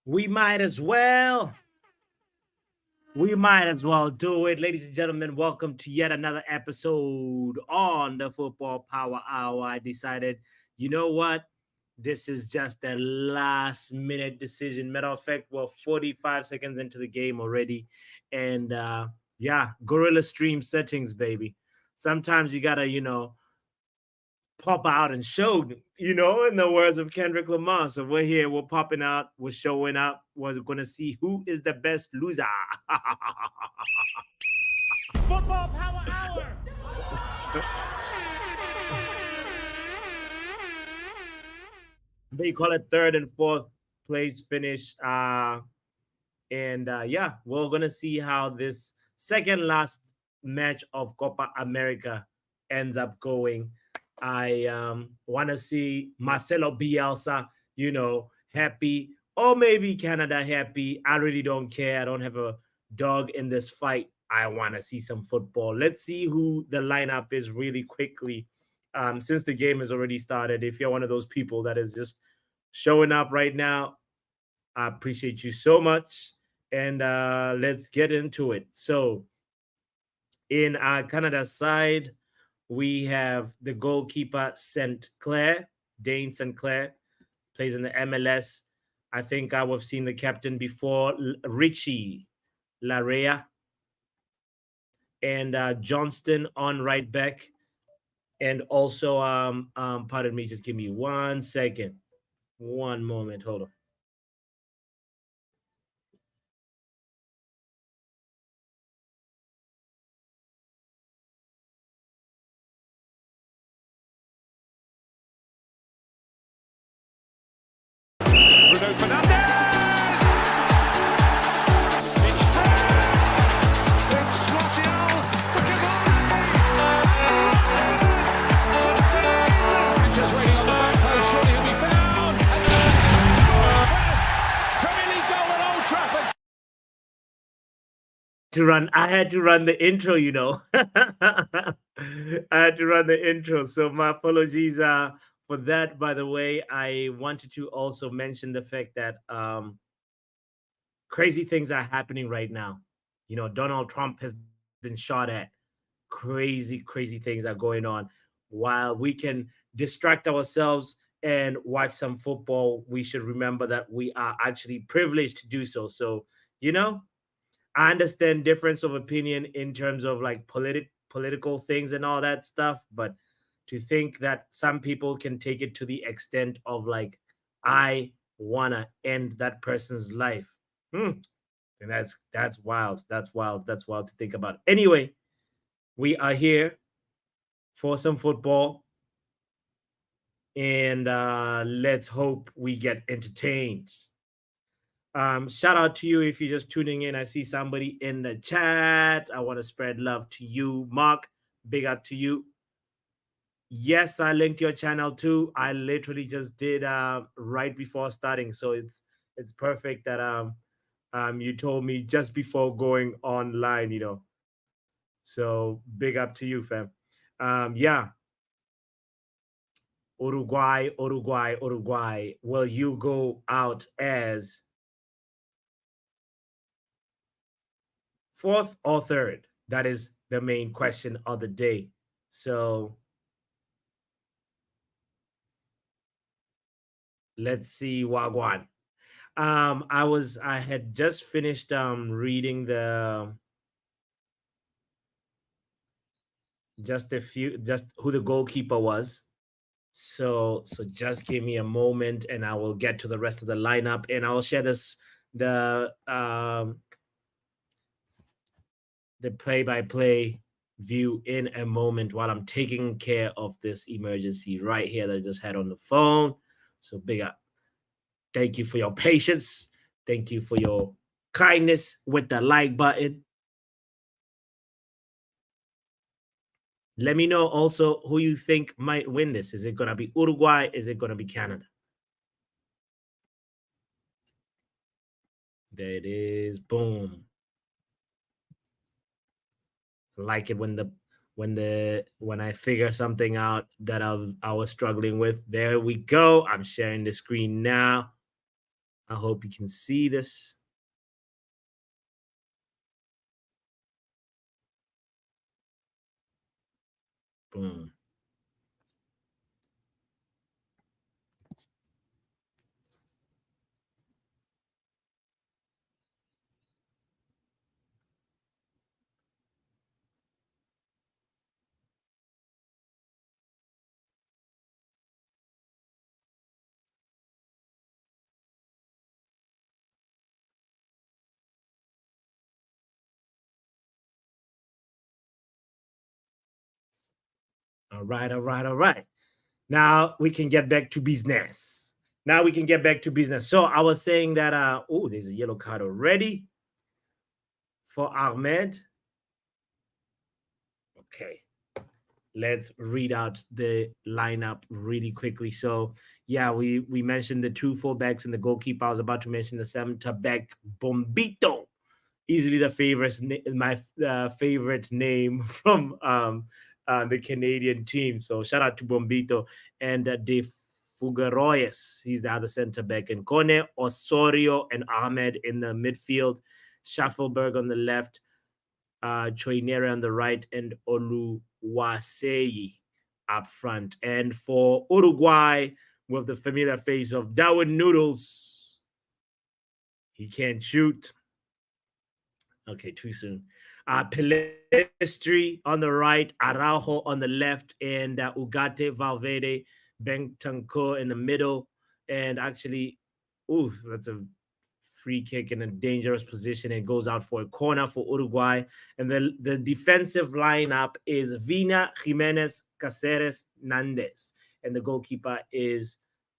We might as well. We might as well do it. Ladies and gentlemen, welcome to yet another episode on the Football Power Hour. I decided, you know what? This is just a last minute decision. Matter of fact, we're 45 seconds into the game already. And yeah, Gorilla Stream settings, baby. Sometimes you gotta, pop out and show, in the words of Kendrick Lamar. So we're here, we're popping out, we're showing up, we're going to see who is the best loser. Football Power Hour! They call it third and fourth place finish. And yeah, we're going to see how this second last match of Copa America ends up going. I want to see Marcelo Bielsa, happy, or maybe Canada happy. I really don't care. I don't have a dog in this fight. I want to see some football. Let's see who the lineup is really quickly. Since the game has already started, if you're one of those people that is just showing up right now, I appreciate you so much. And let's get into it. So, in our Canada side, we have the goalkeeper St. Clair, Dane St. Clair, plays in the MLS. I think we've seen the captain before, Richie Larea, and Johnston on right back. And also, pardon me, just give me 1 second. One moment, hold on. Bruno Fernandes! It's fair! It's Martial! Just waiting on the back post, surely he'll be found! And scores first! Premier League goal at Old Trafford! I had to run the intro, I had to run the intro. So my apologies for that. By the way, I wanted to also mention the fact that crazy things are happening right now. Donald Trump has been shot at. Crazy things are going on. While we can distract ourselves and watch some football, we should remember that we are actually privileged to do so. So, you know, I understand difference of opinion in terms of like political things and all that stuff, but to think that some people can take it to the extent of like, I wanna end that person's life. And that's wild. That's wild. That's wild to think about. Anyway, we are here for some football, and let's hope we get entertained. Shout out to you if you're just tuning in. I see somebody in the chat. I want to spread love to you, Mark. Big up to you. Yes, I linked your channel too. I literally just did right before starting, so it's perfect that you told me just before going online. So big up to you, fam. Yeah, Uruguay. Will you go out as fourth or third? That is the main question of the day. So let's see, Wagwan. I had just finished reading the just who the goalkeeper was. So just give me a moment and I will get to the rest of the lineup, and I'll share the play-by-play view in a moment while I'm taking care of this emergency right here that I just had on the phone. So big up. Thank you for your patience. Thank you for your kindness with the like button. Let me know also who you think might win this. Is it going to be Uruguay? Is it going to be Canada? There it is. Boom. I like it when I figure something out that I was struggling with. There we go. I'm sharing the screen now. I hope you can see this. Boom. All right, all right, all right. Now we can get back to business. Now we can get back to business. So I was saying that oh, there's a yellow card already for Ahmed. Okay. Let's read out the lineup really quickly. So yeah, we mentioned the two fullbacks and the goalkeeper. I was about to mention the center back Bombito, easily the favorite, my favorite name from the Canadian team. So shout out to Bombito and De Fugaroyes. He's the other center back, and Kone, Osorio, and Ahmed in the midfield. Schaffelberg on the left, Choinere on the right, and Oluwaseyi up front. And for Uruguay, with the familiar face of Darwin Noodles, he can't shoot. Okay, too soon. Pelestri on the right, Araujo on the left, and Ugarte, Valverde, Bentancur in the middle. And actually, ooh, that's a free kick in a dangerous position. It goes out for a corner for Uruguay. And the defensive lineup is Vina, Jimenez, Caceres, Nandes. And the goalkeeper is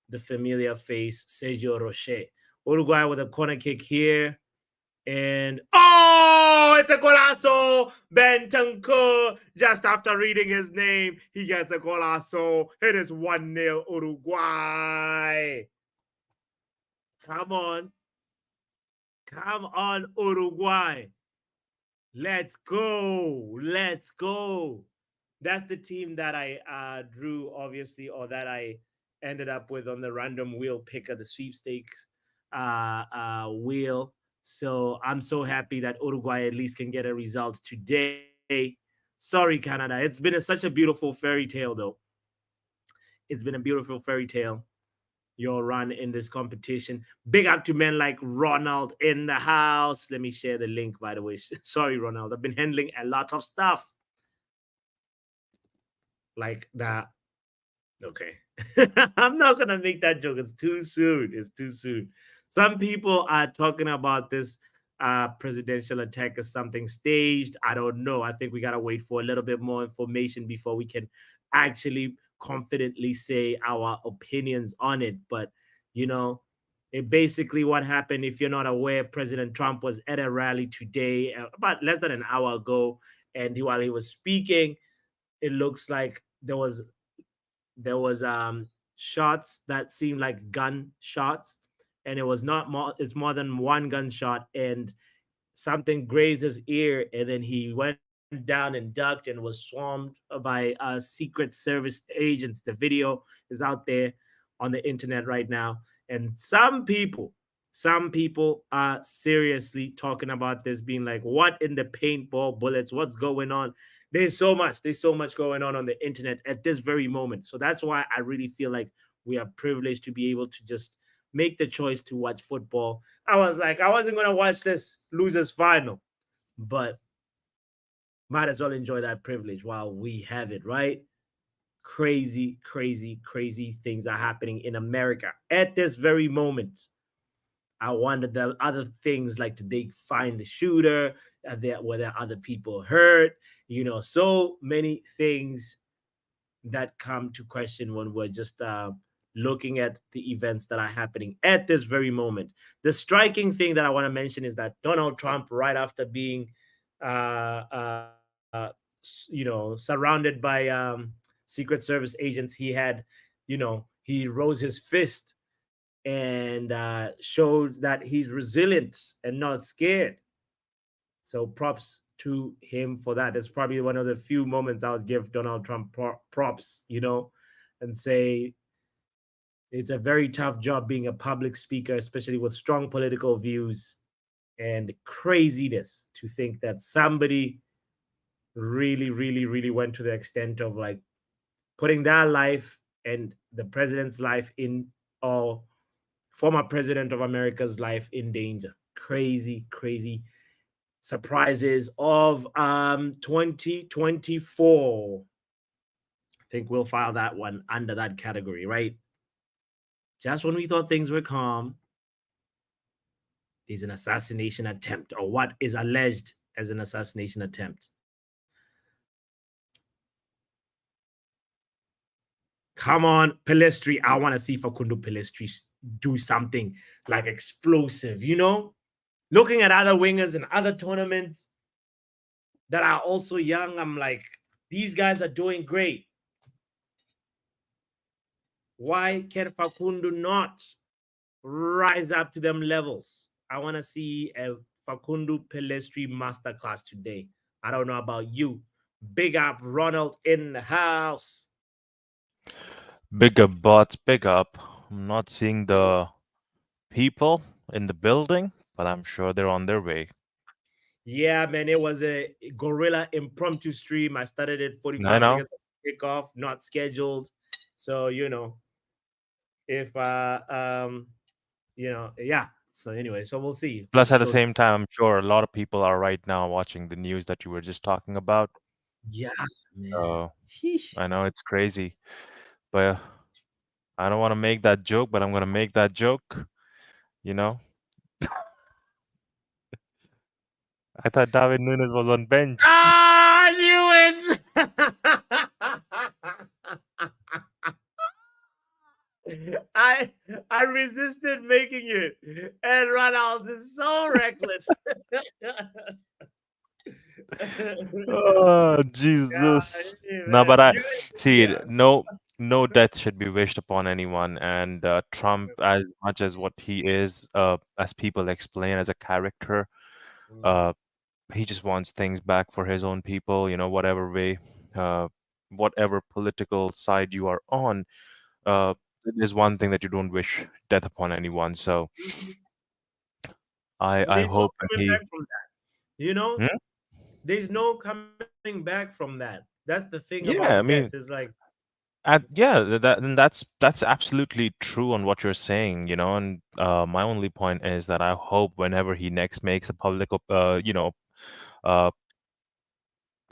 the familiar face, Sergio Rocher. Uruguay with a corner kick here. And oh, it's a golazo! Bentancur, just after reading his name, he gets a golazo. It is 1-0 Uruguay. Come on. Come on, Uruguay. Let's go. Let's go. That's the team that I drew, obviously, or that I ended up with on the random wheel picker, the sweepstakes wheel. So I'm so happy that Uruguay at least can get a result today. Sorry, Canada. It's been such a beautiful fairy tale, though. It's been a beautiful fairy tale, your run in this competition. Big up to men like Ronald in the house. Let me share the link, by the way. Sorry, Ronald. I've been handling a lot of stuff like that. Okay. I'm not going to make that joke. It's too soon. It's too soon. Some people are talking about this presidential attack as something staged. I don't know. I think we got to wait for a little bit more information before we can actually confidently say our opinions on it. But, you know, it basically what happened, if you're not aware, President Trump was at a rally today, about less than an hour ago. And while he was speaking, it looks like there was shots that seemed like gun shots, and it was not more, it's more than one gunshot, and something grazed his ear, and then he went down and ducked and was swarmed by secret service agents. The video is out there on the internet right now, and some people are seriously talking about this, being like, what in the paintball bullets, what's going on? There's so much going on the internet at this very moment. So that's why I really feel like we are privileged to be able to just make the choice to watch football. I was like, I wasn't going to watch this losers final, but might as well enjoy that privilege while we have it, right? Crazy, crazy, crazy things are happening in America at this very moment. I wonder the other things, like, did they find the shooter? Were there other people hurt? So many things that come to question when we're just looking at the events that are happening at this very moment. The striking thing that I want to mention is that Donald Trump, right after being, surrounded by Secret Service agents, he rose his fist and showed that he's resilient and not scared. So props to him for that. It's probably one of the few moments I would give Donald Trump props, and say It's a very tough job being a public speaker, especially with strong political views, and craziness to think that somebody really, really, really went to the extent of like putting their life and the president's life in, or former president of America's life in danger. Crazy, crazy surprises of 2024. I think we'll file that one under that category, right? Just when we thought things were calm, there's an assassination attempt, or what is alleged as an assassination attempt. Come on, Pelestri. I want to see Facundo Pelestri do something like explosive, you know? Looking at other wingers in other tournaments that are also young, I'm like, these guys are doing great. Why can Facundo not rise up to them levels? I want to see a Facundo Pelestri masterclass today. I don't know about you. Big up Ronald in the house. Big up, bots, big up. I'm not seeing the people in the building, but I'm sure they're on their way. Yeah, man, it was a gorilla impromptu stream. I started it I 45 know. seconds kickoff, not scheduled. So, if yeah. So anyway, so we'll see how Plus, it at the flows. same time, I'm sure a lot of people are right now watching the news that you were just talking about. Yeah, man. So I know it's crazy, but I don't want to make that joke, but I'm gonna make that joke. You know, I thought David Nunes was on bench. I knew it. I resisted making it, and Ronald is so reckless. Oh, Yeah, Jesus. hey, No, man. but I You, see yeah. no death should be wished upon anyone. And Trump, as much as what he is, as people explain as a character, Mhm. uh, he just wants things back for his own people. Whatever way, uh, whatever political side you are on, uh, there's one thing that you don't wish death upon anyone. So Mhm. I There's no hope that coming he. back from that. You know, Hmm? there's no coming back from that. That's the thing about Yeah, death. I Is mean, like, and that's absolutely true on what you're saying, and my only point is that I hope whenever he next makes a uh,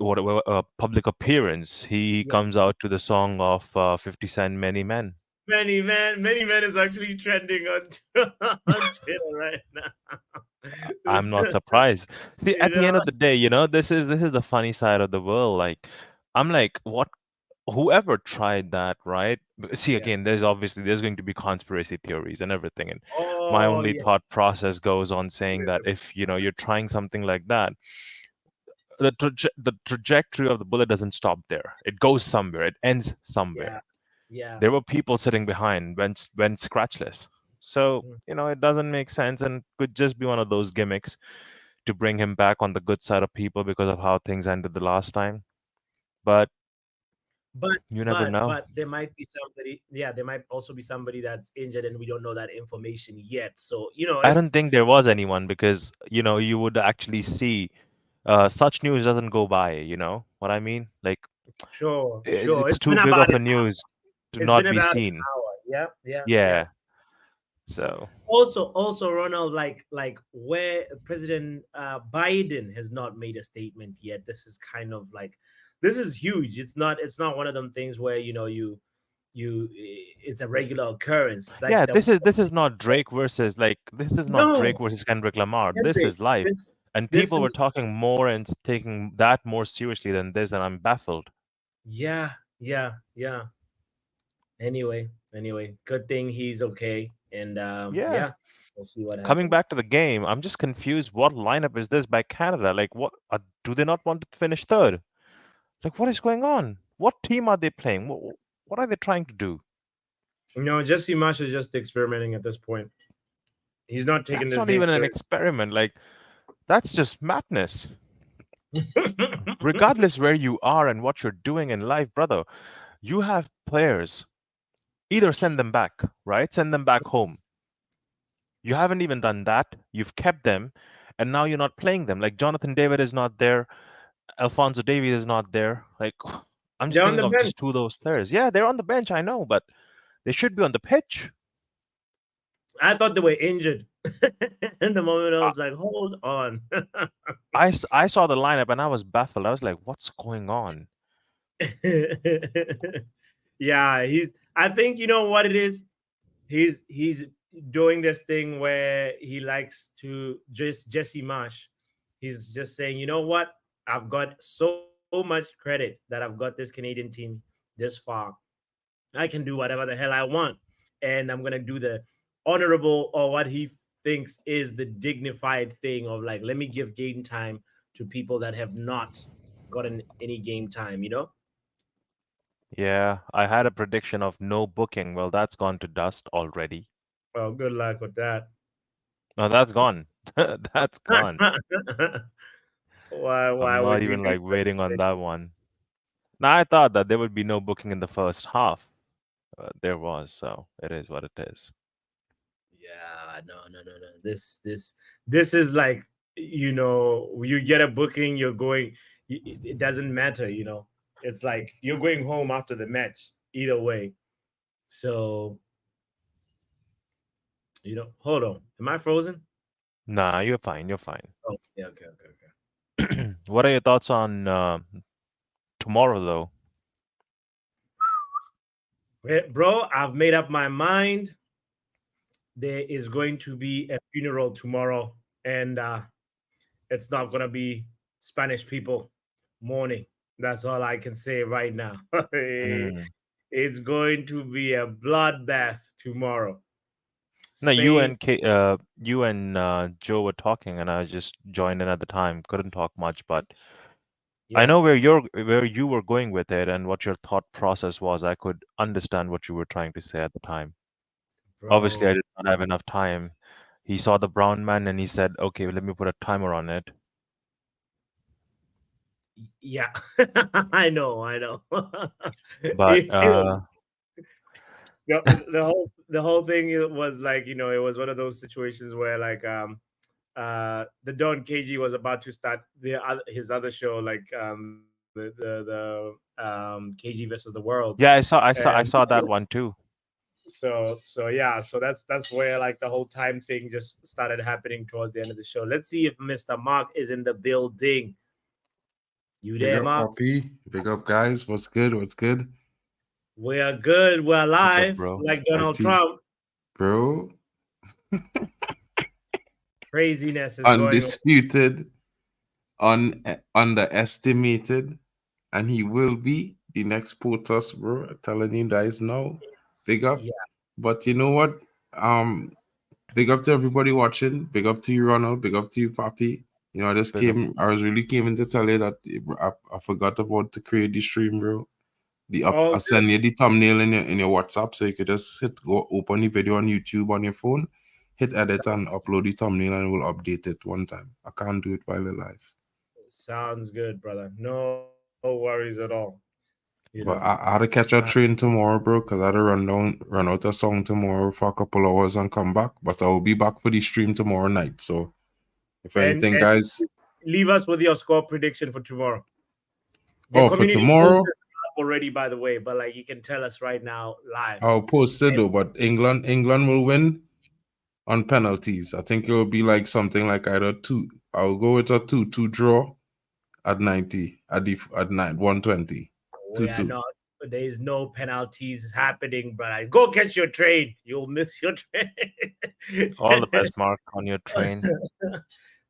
a public appearance, he yeah. comes out to the song of 50 Cent, Many Men. Many man is actually trending on on Twitter right now. I'm not surprised. See, you at the end know, of the day, this is the funny side of the world. Like, I'm like, what? Whoever tried that, right? See, yeah. again, there's going to be conspiracy theories and everything, and my Oh only yeah, thought process goes on saying that if you're trying something like that, the trajectory of the bullet doesn't stop there. It goes somewhere. It ends yeah, somewhere. yeah. There were people sitting behind when scratchless. So, Mm. it doesn't make sense and could just be one of those gimmicks to bring him back on the good side of people because of how things ended the last time. But But you never but know. but there might be somebody. Yeah, there might also be somebody that's injured, and we don't know that information yet. So I it's don't think there was anyone because, you would actually see such news doesn't go by, you know what I mean? Like sure, sure. it's It's too been big about of an a news to it's been not be about an seen. hour. Yeah, yeah, yeah. Yeah. So, Also, Ronald, like where President Biden has not made a statement yet. This is kind of like, this is huge. It's not one of them things where it's a regular occurrence. Like yeah, the this is not Drake versus this is not Drake no, versus Kendrick Lamar. This Kendrick, is life. this And this people were is talking more and taking that more seriously than this, and I'm baffled. yeah, yeah, yeah. Anyway, good thing he's okay, and Yeah. yeah, we'll see what Coming happens. back to the game, I'm just confused. What lineup is this by Canada? Like, what do they not want to finish third? Like, what is going on? What team are they playing? What are they trying to do? Jesse Marsh is just experimenting at this point. He's not taking That's this not game even an serious. experiment. Like, that's just madness. Regardless where you are and what you're doing in life, brother, you have players. Either send them back, right? Send them back home. You haven't even done that. You've kept them, and now you're not playing them. Like Jonathan David is not there. Alfonso Davies is not there. Like I'm just They're on thinking the of just bench. two of those players. Yeah, they're on the bench, I know, but they should be on the pitch. I thought they were injured. In the moment, I was like, hold on. I saw the lineup and I was baffled. I was like, what's going on? Yeah, he's. I think you know what it is. He's doing this thing where he likes to just Jesse Marsh. He's just saying, you know what? I've got so much credit that I've got this Canadian team this far. I can do whatever the hell I want, and I'm gonna do the honorable or what he thinks is the dignified thing of like, let me give game time to people that have not gotten any game time. Yeah, I had a prediction of no booking. Well, that's gone to dust already. Well, good luck with that. No, that's gone. That's gone. Why I'm not would you even do like such waiting a on thing? that one. Now, I thought that there would be no booking in the first half. There was, so it is what it is. Yeah, no. This is like, you get a booking, you're going. It doesn't matter. It's like you're going home after the match. Either way. So hold on. Am I frozen? Nah, you're fine. You're fine. Oh, yeah. Okay. What are your thoughts on tomorrow, though? Bro, I've made up my mind. There is going to be a funeral tomorrow, and it's not gonna be Spanish people mourning. That's all I can say right now. Mm. It's going to be a bloodbath tomorrow. No, Spain, You and Joe were talking, and I just joined in at the time. Couldn't talk much, but I yeah, know where you were going with it and what your thought process was. I could understand what you were trying to say at the time. Obviously, I bro. did not have enough time. He saw the brown man and he said, "Okay, let me put a timer on it." Yeah, I know. But It was the whole thing. It was like, it was one of those situations where like the Don KG was about to start his other show, like the KG versus the world, yeah, I and saw that one too. so yeah, so that's where like the whole time thing just started happening towards the end of the show. Let's see if Mr. Mark is in the building. You Big there, up, Mark? Poppy. Big up, guys. What's good? What's good? We are good. We're Big up, live, bro. like I Donald see, Trump. bro. Craziness is going on. Undisputed, underestimated, and he will be the next POTUS, bro. I'm telling you guys now. Big up. Yeah. But you know what? Um, Big up to everybody watching. Big up to you, Ronald. Big up to you, Papi. Big up. I was really came in to tell you that I forgot about to create the stream, bro. All I good. send you the thumbnail in your WhatsApp, so you could just go open the video on YouTube on your phone, hit edit and upload the thumbnail, and we'll update it one time. I can't do it while you're live. Sounds good, brother. No worries at all. But I had to catch a Uh, train tomorrow, bro, because I had to run out a song tomorrow for a couple hours and come back. But I will be back for the stream tomorrow night. So if anything, and guys, leave us with your score prediction for tomorrow. The oh, for community post tomorrow, is up already, by the way, but like you can tell us right now live. I'll post it And though. But England will win on penalties. I think it will be like something like either two. I'll go with a 2-2 draw at 90 at 120. we 2 are 2. not. There is no penalties happening, brother. Go catch your train. You'll miss your train. All the best, Mark, on your train.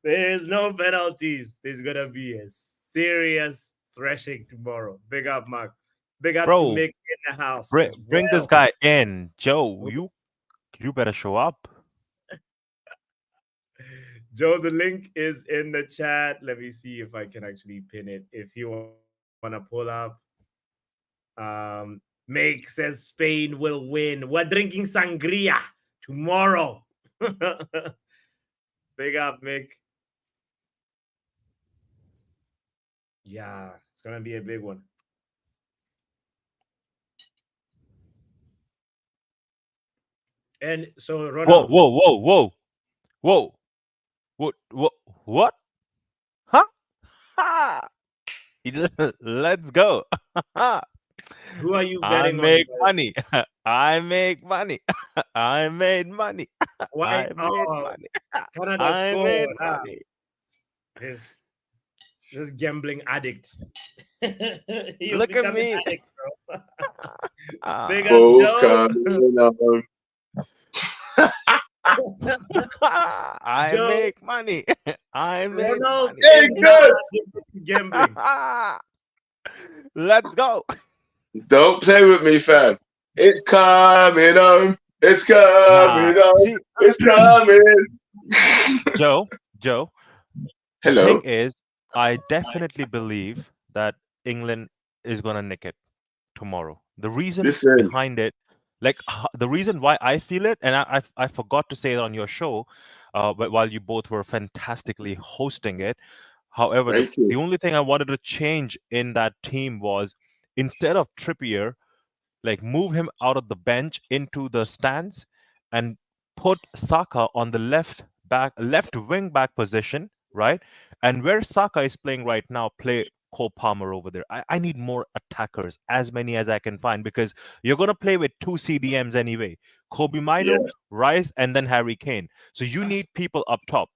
There is no penalties. There's gonna be a serious threshing tomorrow. Big up, Mark. Big up to Bro, Mick in the house as bring this well. guy in. Joe, you better show up. Joe, the link is in the chat. Let me see if I can actually pin it. If you want to pull up, Make says Spain will win. We're drinking sangria tomorrow. Big up, Mick. Yeah, it's gonna be a big one. And so Whoa, Ronald, whoa, whoa, whoa, whoa, what? Huh? Ha! Let's go. who are you I betting on, make guys? money. I make money. I made money. Why? I made Oh, money. Canada I made scored. money. This this gambling addict. You're Look at becoming me. addict, bro. Big Ah. up Bulls Joe. coming on. I Joe, make money. I made Ronald money. Hey, is now good. addicted to gambling. Let's go. Don't play with me, fam. It's coming on. It's Nah, coming on. see, It's coming. Joe, the thing Hello. is, I definitely believe that England is gonna nick it tomorrow. The reason Listen. behind it, the reason why I feel it, and I forgot to say it on your show, but while you both were fantastically hosting it. However, Thank the you. only thing I wanted to change in that team was instead of Trippier, like move him out of the bench into the stands and put Saka on the left wing back position, right? And where Saka is playing right now, play Cole Palmer over there. I need more attackers, as many as I can find, because you're gonna play with two CDMs anyway. Kobe Yeah. Mino, Rice, and then Harry Kane. So you need people up top.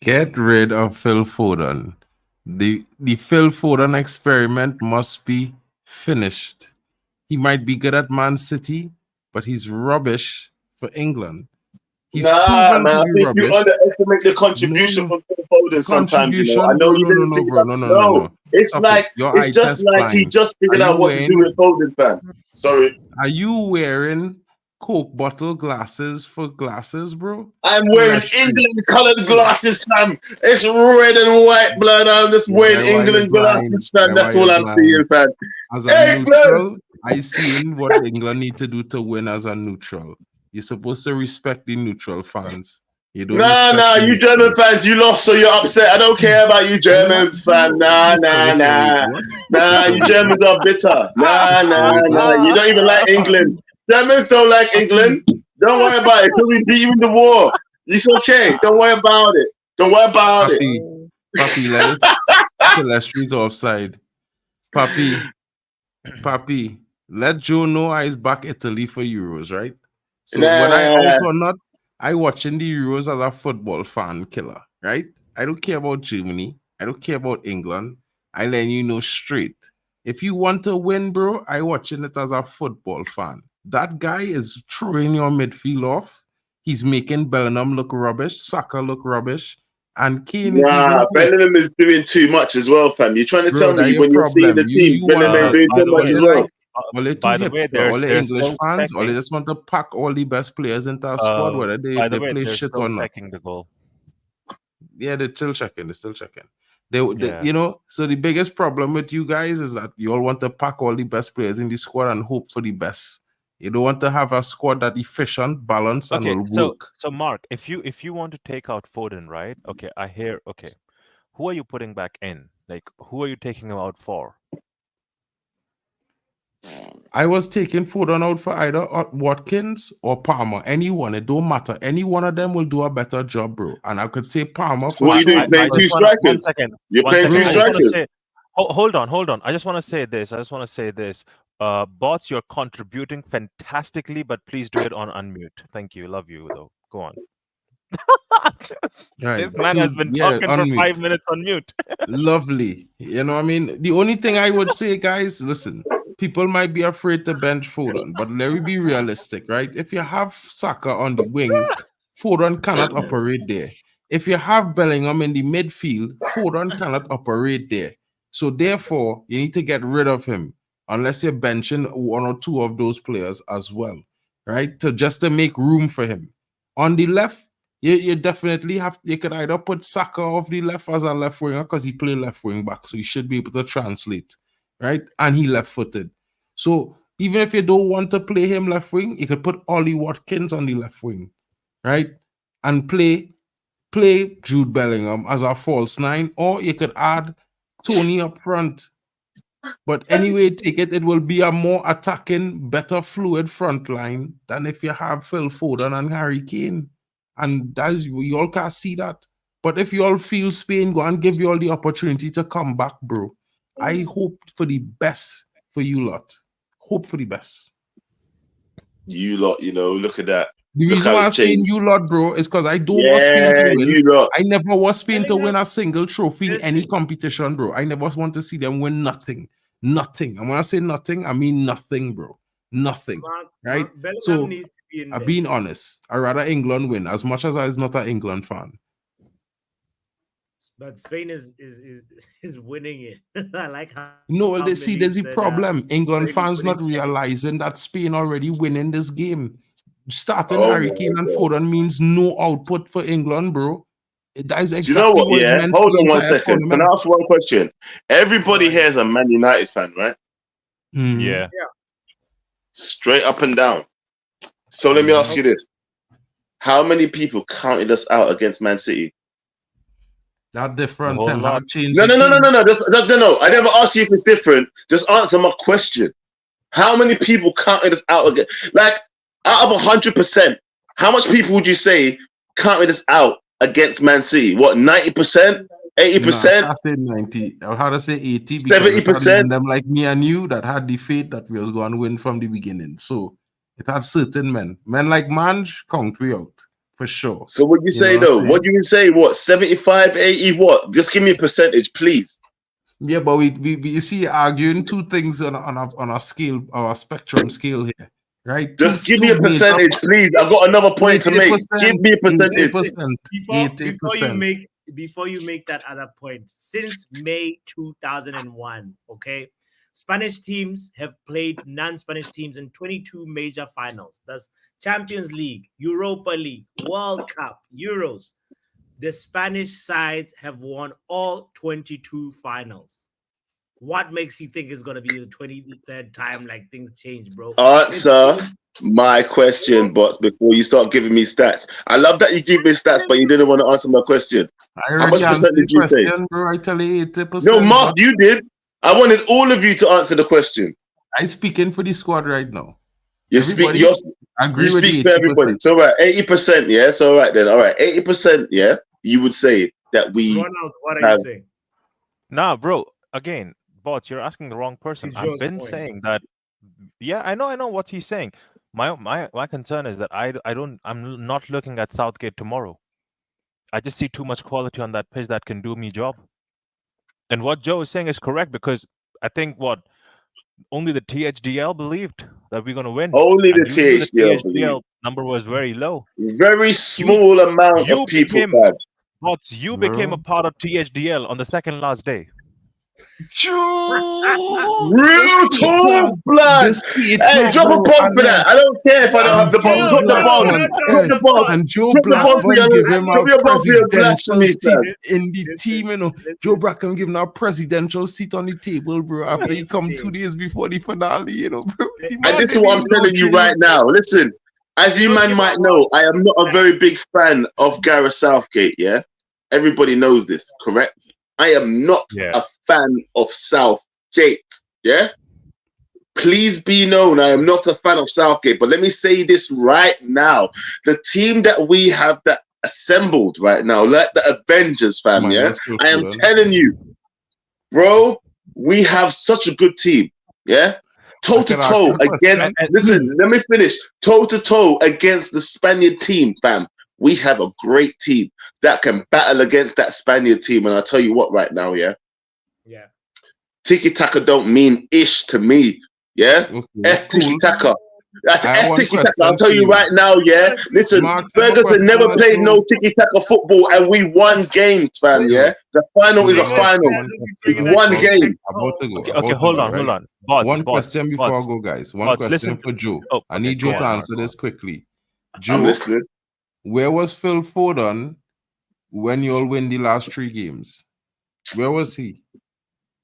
Get rid of Phil Foden. The Phil Foden experiment must be finished. He might be good at Man City, but he's rubbish for England. He's Nah, proven man. to I be think you rubbish. underestimate the No, contribution no. from Phil Foden sometimes, you know. I Contribution, know bro. he No, no, didn't no, figure bro. out. No, no, no, No, no. it's Stop it. like Your it's eye just test like he blind. just Are figured you out what to do wearing with Foden, fam. Sorry. are you wearing Coke bottle glasses for glasses, bro? I'm wearing Terrestrial. England coloured glasses, fam. It's red and white blood. I'm just Yeah, wearing that why you're England blind. glasses, fam. That why That's all you're I'm blind. seeing, fam. As a England! neutral, I seen what England need to do to win as a neutral. You're supposed to respect the neutral fans. You don't respect Nah, the you German neutral. fans, you lost, so you're upset. I don't care about you What Germans, do fam. you Nah, listen, nah, listen, wait, nah. what? Nah, Listen, you wait, what? Germans are bitter. Nah, Listen, nah, wait, what? nah. You don't even like England. Papi, Germans don't like Papi, England. Don't worry about it. So we beat you in the war. It's okay. Don't worry about it. Don't worry about it. Papi, Papi, let us Celestials offside. Papi, Papi, let Joe know I is back Italy for Euros, right? So when I Nah. out or not, I watching the Euros as a football fan killer, right? I don't care about Germany. I don't care about England. I let you know straight. If you want to win, bro, I watching it as a football fan. That guy is throwing your midfield off. He's making Bellingham look rubbish, Saka look rubbish, and Kane is even Nah, pissed. Bellingham is doing too much as well, fam. You're trying to tell Bro, that me your when you're seeing problem. the team, You Bellingham is wanna doing by too the much way, as you well. like all they too by the way, hipster, all the they're English still fans, all they checking. just want to pack all the best players into a squad, whether By the they way, play they're shit or still not. checking the goal. Yeah, they're still checking. They're still checking. They Yeah. you know, so the biggest problem with you guys is that you all want to pack all the best players in the squad and hope for the best. You don't want to have a squad that efficient, balanced, and Okay, will so work. Mark, if you want to take out Foden, right? Okay, I hear. Okay, who are you putting back in? Like, who are you taking him out for? I was taking Foden out for either Watkins or Palmer. Anyone, it don't matter. Any one of them will do a better job, bro. And I could say Palmer So for what are you doing? sure I Playing two just because, wanna strikers? You're one playing second. two I just bro, want to strikers. say, hold on. I just want to say this. Bots, you're contributing fantastically, but please do it on unmute. Thank you. Love you though. Go on. right, This man has been yeah, talking for unmute. 5 minutes on mute. Lovely. You know what I mean? The only thing I would say, guys, listen, people might be afraid to bench Foden, but let me be realistic, right? If you have Saka on the wing, Foden cannot operate there. If you have Bellingham in the midfield, Foden cannot operate there. So therefore, you need to get rid of him unless you're benching one or two of those players as well, right? To just to make room for him. On the left, you definitely have. You could either put Saka off the left as a left winger because he played left wing back, so he should be able to translate, right? And he left footed. So even if you don't want to play him left wing, you could put Ollie Watkins on the left wing, right? And play Jude Bellingham as a false nine, or you could add Tony up front. But anyway, take it. It will be a more attacking, better fluid front line than if you have Phil Foden and Harry Kane. And that's you all can't see that. But if you all feel Spain go and give you all the opportunity to come back, bro, I hope for the best for you lot. Hope for the best. You lot, look at that. The Look reason how why I'm it's saying changed. you lot, bro, is because I don't want Spain to Yeah, win. you lot. I never want Spain to Bellingham- win a single trophy in any Listen. competition, bro. I never want to see them win nothing. Nothing. And when I say nothing, I mean nothing, bro. Nothing. Right? Bellingham So, needs to be in I'm there. being honest. I'd rather England win, as much as I was not an England fan. But Spain is winning it. I like how. No, how see, Millie there's the said, problem. England Brady fans put not his second. realizing that Spain already winning this game. Starting Oh Harry my Kane and God. Foden means no output for England, bro. That is Do you know exactly what? it's Yeah, meant hold for the on one entire second. Can I tournament. ask one question? Everybody Right. here is a Man United fan, right? Mhm. Yeah. Straight up and down. So let me ask you this: how many people counted us out against Man City? That different. A whole Ten lot. Hag changed No. the team. No. I never asked you if it's different. Just answer my question. How many people counted us out again? Like, out of 100%, how much people would you say counted us out against Man City? What, 90%? 80%? I say 90. I had to say 80 because 70%? them like me and you that had the faith that we was going to win from the beginning. So it had certain men. Men like Manj count we out for sure. So what you say know what I'm though? What saying? do you say? What, 75, 80, what? Just give me a percentage, please. Yeah, but we you see arguing two things on a scale or a spectrum scale here, right? Just give me a percentage, please. I've got another point to make. Give me a percentage. 80%. Before you make that other point, since May 2001, okay, Spanish teams have played non-Spanish teams in 22 major finals. That's Champions League, Europa League, World Cup, Euros. The Spanish sides have won all 22 finals. What makes you think it's going to be the 23rd time like things change, bro? Answer my question, bots, before you start giving me stats. I love that you give me stats, but you didn't want to answer my question. How much percent did you say? Bro, I tell you 80%. No, Mark, you did. I wanted all of you to answer the question. I'm speaking for the squad right now. You speak for everybody. So right, 80%, yeah. So right then, all right, 80%, yeah. You would say that we. Ronald, what are you saying? Nah, bro. Again, bots, you're asking the wrong person. I've been saying that. Yeah, I know what he's saying. My concern is that I'm not looking at Southgate tomorrow. I just see too much quality on that pitch that can do me job. And what Joe is saying is correct, because I think only the THDL believed that we're going to win. Only the THDL number was very low. Very small amount of people. You became a part of THDL on the second last day. True. Real talk, blood. Hey, drop a bomb for that. I don't care if I don't have the bomb. Drop the bomb. Drop the bomb. And Joe Blackman give him our presidential seat in the team, you know. Joe Blackman give him our presidential seat on the table, bro. After he come 2 days before the finale, you know, bro. And this is what I'm telling you right now. Listen, as you man might know, I am not a very big fan of Gareth Southgate. Yeah, everybody knows this, correct? I am not a fan of Southgate. Yeah. Please be known, I am not a fan of Southgate. But let me say this right now: the team that we have that assembled right now, like the Avengers, fam. Yeah, I am telling you, bro, we have such a good team. Yeah, toe to toe against. Listen, let me finish. Toe to toe against the Spaniard team, fam. We have a great team that can battle against that Spaniard team. And I'll tell you what right now, yeah? Tiki-taka don't mean ish to me, yeah? F tiki-taka. That's F tiki-taka. I'll tell you right now, yeah? Listen, Ferguson never played no tiki-taka football and we won games, fam, yeah? The final is a final. One game. Okay, hold on. One question before I go, guys. One question for Joe. I need Joe to answer this quickly. Joe, I'm listening. Where was Phil Foden when you all win the last 3 games? Where was he?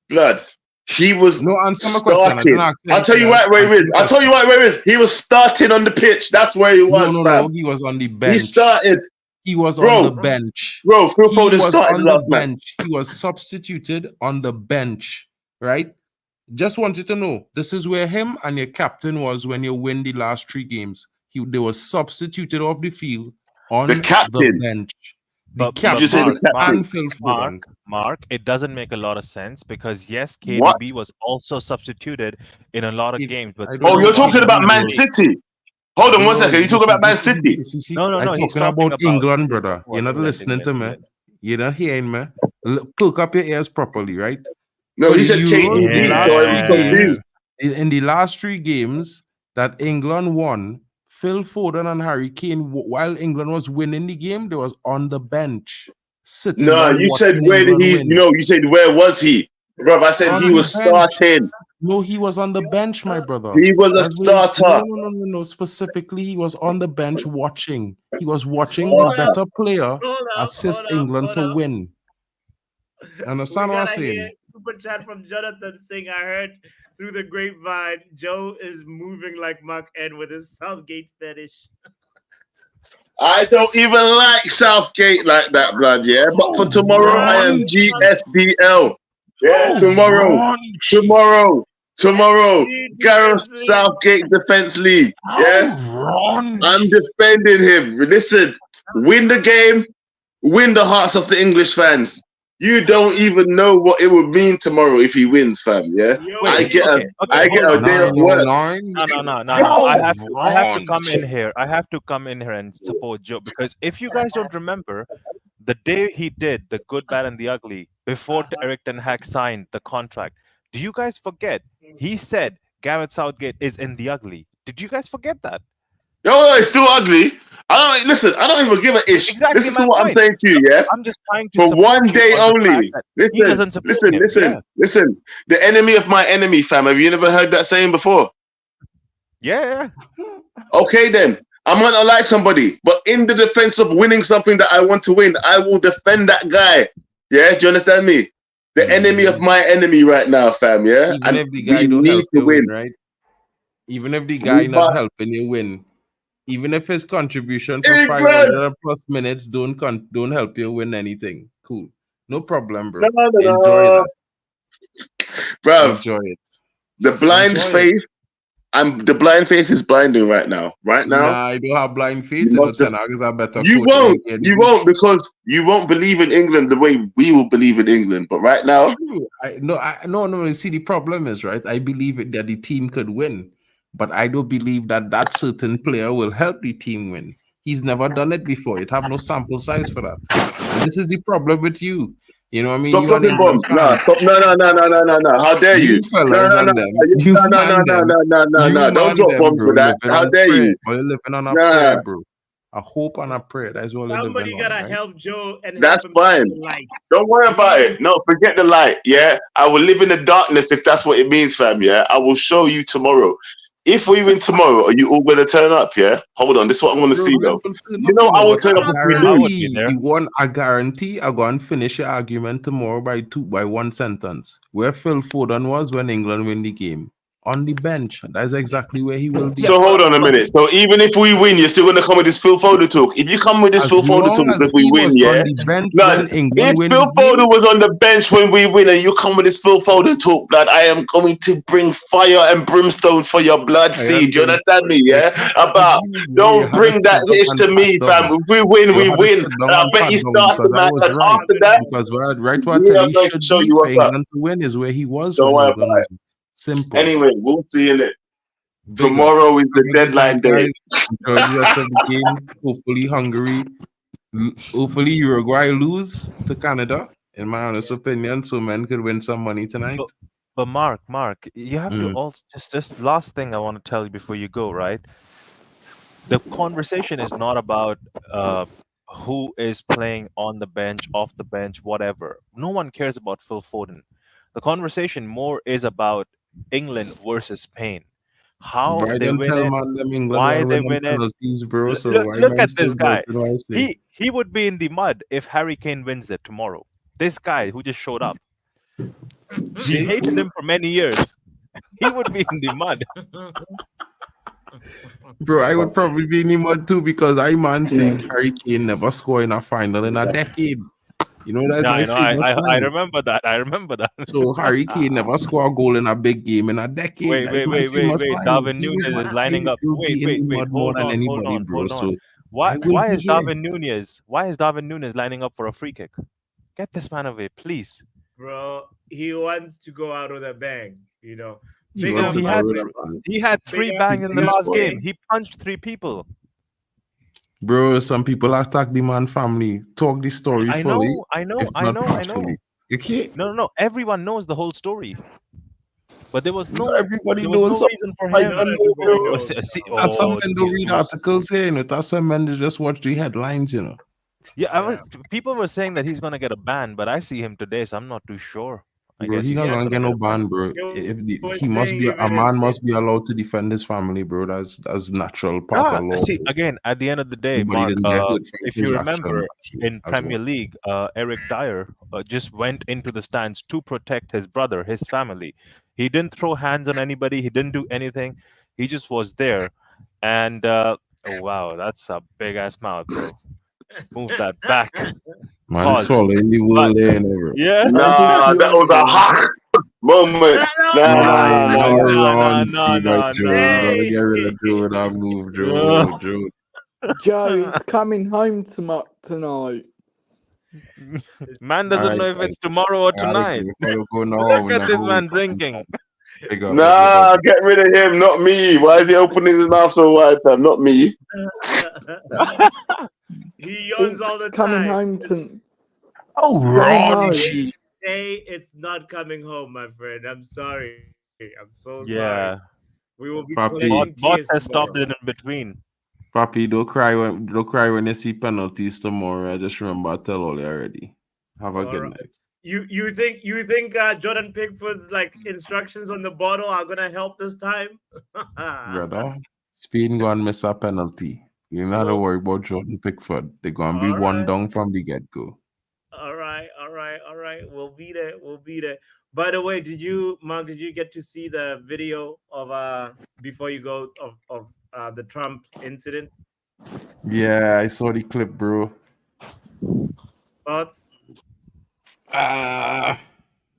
Blood. He was no answer my question. I'll tell you right where he is. I'll tell you right where he is. He was starting on the pitch. That's where he was. No. He was on the bench. He started. He was on the bench. Bro, Phil Foden started on the bench. He was substituted on the bench, right? Just want you to know, this is where him and your captain was when you win the last 3 games. They were substituted off the field on The captain. bench. But just say the captain. Mark, it doesn't make a lot of sense because yes, What? KDB was also substituted in a lot of games. But Oh, you're talking about Man City. Hold on 1 second. You talking about Man City? No. I'm He's talking about England, brother. You're not listening to me. You're not hearing me. Cook up your ears properly, right? No, he said KDB. In the last 3 games that England won, Phil Foden and Harry Kane, while England was winning the game, they was on the bench. No, you said where did he? No, you said where was he, bro? I said he was starting. No, he was on the bench, my brother. He was a starter. No. Specifically, he was on the bench watching. He was watching the better player assist England to win. Understand what I'm saying? Super chat from Jonathan saying, I heard through the grapevine, Joe is moving like Mark Ed with his Southgate fetish. I don't even like Southgate like that, blood, yeah? But for tomorrow, I am GSDL. Yeah, tomorrow. Gareth Southgate Defense League. Yeah? I'm defending him. Listen, win the game, win the hearts of the English fans. You don't even know what it would mean tomorrow if he wins, fam. Yeah, I get a day of work. No. I have to come in here. I have to come in here and support Joe because if you guys don't remember, the day he did the good, bad, and the ugly before eriktenhag signed the contract, do you guys forget? He said Gareth Southgate is in the ugly. Did you guys forget that? No, it's still ugly. I don't even give a ish. Exactly, listen to what I'm saying to you, yeah? I'm just trying to for one day only. Listen. The enemy of my enemy, fam. Have you never heard that saying before? Yeah. Okay, then. I might not like somebody, but in the defense of winning something that I want to win, I will defend that guy. Yeah, do you understand me? The enemy of my enemy right now, fam, yeah? Even if the guy don't help you win, right? Even if the guy not helping you win. Even if his contribution for 500 plus minutes don't help you win anything. Cool. No problem, bro. No. Enjoy that. Bro. Enjoy it. The blind faith. The blind faith is blinding right now. Nah, I don't have blind faith. You won't because you won't believe in England the way we will believe in England. But right now, no. See, the problem is, right? I believe that the team could win, but I don't believe that certain player will help the team win. He's never done it before. It have no sample size for that. And this is the problem with you. You know what I mean? Stop talking bombs. No. How dare you? No. Don't drop bombs for that. How dare you? You're living on a prayer, bro. A hope and a prayer. That's what somebody gotta help Joe. And that's fine. Don't worry about it. No, forget the light. Yeah, I will live in the darkness if that's what it means, fam. Yeah, I will show you tomorrow. If we win tomorrow, are you all going to turn up? Yeah. Hold on. This is what I'm going to see, though. You know, I will turn up if we lose. You want a guarantee? I'm going to finish your argument tomorrow by one sentence. Where Phil Foden was when England win the game. On the bench. That's exactly where he will be. So hold on a minute. So even if we win, you're still going to come with this Phil Foden talk. If you come with this Phil Foden talk if we win, yeah. Blood, if Phil Foden was on the bench when we win and you come with this Phil Foden talk, blood, I am going to bring fire and brimstone for your blood seed. You understand me, yeah? Don't bring that ish to me, fam. If we win, we win. And I bet he starts the match. And after that, because right what he should be to win is where he was. Don't worry about it. Simple. Anyway, we'll see in it. Tomorrow is the deadline day. Enjoy the rest of the game. Hopefully Uruguay lose to Canada, in my honest opinion, so men could win some money tonight. But Mark, you have to also just last thing I want to tell you before you go, right? The conversation is not about who is playing on the bench, off the bench, whatever. No one cares about Phil Foden. The conversation more is about England versus Spain. How they win why they win it. Bro, so look at this guy. He would be in the mud if Harry Kane wins it tomorrow. This guy who just showed up. He hated him for many years. He would be in the mud. Bro, I would probably be in the mud too because saying Harry Kane never scored in a final in a decade. You know that's Yeah, my I know. famous I line. remember that. I remember that. So Harry Kane never scored a goal in a big game in a decade. Wait, That's wait, my wait, wait, famous wait. line. Darwin This is Nunes why is I lining up. will Wait, be in wait, the wait. mud more Hold than on, hold anybody, on, bro. hold on. So Why I will why be is here. Darwin Nunes lining up for a free kick? Get this man away, please. Bro, he wants to go out with a bang. He Big Bro, wants up, to go with a bang. he had big three up, bangs in the big up, last Boy. game. King. He punched three people. Bro, some people attack the man family. Talk the story I fully, know, I know, if I not know, I know. partially. Okay? No, no, no. Everyone knows the whole story. But there was Not no everybody there was knows no something reason for I Not don't him. know, everybody bro. Oh, knows. That's some oh, men don't read Jesus. articles here, That's some men that just watch the headlines, Yeah, Yeah. people were saying that he's gonna get a ban, but I see him today, so I'm not too sure. I Bro, guess he he's not Yeah, not gonna gonna get get no a ban. ban, bro. they were He must saying be a even man must be allowed to defend his family, bro. That's natural part Ah, of law, see, bro. again, at the end of the day, Nobody Mark, didn't get hurt from if you his actions remember actually in as well. Premier League, Eric Dyer just went into the stands to protect his brother, his family. He didn't throw hands on anybody. He didn't do anything. He just was there. And oh wow, that's a big ass mouth, bro. Move that back. Man, Pause. swallowing the But world there, bro. yeah, Nah, that was a hot moment. Nah, Nah, no, not no, no, wrong, no, T by no, Joe. You no. gotta get rid of Joe with Hey! that move, Yeah. Joe. Joe is coming home tonight. Man All doesn't right, know if guys. it's tomorrow or I gotta tonight. go. If I don't go now, Look we at never this will man come drinking. back. Big up nah, everybody. get rid of him, not me. Why is he opening his mouth so wide, fam? Not me. He yawns It's all the coming time. home to. Oh, It's coming home. raunchy. Say it's not coming home, my friend. I'm sorry. I'm so sorry. Yeah. We will be Papi, collecting Bot tears has tomorrow. stopped it in between. Papi, don't cry when you see penalties tomorrow. I just remember I tell all you already. Have a All good right. night. You think Jordan Pickford's like instructions on the bottle are gonna help this time? Brother, Spain gonna miss a penalty. You don't have to Well, worry about Jordan Pickford. They're gonna be all one right. down from the get-go. All right, all right, all right. We'll be there. We'll be there. By the way, Mark, did you get to see the video of before you go of the Trump incident? Yeah, I saw the clip, bro. Thoughts? I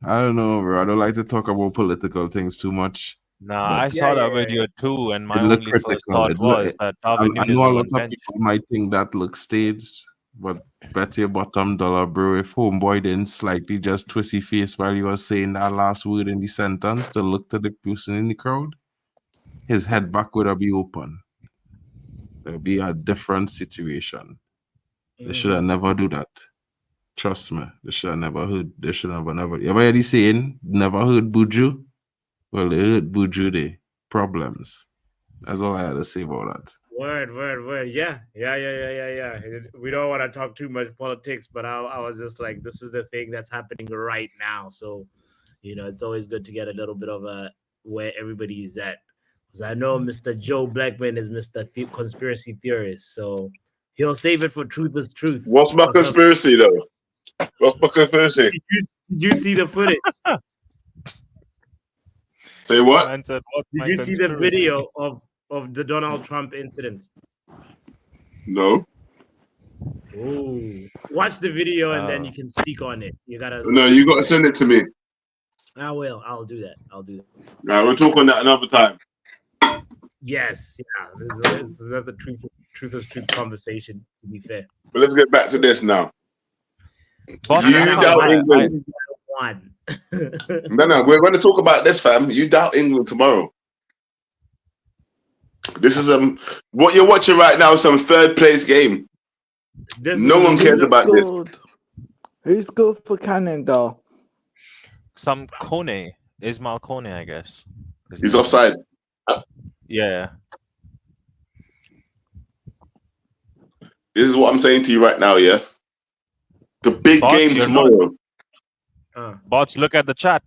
don't know, bro. I don't like to talk about political things too much. Nah, But I Yeah, saw yeah, that yeah. video too, and it my looked only first critical. thought was that Darwin I Nunes know a was lot on of bench. people might think that looks staged, but bet your bottom dollar, bro, if homeboy didn't slightly just twist his face while he was saying that last word in the sentence to look to the person in the crowd, his head back would have been open. There'll be a different situation. They should have Mhm. never do that. Trust me. They should have never heard. They should have never. You ever heard the saying, never heard Buju? Well, they heard Buju, they problems. That's all I had to say about that. Word. Yeah. We don't want to talk too much politics, but I was just like, this is the thing that's happening right now. So, it's always good to get a little bit of where everybody's at. Because I know Mr. Joe Blackman is Mr. Conspiracy Theorist. So he'll save it for Truth is Truth. What's my or something. conspiracy, though? What's my conspiracy? Did you see the footage? Say what? Man said, "What's Did my you see the conspiracy?" video of the Donald Trump incident? No. Ooh. Watch the video and then you can speak on it. You gotta No, listen you to got to it. send it to me. I will. I'll do that. Nah, we'll talk on that another time. Yes. Yeah. That's a truth is truth conversation, to be fair. But let's get back to this now. Bot, You I can't doubt lie. England. One. No, we're going to talk about this, fam. You doubt England tomorrow. This is what you're watching right now is some third place game. No one cares about this. Who's good for Canada? Some Kone, Ismail Kone, I guess. His He's name. offside. Yeah. This is what I'm saying to you right now, yeah? The big Bots, game you're tomorrow. Bots, look at the chat.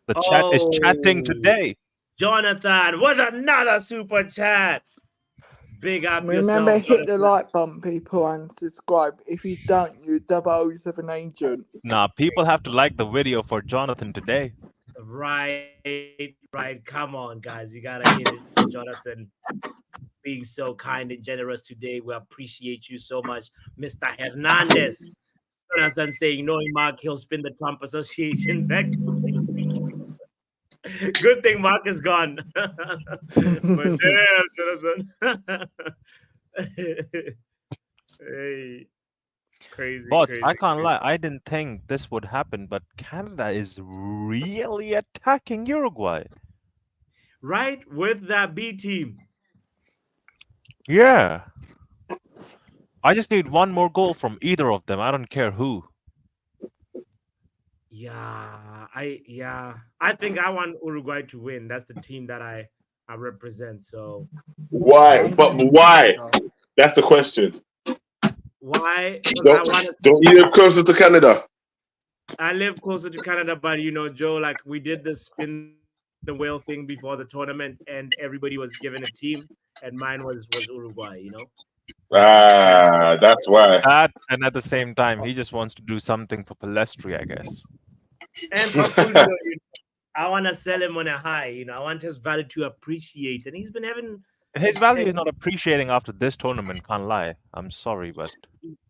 The chat is chatting Oh. today. Jonathan, what another super chat. Big up Remember, yourself. hit the Jonathan. like button, people, and subscribe. If you don't, you're 007 agent. Nah, people have to like the video for Jonathan today. Right. Come on, guys. You gotta hit it for Jonathan being so kind and generous today. We appreciate you so much, Mr. Hernandez. Jonathan saying, knowing Mark, he'll spin the Trump Association back to me. Good thing Mark is gone. But damn, Jonathan. Hey, crazy, But crazy, I can't crazy. lie, I didn't think this would happen, but Canada is really attacking Uruguay. Right with that B team. Yeah. I just need one more goal from either of them. I don't care who. I think I want Uruguay to win. That's the team that I represent. So Why? I'm But going why? Canada. That's the question. why? Because I want to. Don't you live closer to Canada? I live closer to Canada, but Joe, like we did the spin the whale thing before the tournament, and everybody was given a team, and mine was Uruguay. That's why. That, and at the same time, he just wants to do something for Palestri, I guess. And for Julio, I want to sell him on a high. I want his value to appreciate, and he's been having. His value is not appreciating after this tournament, can't lie. I'm sorry, but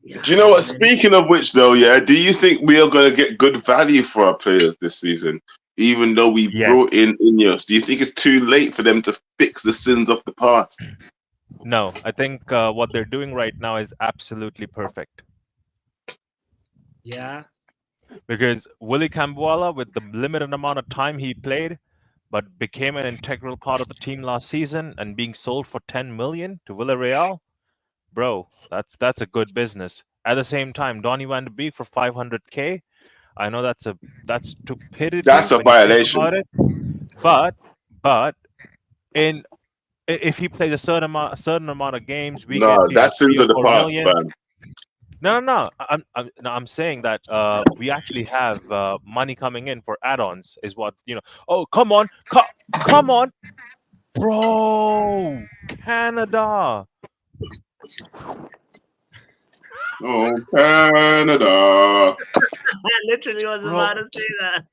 Yeah, Do you know what? man. Speaking of which, though, yeah, do you think we are going to get good value for our players this season, even though we yes. brought in Ineos? Do you think it's too late for them to fix the sins of the past? No, I think what they're doing right now is absolutely perfect. Yeah. Because Willy Cambuala, with the limited amount of time he played, but became an integral part of the team last season and being sold for 10 million to Villarreal, bro, that's a good business. At the same time, Donny van de Beek for 500k. I know that's stupidity. That's a when you think violation. about it. But if he plays a certain amount of games, we No, get that's 3 sins or of the 4 past, million. man. No. I'm saying that we actually have money coming in for add-ons. Is what Oh, come on, come on, bro, Canada. Oh, Canada. I literally was about to say that.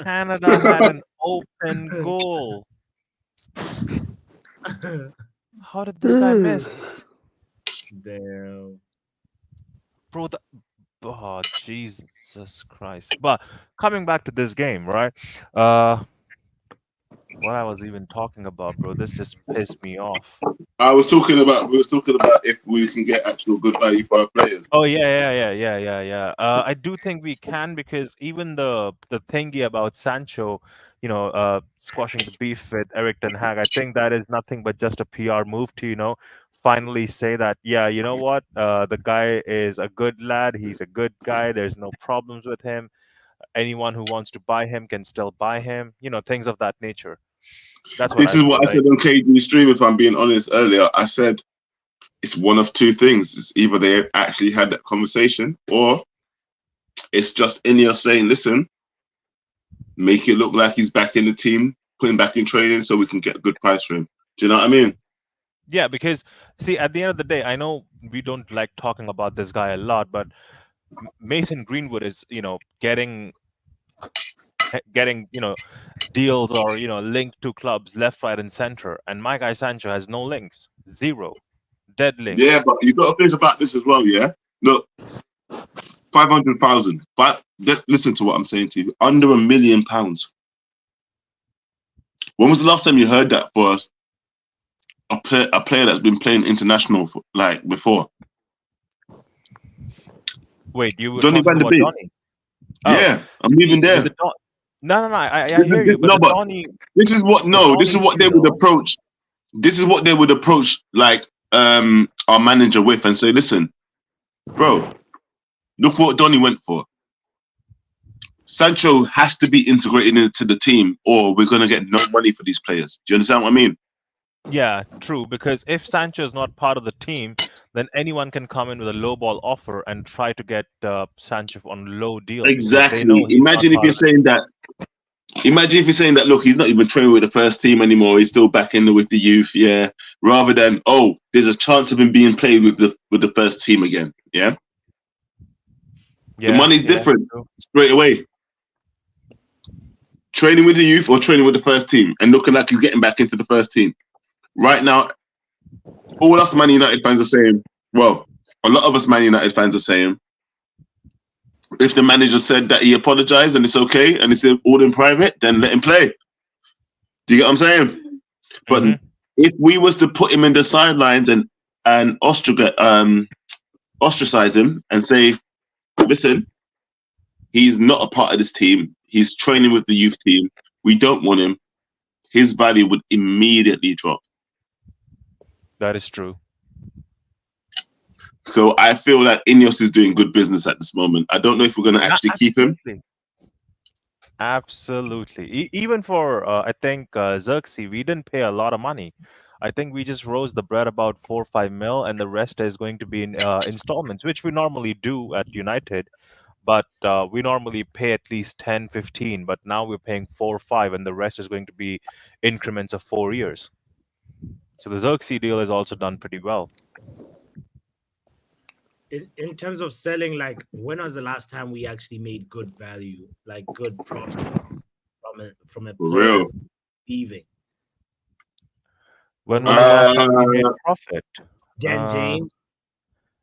Canada had an open goal. How did this guy miss? Damn. Bro, oh, Jesus Christ. But coming back to this game, right? What I was even talking about, bro, this just pissed me off. We was talking about if we can get actual good value for our players. Oh yeah. I do think we can, because even the thingy about Sancho, squashing the beef with eriktenhag, I think that is nothing but just a PR move to finally say that, yeah, you know what, the guy is a good lad, he's a good guy, there's no problems with him, anyone who wants to buy him can still buy him, things of that nature. That's what This is what I feel, said on KD stream. If I'm being honest, earlier, I said it's one of two things. It's either they actually had that conversation, or it's just Ineos saying, "Listen, make it look like he's back in the team, put him back in training, so we can get a good price for him." Do you know what I mean? Yeah, because see, at the end of the day, I know we don't like talking about this guy a lot, but Mason Greenwood is, getting deals or linked to clubs left, right, and center, and my guy Sancho has no links, zero, dead links. Yeah, but you got to think about this as well. Yeah, look, 500,000. But listen to what I'm saying to you. Under £1 million. When was the last time you heard that for us? A player that's been playing international before. Wait, you were Donny talking van de about Beek. Donny? Yeah, I'm even there. No, I hear you, but Donny. This is what they would approach. This is what they would approach our manager with and say, "Listen, bro, look what Donny went for. Sancho has to be integrated into the team, or we're gonna get no money for these players." Do you understand what I mean? Yeah, true. Because if Sancho is not part of the team, then anyone can come in with a low ball offer and try to get Sancho on low deal. Exactly. Imagine if you're saying that. Imagine if you're saying that. Look, he's not even training with the first team anymore. He's still back in there with the youth. Yeah. Rather than, oh, there's a chance of him being played with the first team again. Yeah. The money's different straight away. Training with the youth or training with the first team and looking like he's getting back into the first team. Right now, all us Man United fans are saying, well, a lot of us Man United fans are saying, If the manager said that he apologized and it's okay and it's all in private, then let him play. Do you get what I'm saying? But if we was to put him in the sidelines and ostracize him and say, listen, he's not a part of this team. He's training with the youth team. We don't want him. His value would immediately drop. That is true. So I feel like Ineos is doing good business at this moment. I don't know if we're going to actually keep him. Absolutely. Even for, I think, Xerxes, we didn't pay a lot of money. I think we just rose the bread about 4 or 5 mil, and the rest is going to be in installments, which we normally do at United. But we normally pay at least 10, 15, but now we're paying 4 or 5, and the rest is going to be increments of 4 years. So the Xerxes deal is also done pretty well. In terms of selling, like, when was the last time we actually made good value, like good profit from a player leaving? When was the last time we made Uh, profit? Dan James.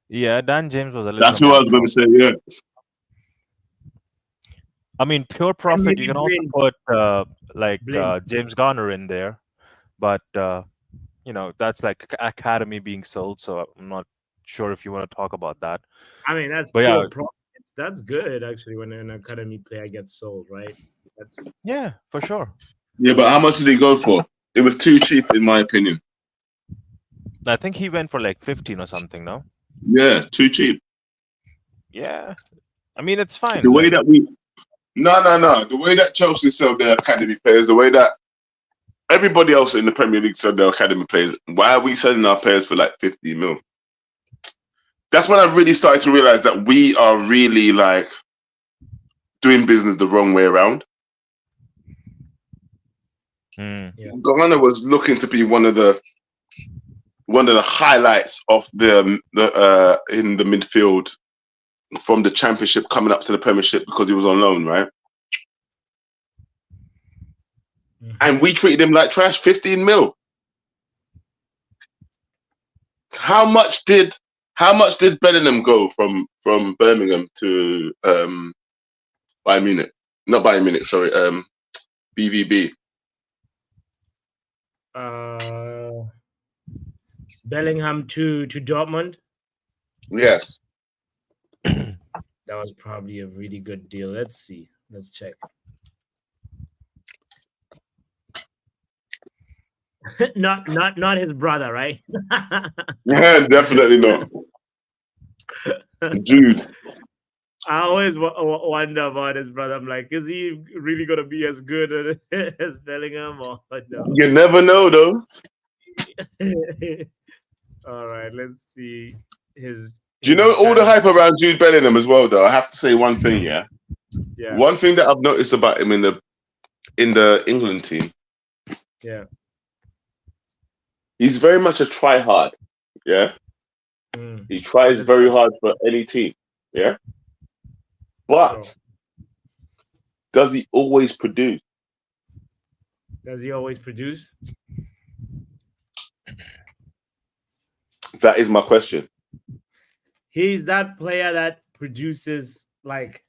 Yeah, Dan James was a little That's who I was amount going to say, yeah. I mean, pure profit, you maybe can also Blin. put like Blin. James Garner in there, but you know, that's like academy being sold, so I'm not sure if you want to talk about that. I mean, that's But pure yeah, profit. That's good, actually, when an academy player gets sold, right? That's yeah, for sure. Yeah, but how much did he go for? It was too cheap, in my opinion. I think he went for like 15 or something, no? Yeah, too cheap. Yeah. I mean, it's fine. The way Like, that we... No. The way that Chelsea sell their academy players, the way that everybody else in the Premier League sell their academy players, why are we selling our players for like 50 mil? That's when I really started to realize that we are really like doing business the wrong way around. yeah. Ghana was looking to be one of the highlights of the in the midfield from the Championship coming up to the Premiership because he was on loan, right? And we treated him like trash. 15 mil. How much did Bellingham go from Birmingham to Bayern Munich? Not Bayern Munich, sorry, BVB. Bellingham to Dortmund. Yes. That was probably a really good deal. Let's see. Let's check. not his brother, right? Yeah, definitely not. Dude. I always wonder about his brother. I'm like, is he really gonna be as good as Bellingham or no? You never know, though. All right, let's see his. Do you know all the hype around Jude Bellingham as well, though? I have to say one thing, yeah. Yeah. One thing that I've noticed about him in the England team. Yeah. He's very much a try hard. Yeah. He tries very hard for any team. Yeah. But does he always produce? Does he always produce? That is my question. He's that player that produces like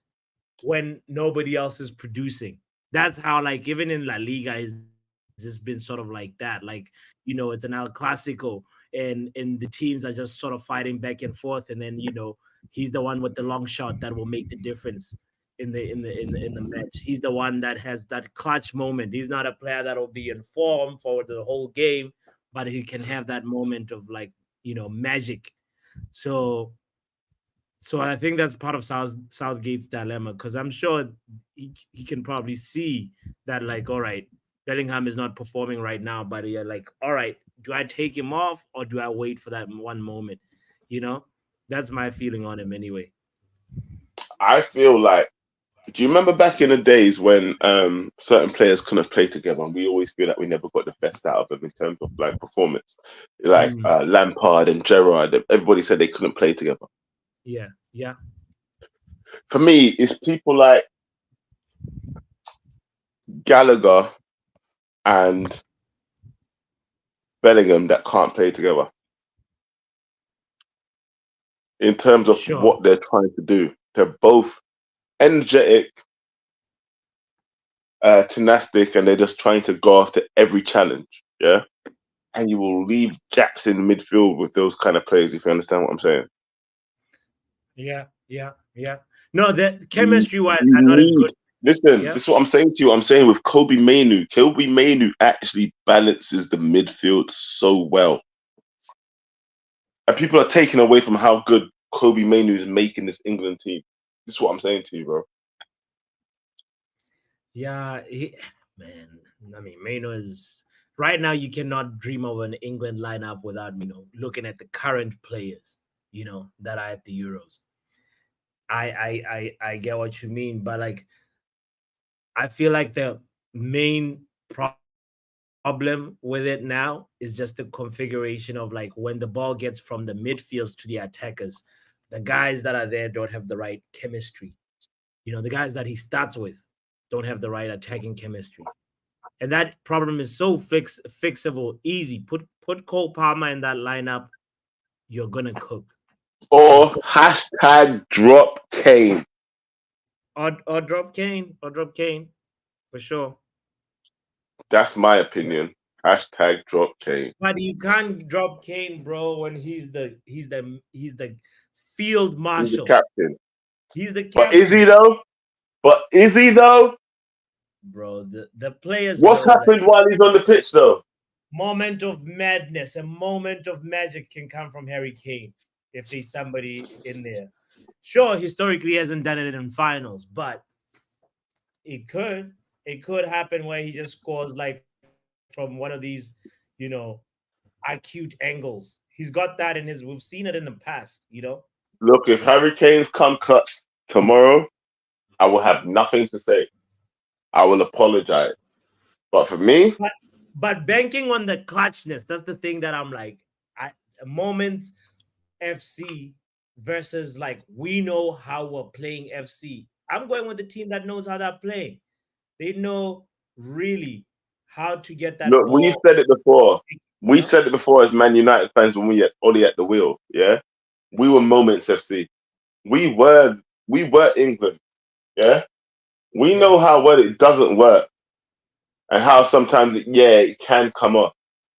when nobody else is producing. That's how, like, even in La Liga is just been sort of like that. Like, you know, it's an El Clasico and the teams are just sort of fighting back and forth, and then, you know, he's the one with the long shot that will make the difference in the match. He's the one that has that clutch moment. He's not a player that will be in form for the whole game, but he can have that moment of, like, you know, magic. So I think that's part of Southgate's dilemma, because I'm sure he can probably see that, like, all right, Bellingham is not performing right now, but you're like, all right, do I take him off or do I wait for that one moment? You know, that's my feeling on him anyway. I feel like, do you remember back in the days when certain players couldn't play together, and we always feel that we never got the best out of them in terms of like performance, like Lampard and Gerrard? Everybody said they couldn't play together. Yeah. For me, it's people like Gallagher and Bellingham that can't play together in terms of what they're trying to do. They're both energetic, tenacity, and they're just trying to go after every challenge. Yeah. And you will leave gaps in the midfield with those kind of players, if you understand what I'm saying. Yeah. No, the You, chemistry wise, you are not a need, good. listen, Yeah. this is what I'm saying to you. I'm saying with Kobe Mainu. Kobe Mainu actually balances the midfield so well. And people are taken away from how good Kobe Mainu is making this England team. This is what I'm saying to you, bro. Yeah, man. I mean, Mano is right now. You cannot dream of an England lineup without looking at the current players that are at the Euros. I get what you mean, but like I feel like the main problem with it now is just the configuration of like when the ball gets from the midfield to the attackers, the guys that are there don't have the right chemistry. The guys that he starts with don't have the right attacking chemistry. And that problem is so fixable, easy. Put Cole Palmer in that lineup, you're gonna cook. Or hashtag drop Kane. Or drop Kane. For sure. That's my opinion. Hashtag drop Kane. But you can't drop Kane, bro, when he's the field marshal. He's the captain. He's the captain. But is he though? Bro, the players. What's happened while he's on the pitch though? Moment of madness, a moment of magic can come from Harry Kane if there's somebody in there. Sure, historically he hasn't done it in finals, but it could happen where he just scores like from one of these, acute angles. He's got that in his. We've seen it in the past, Look, if Harry Kane's come clutch tomorrow, I will have nothing to say. I will apologize. But for me, but banking on the clutchness, that's the thing that I'm like, moments FC versus like we know how we're playing FC. I'm going with the team that knows how they're playing. They know really how to get that look, ball. we said it before. We said it before as Man United fans when we had Ollie at the wheel. Yeah, we were Moments FC. We were England. Yeah, we know how well it doesn't work and how sometimes it can come off.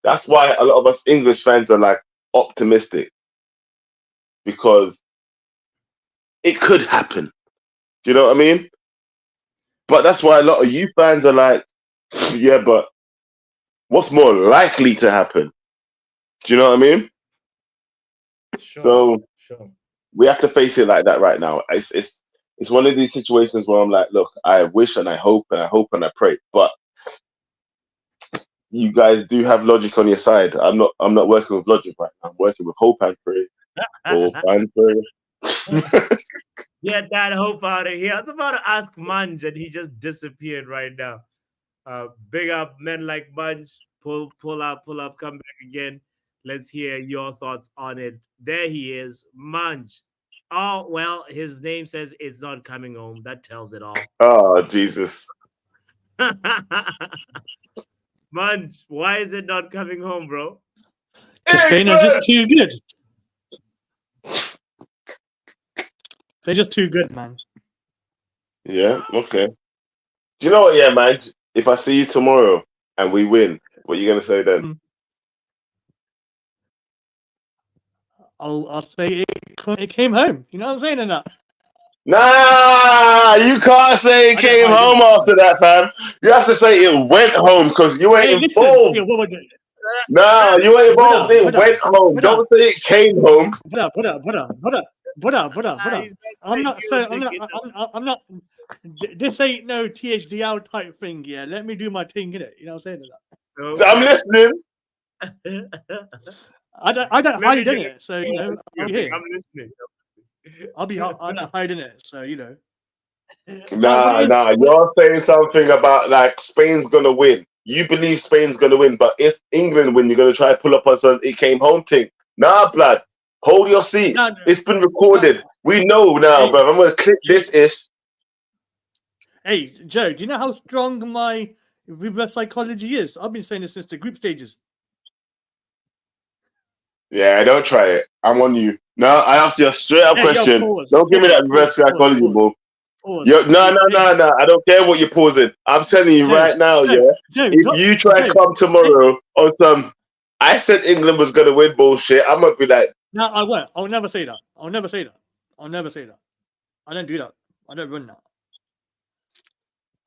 That's why a lot of us English fans are like optimistic because it could happen. Do you know what I mean? But that's why a lot of you fans are like, yeah, but what's more likely to happen? Do you know what I mean? Sure. We have to face it like that right now. It's one of these situations where I'm like, look, I wish and I hope and I hope and I pray, but you guys do have logic on your side. I'm not working with logic right now. I'm working with hope and pray. Hope and pray. Get that hope out of here. I was about to ask Munch and he just disappeared right now. Big up men like Munch. Pull up, come back again. Let's hear your thoughts on it. There he is, Munch. Oh, well, his name says it's not coming home. That tells it all. Oh, Jesus. Munch, why is it not coming home, bro? Spain are just too good. They're just too good, man. Yeah, okay. Do you know what, man? If I see you tomorrow and we win, what are you going to say then? I'll say it came home. You know what I'm saying or not? Nah, you can't say it came home after that, fam. You have to say it went home because you ain't involved. Nah, you ain't involved. It went home. Don't say it came home. I'm not. This ain't no THDL type thing. Yeah, let me do my thing, innit? You know what I'm saying? Okay. So I'm listening. I don't hide in it, so I'm here. I'm listening. I don't hide in it, so Nah. You're saying something about like Spain's gonna win. You believe Spain's gonna win, but if England win, you're gonna try to pull up on some it came home thing. Nah, blood. Hold your seat. No. It's been recorded. We know now, bro. I'm gonna clip this ish. Hey, Joe, do you know how strong my reverse psychology is? I've been saying this since the group stages. Yeah, don't try it. I'm on you. No, I asked you a straight up question. Don't give me that reverse psychology, bro. Pause. No. I don't care what you're pausing. I'm telling you right now, if you try and come tomorrow on some, I said England was going to win bullshit, I'm going to be like, no, I won't. I'll never say that. I don't do that. I don't run that.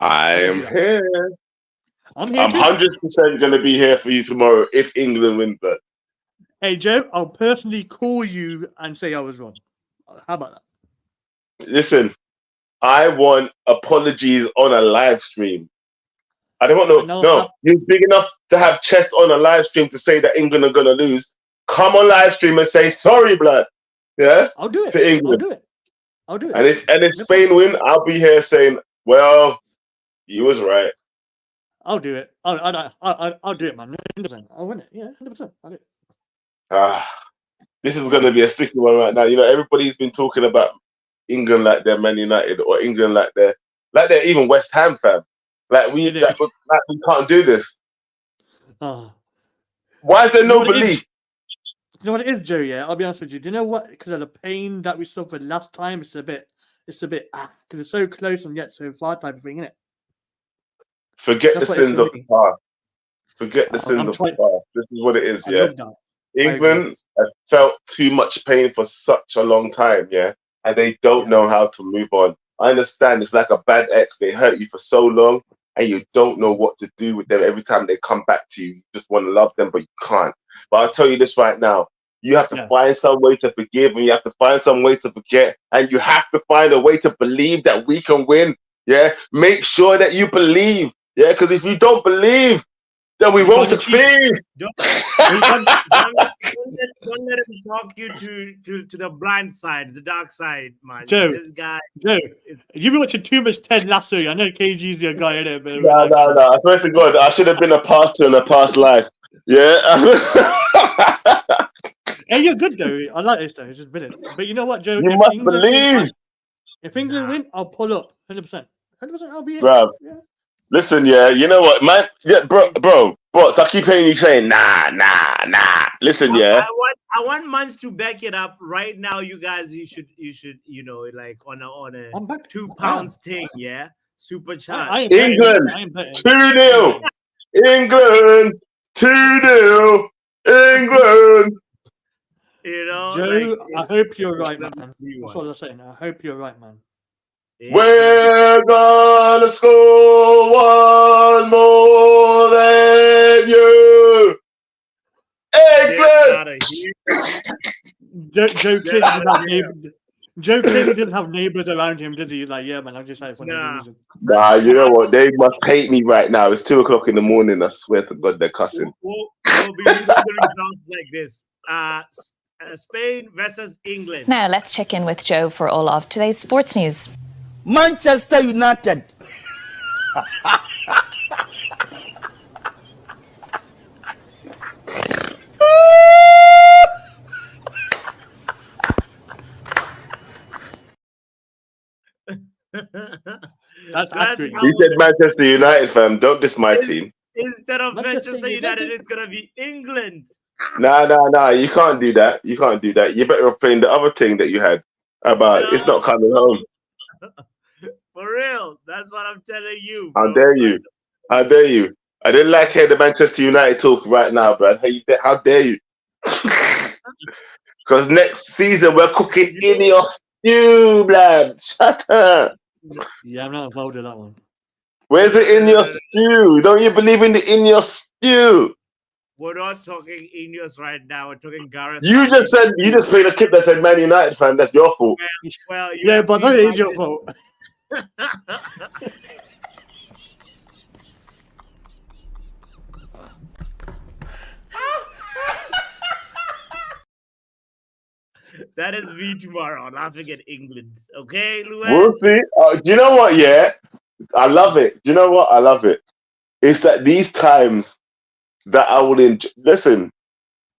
I am here. I'm here. I'm 100% going to be here for you tomorrow if England win, but. Hey, Joe, I'll personally call you and say I was wrong. How about that? Listen, I want apologies on a live stream. I don't want no. You're big enough to have chest on a live stream to say that England are going to lose. Come on live stream and say, sorry, blood. Yeah? I'll do it. To England. I'll do it. And if Spain win, I'll be here saying, well, you was right. I'll do it. I'll do it, man. 100%. I'll win it. Yeah, 100%. I'll do it. This is going to be a sticky one right now. You know, everybody's been talking about England like they're Man United or England like they're even West Ham, fam. Like we can't do this. Why is there no belief? Do you know what it is, Joe? Yeah, I'll be honest with you. Do you know what? Because of the pain that we suffered last time, it's a bit because it's so close and yet so far type of thing, isn't it? Forget the sins of the past. Forget the sins of the past. This is what it is, yeah. England have felt too much pain for such a long time, yeah, and they don't know how to move on. I understand it's like a bad ex. They hurt you for so long, and you don't know what to do with them. Every time they come back to you, you just want to love them, but you can't. But I'll tell you this right now. You have to find some way to forgive, and you have to find some way to forget, and you have to find a way to believe that we can win, yeah? Make sure that you believe, yeah? Because if you don't believe, then we won't succeed. Don't let him talk you to the blind side, the dark side, man. Joe, this guy. Joe, you've been watching too much Ted Lasso. I know KG's your guy, innit? No. I swear to God, I should have been a pastor in a past life. Yeah. Hey, you're good though. I like this though. It's just brilliant. But you know what, Joe? You must believe. If England win, I'll pull up 100%. 100%. I'll be in. Bro. Yeah. Listen, yeah, you know what, man? Yeah, bro. So I keep hearing you saying, nah. Listen, yeah. I want Munch to back it up right now. You guys, you should, you know, like on a £2 thing, yeah. Super chat. England 2-0. England 2-0. England. You know, Joe, I hope you're right, man. That's what I'm saying. I hope you're right, man. Yeah. We're gonna score one more than you. England. Joe clearly doesn't have neighbors around him, does he? Like, yeah, man, I'm just like, for no reason. Nah, you know what? They must hate me right now. It's 2:00 in the morning. I swear to God, they're cussing. We'll be reading the results like this. Spain versus England. Now let's check in with Joe for all of today's sports news. Manchester United. That's accurate. He said Manchester United, fam. Don't diss my team. Instead of Manchester United, it's gonna be England. Nah. You can't do that. You're better off playing the other thing that you had about it's not coming home. For real. That's what I'm telling you. Bro. How dare you? I didn't like hearing the Manchester United talk right now, bro. How dare you? Because next season we're cooking in your stew, blood. Shut up. Yeah, I'm not involved in that one. Where's the in your stew? Don't you believe in the in your stew? We're not talking Ineos right now. We're talking Gareth. You just played a clip that said Man United fan. That's your fault. Well, yeah, but that is your fault. That is me tomorrow, laughing at England. Okay, Luan? We'll see. Do you know what? Yeah, I love it. Do you know what? I love it. It's that these times that I would enjoy. Listen,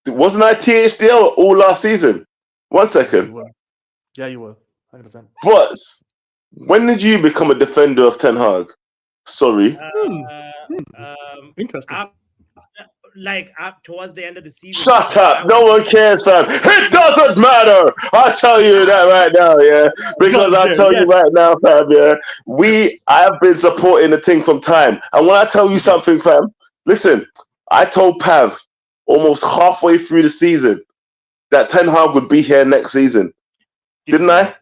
wasn't I THDL all last season? 1 second. Yeah, you were. 100%. But when did you become a defender of Ten Hag? Sorry. Interesting. like up towards the end of the season. Shut up! No one cares, fam. It doesn't matter. I tell you that right now, yeah. Because I tell you right now, fam, yeah. I have been supporting the thing from time, and when I tell you something, fam, listen. I told Pav almost halfway through the season that Ten Hag would be here next season. Didn't I?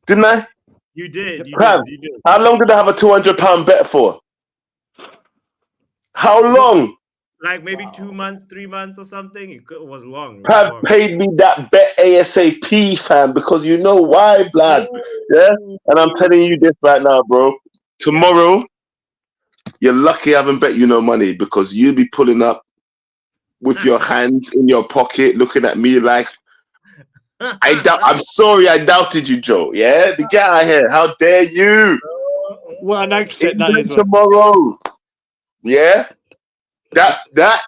Didn't I? You did. You Pav, did. how long did I have a £200 bet for? How long? Like maybe 2 months, 3 months or something. It was long. Pav paid me that bet ASAP, fam, because you know why, blood. Yeah? And I'm telling you this right now, bro. Tomorrow, you're lucky I haven't bet you no money, because you'll be pulling up with your hands in your pocket, looking at me like, I'm sorry I doubted you, Joe. Yeah? The get out of here. How dare you? What an accent that is. Tomorrow. Yeah? That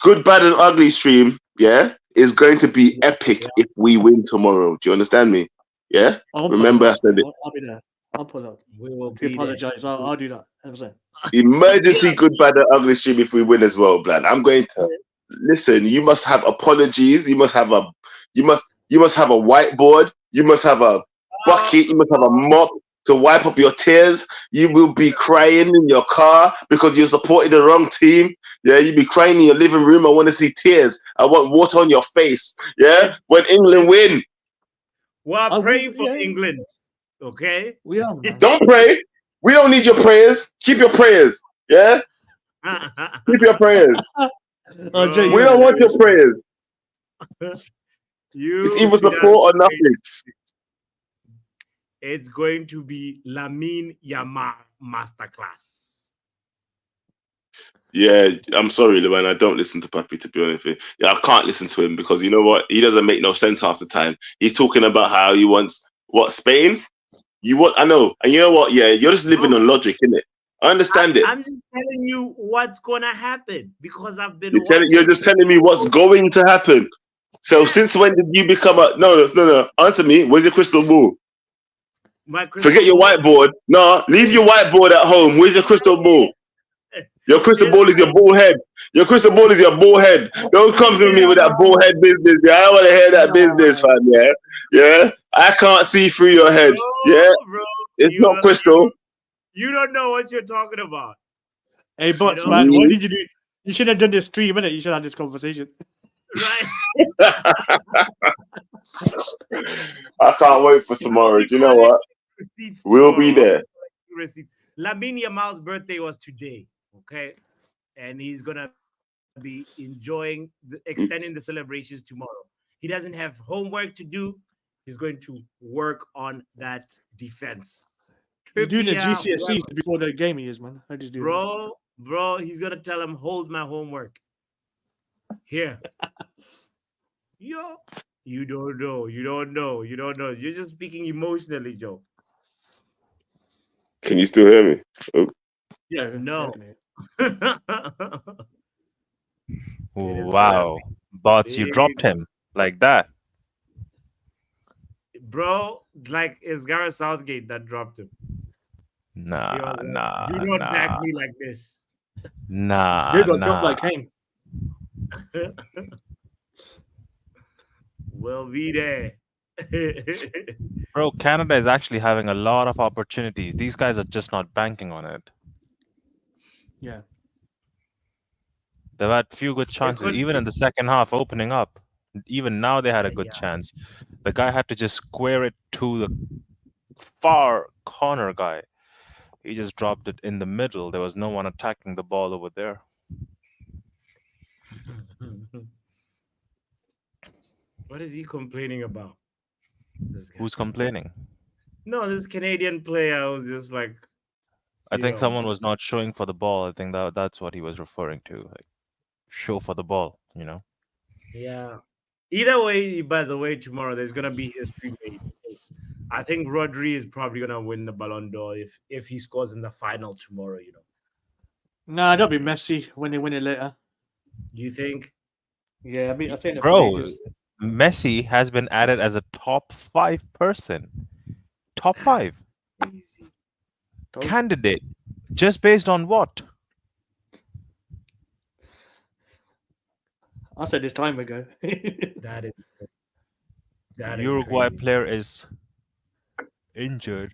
good, bad, and ugly stream, yeah, is going to be epic if we win tomorrow. Do you understand me? Yeah? Remember I said it. I'll be there. I'll pull up. We will apologize. I'll do that. 100%. Emergency good, bad, and ugly stream if we win as well, Blad. I'm going to listen. You must have apologies. You must have a whiteboard. You must have a bucket. You must have a mop to wipe up your tears. You will be crying in your car because you supported the wrong team. Yeah, you'll be crying in your living room. I want to see tears. I want water on your face. Yeah, when England win. We're praying for England. Okay? We are. Don't pray. We don't need your prayers. Keep your prayers. Yeah? Keep your prayers. We don't want your prayers. It's either support or nothing. It's going to be Lamine Yamal masterclass. Yeah, I'm sorry, Luan. I don't listen to Papi, to be honest with you. Yeah, I can't listen to him because you know what? He doesn't make no sense half the time. He's talking about how he wants Spain? I know. And you know what? Yeah, you're just living on logic, innit? I understand it. I'm just telling you what's gonna happen because I've been you're just telling me what's going to happen. So since when did you become no. Answer me. Where's your crystal ball? Forget your whiteboard. No, leave your whiteboard at home. Where's your crystal ball? Your crystal ball is your ball head. Your crystal ball is your ball head. Don't come to me with that ball head business. Yeah, I don't want to hear that business, fam. Yeah, yeah. I can't see through your head. Yeah, bro, it's not crystal. You don't know what you're talking about. Hey, bots, man, what did you do? You should have done this 3 minutes. You should have this conversation. Right. I can't wait for tomorrow. Do you know what? We'll be there. Lamine Yamal's birthday was today, okay? And he's going to be enjoying, extending the celebrations tomorrow. He doesn't have homework to do. He's going to work on that defense. You're doing the GCSEs before the game, he is, man. I just do Bro, he's going to tell him, hold my homework. Here. Yo, you don't know. You're just speaking emotionally, Joe. Can you still hear me? Oh. Yeah, no. Wow. Bots, you dropped him like that. Bro, like it's Gareth Southgate that dropped him. Nah. Do not back me like this. Nah. You got dropped like him. We'll be there. Bro, Canada is actually having a lot of opportunities. These guys are just not banking on it. Yeah. They've had few good chances, even in the second half opening up. Even now they had a good chance. The guy had to just square it to the far corner guy. He just dropped it in the middle. There was no one attacking the ball over there. What is he complaining about? Who's complaining? No, this Canadian player was just like... I think someone was not showing for the ball. I think that's what he was referring to. Like, show for the ball, you know? Yeah. Either way, by the way, tomorrow there's going to be history made. I think Rodri is probably going to win the Ballon d'Or if he scores in the final tomorrow, you know. Nah, that'll be Messi when they win it later. You think? Yeah, I think... Bro, Messi has been added as a top 5 person. Top 5. Crazy. Candidate. Just based on what? I said this time ago. That is Uruguay crazy. player is injured,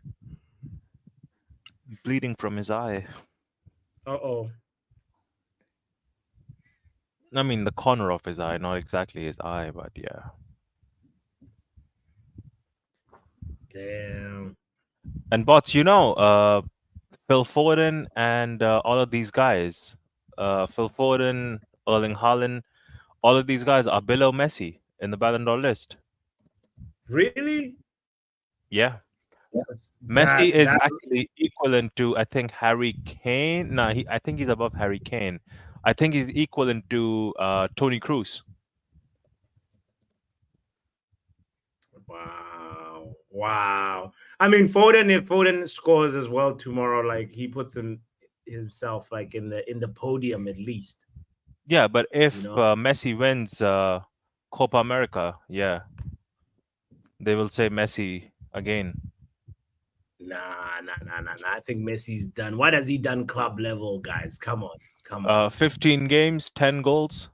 bleeding from his eye. Uh-oh. I mean, the corner of his eye, not exactly his eye, but yeah. Damn. And bots, Phil Foden and all of these guys, Phil Foden, Erling Haaland, all of these guys are below Messi in the Ballon d'Or list. Really? Yeah. That's- Messi is that actually equivalent to, I think, Harry Kane. No, I think he's above Harry Kane. I think he's equivalent to Tony Cruz. Wow. I mean, Foden, if Foden scores as well tomorrow, like he puts himself like in the podium at least. Yeah, but if You know? Messi wins Copa America, yeah, they will say Messi again. Nah. I think Messi's done. What has he done club level, guys? Come on. 15 games, 10 goals,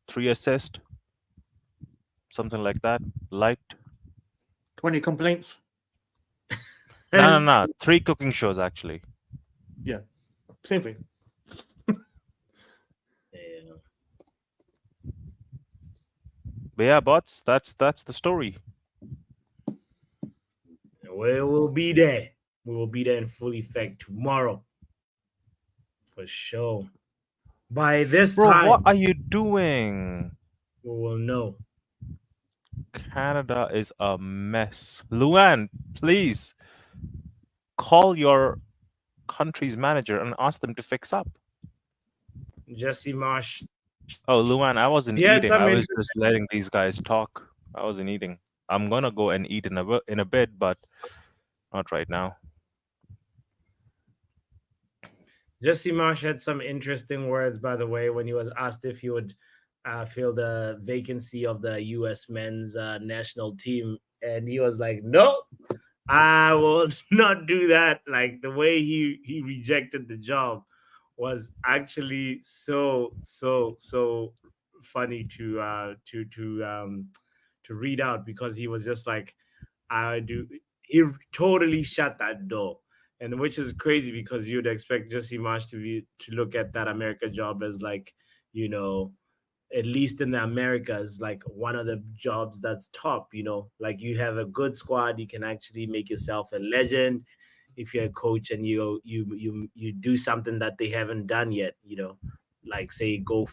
3 assists, something like that. Liked. 20 complaints. No. 3 cooking shows actually. Yeah, same thing. Yeah. But yeah, bots, that's the story. We will be there. We will be there in full effect tomorrow. For sure. By this Bro, time, what are you doing? we will know. Canada is a mess. Luan, please call your country's manager and ask them to fix up. Jesse Marsh. Oh, Luan, I wasn't He had eating. some I was interest- just letting these guys talk. I wasn't eating. I'm gonna go and eat in a bit, but not right now. Jesse Marsh had some interesting words, by the way, when he was asked if he would fill the vacancy of the U.S. men's national team. And he was like, no, I will not do that. Like the way he rejected the job was actually so funny to read out, because he was just like, he totally shut that door. And which is crazy, because you'd expect Jesse Marsh to look at that America job as like, at least in the Americas, like one of the jobs that's top, like you have a good squad, you can actually make yourself a legend if you're a coach and you do something that they haven't done yet, like say go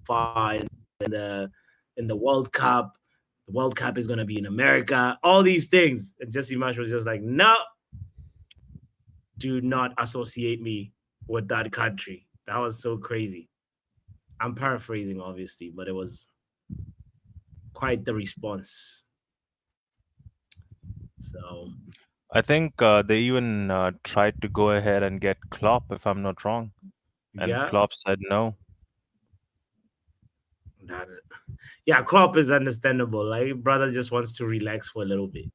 far in the World Cup. The World Cup is going to be in America, all these things. And Jesse Marsh was just like, no, do not associate me with that country. That was so crazy. I'm paraphrasing, obviously, but it was quite the response. So I think they even tried to go ahead and get Klopp, if I'm not wrong. And yeah, Klopp said no. yeah, Klopp is understandable. Like brother just wants to relax for a little bit,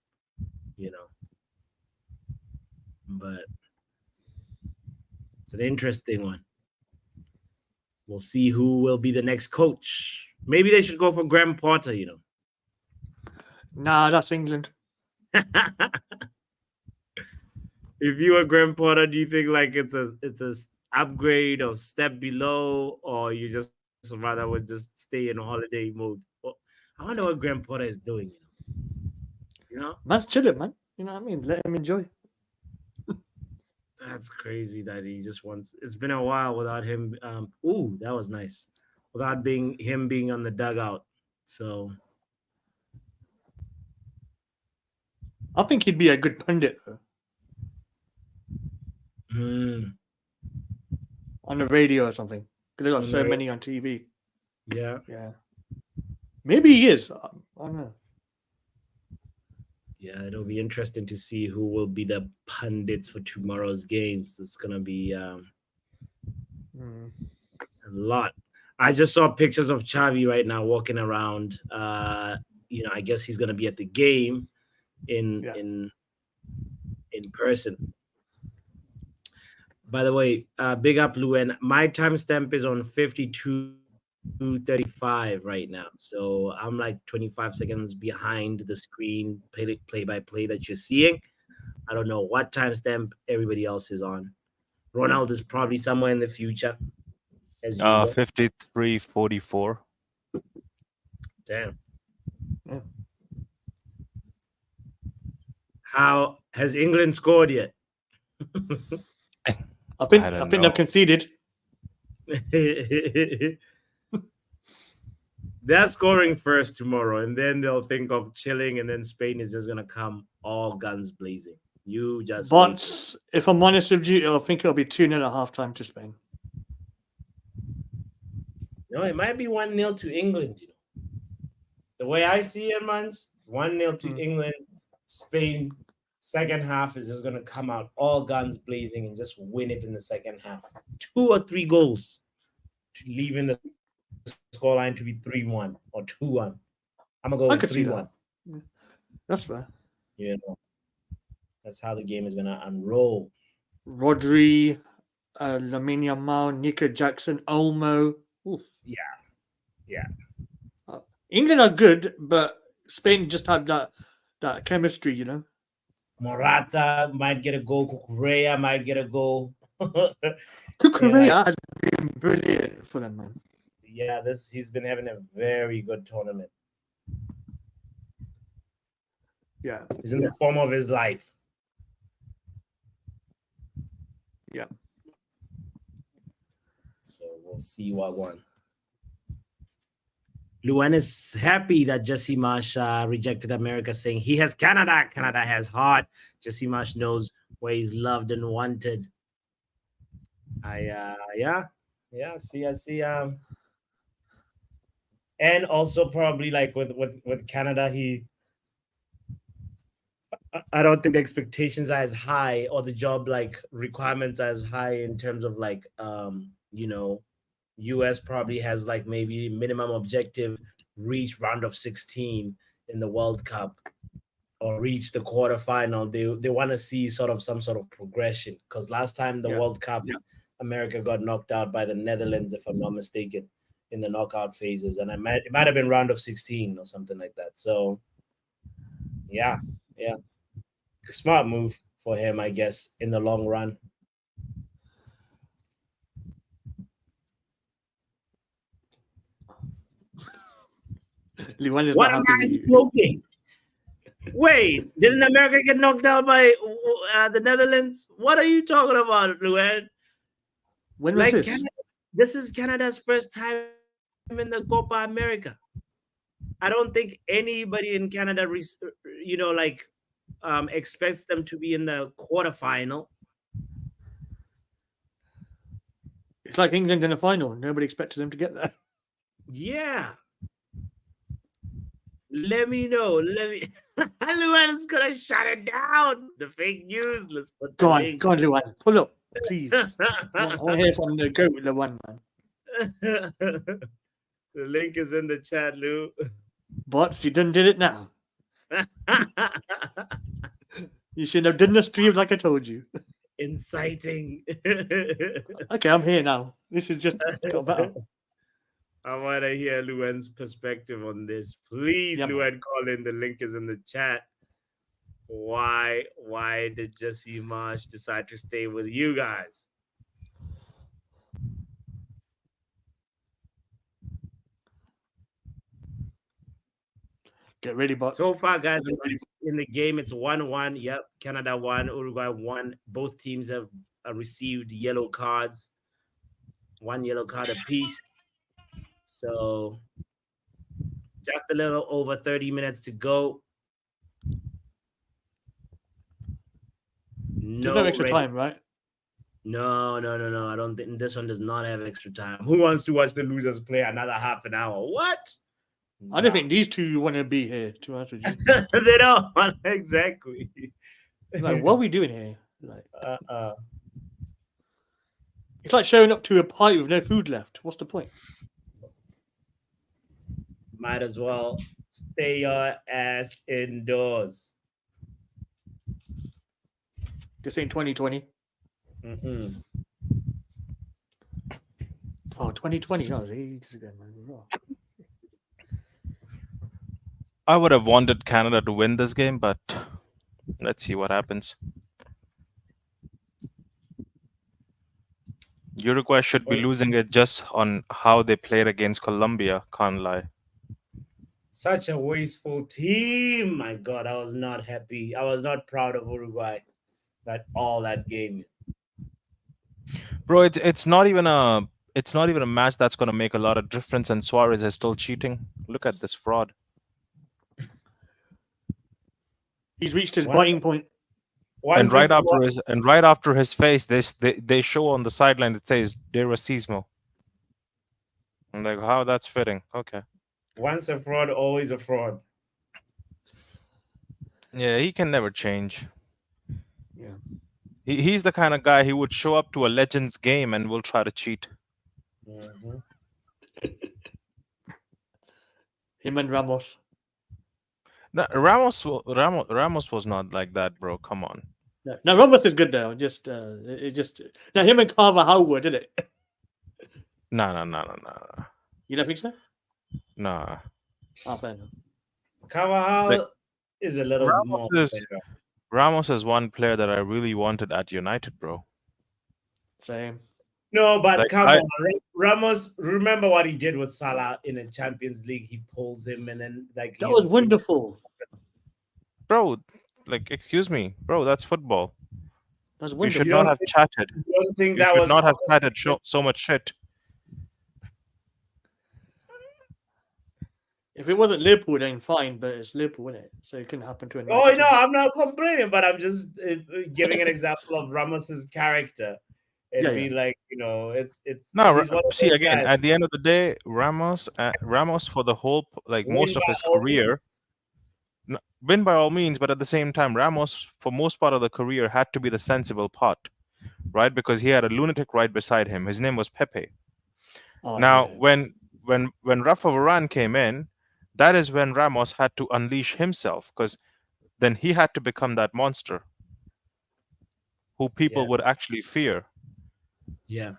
But it's an interesting one. We'll see who will be the next coach. Maybe they should go for Graham Potter, Nah, that's England. If you were Graham Potter, do you think like it's a upgrade or step below, or you just rather would just stay in holiday mode? Well, I wonder what Graham Potter is doing. Man's chilling, man. You know what I mean? Let him enjoy. That's crazy that he just wants. It's been a while without him. Ooh, that was nice. Without him being on the dugout. So I think he'd be a good pundit though. On the radio or something, because they got so many on TV. Yeah. Maybe he is. I don't know. Yeah, it'll be interesting to see who will be the pundits for tomorrow's games. That's gonna be a lot. I just saw pictures of Xavi right now walking around. I guess he's gonna be at the game in person. By the way, big up Luen. My timestamp is on 52 2:35 right now. So I'm like 25 seconds behind the screen play by play that you're seeing. I don't know what timestamp everybody else is on. Ronald is probably somewhere in the future, as usual. 53-44. Damn. Yeah. How has England scored yet? I think don't they've know. conceded. They're scoring first tomorrow, and then they'll think of chilling, and then Spain is just gonna come all guns blazing. You just wait. But if I'm honest with you, I think it'll be 2-0 at halftime to Spain. No, it might be 1-0 to England. The way I see it, man, 1-0 to England. Spain, second half is just gonna come out all guns blazing and just win it in the second half. 2 or 3 goals, leaving the scoreline to be 3-1 or 2-1. I'm gonna go with 3-1. That's fair. That's how the game is gonna unroll. Rodri, Lamine Yamal, Nico Jackson, Olmo. Ooh. Yeah. England are good, but Spain just had that chemistry, Morata might get a goal. Cucurella might get a goal. Cucurella has been brilliant for them, man. Yeah, he's been having a very good tournament. Yeah. He's in the form of his life. Yeah. So we'll see what one. Luan is happy that Jesse Marsh rejected America, saying he has Canada. Canada has heart. Jesse Marsh knows where he's loved and wanted. I see. And also probably like with Canada, I don't think the expectations are as high, or the job like requirements are as high in terms of like US probably has like maybe minimum objective, reach round of 16 in the World Cup or reach the quarterfinal. They want to see some sort of progression, because last time the World Cup, America got knocked out by the Netherlands, if I'm not mistaken, in the knockout phases, and it might have been round of 16 or something like that. So yeah, smart move for him, I guess, in the long run. What am I smoking? Wait, didn't America get knocked out by the Netherlands? What are you talking about, Luan? When was this? Canada, this is Canada's first time in the Copa America. I don't think anybody in Canada, expects them to be in the quarterfinal. It's like England in the final. Nobody expected them to get there. Yeah. Let me know. Luan's gonna shut it down. The fake news. Let's put Go on, Luan. Pull up, please. I want to hear from the goat, Luan, man. The link is in the chat, Lou. Bots, you done did it now. You should have done the stream like I told you. Inciting. Okay, I'm here now. This is just got better. I want to hear Luan's perspective on this. Please, Luan, call in. The link is in the chat. Why did Jesse Marsh decide to stay with you guys? Get ready, bots. So far, guys, in the game, it's 1-1. Yep, Canada won, Uruguay won. Both teams have received yellow cards. 1 yellow card apiece. So just a little over 30 minutes to go. There's no extra time, right? No. I don't think this one does not have extra time. Who wants to watch the losers play another half an hour? What? I don't think these two want to be here, to be honest with you. They don't. Exactly. Like, what are we doing here? Like, it's like showing up to a party with no food left. What's the point? Might as well stay your ass indoors. This ain't 2020. Oh, 2020. That was ages ago, man. Oh. I would have wanted Canada to win this game, but let's see what happens. Uruguay should be losing it just on how they played against Colombia. Can't lie. Such a wasteful team. My God, I was not happy. I was not proud of Uruguay that game. Bro, it's not even a match that's going to make a lot of difference, and Suarez is still cheating. Look at this fraud. He's reached his biting point. And right after his face, they show on the sideline that says "De racismo." I'm like, how that's fitting? Okay. Once a fraud, always a fraud. Yeah, he can never change. Yeah. He's the kind of guy he would show up to a Legends game and will try to cheat. Mm-hmm. Him and Ramos. No, Ramos was not like that, bro. Come on. No, Ramos is good though. Just now him and Carvajal were, did it? No. You don't think so? Nah. Oh, fair enough. Carvajal is a little more better. Ramos is one player that I really wanted at United, bro. Same. No, but come on, Ramos. Remember what he did with Salah in the Champions League? He pulls him, and then that was wonderful, bro. Like, excuse me, bro. That's football. That's wonderful. You should not have chatted. You should not have chatted so much shit. If it wasn't Liverpool, then fine, but it's Liverpool, isn't it? So it couldn't happen to Oh no, I'm not complaining, but I'm just giving an example of Ramos's character. It'd be like, it's no. See, again, at the end of the day, Ramos for the whole most of his career, win by all means, but at the same time, Ramos for most part of the career had to be the sensible part, right? Because he had a lunatic right beside him. His name was Pepe. When Rafa Varane came in, that is when Ramos had to unleash himself, because then he had to become that monster who people would actually fear. Yeah.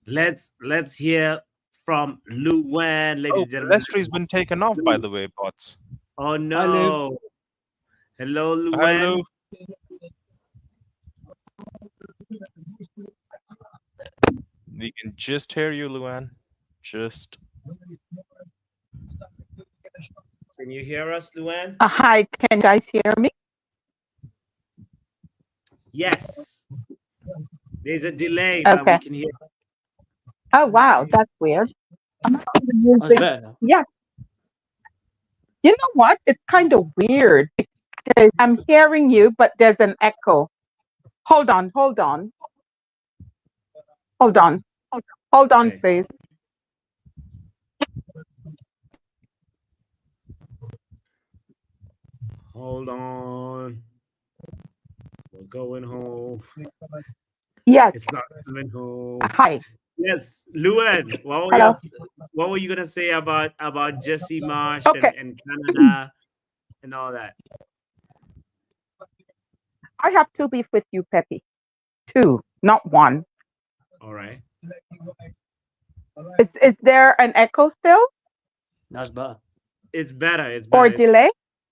Let's hear from Luan, ladies and gentlemen. Lestri's been taken off, by the way, bots. Oh no. Hello, Luan. Hello. We can just hear you, Luan. Just. Can you hear us, Luan? Hi, can you guys hear me? Yes. There's a delay, but we can hear. Oh wow, that's weird. Yeah. You know what? It's kind of weird because I'm hearing you, but there's an echo. Hold on, please. Hold on. We're going home. Yes. It's not coming home. Hi. Yes, Luan. What were you gonna say about Jesse Marsh and Canada and all that? I have two beef with you, Pepe. Two, not one. All right. Is there an echo still? That's better. It's better. Or delay?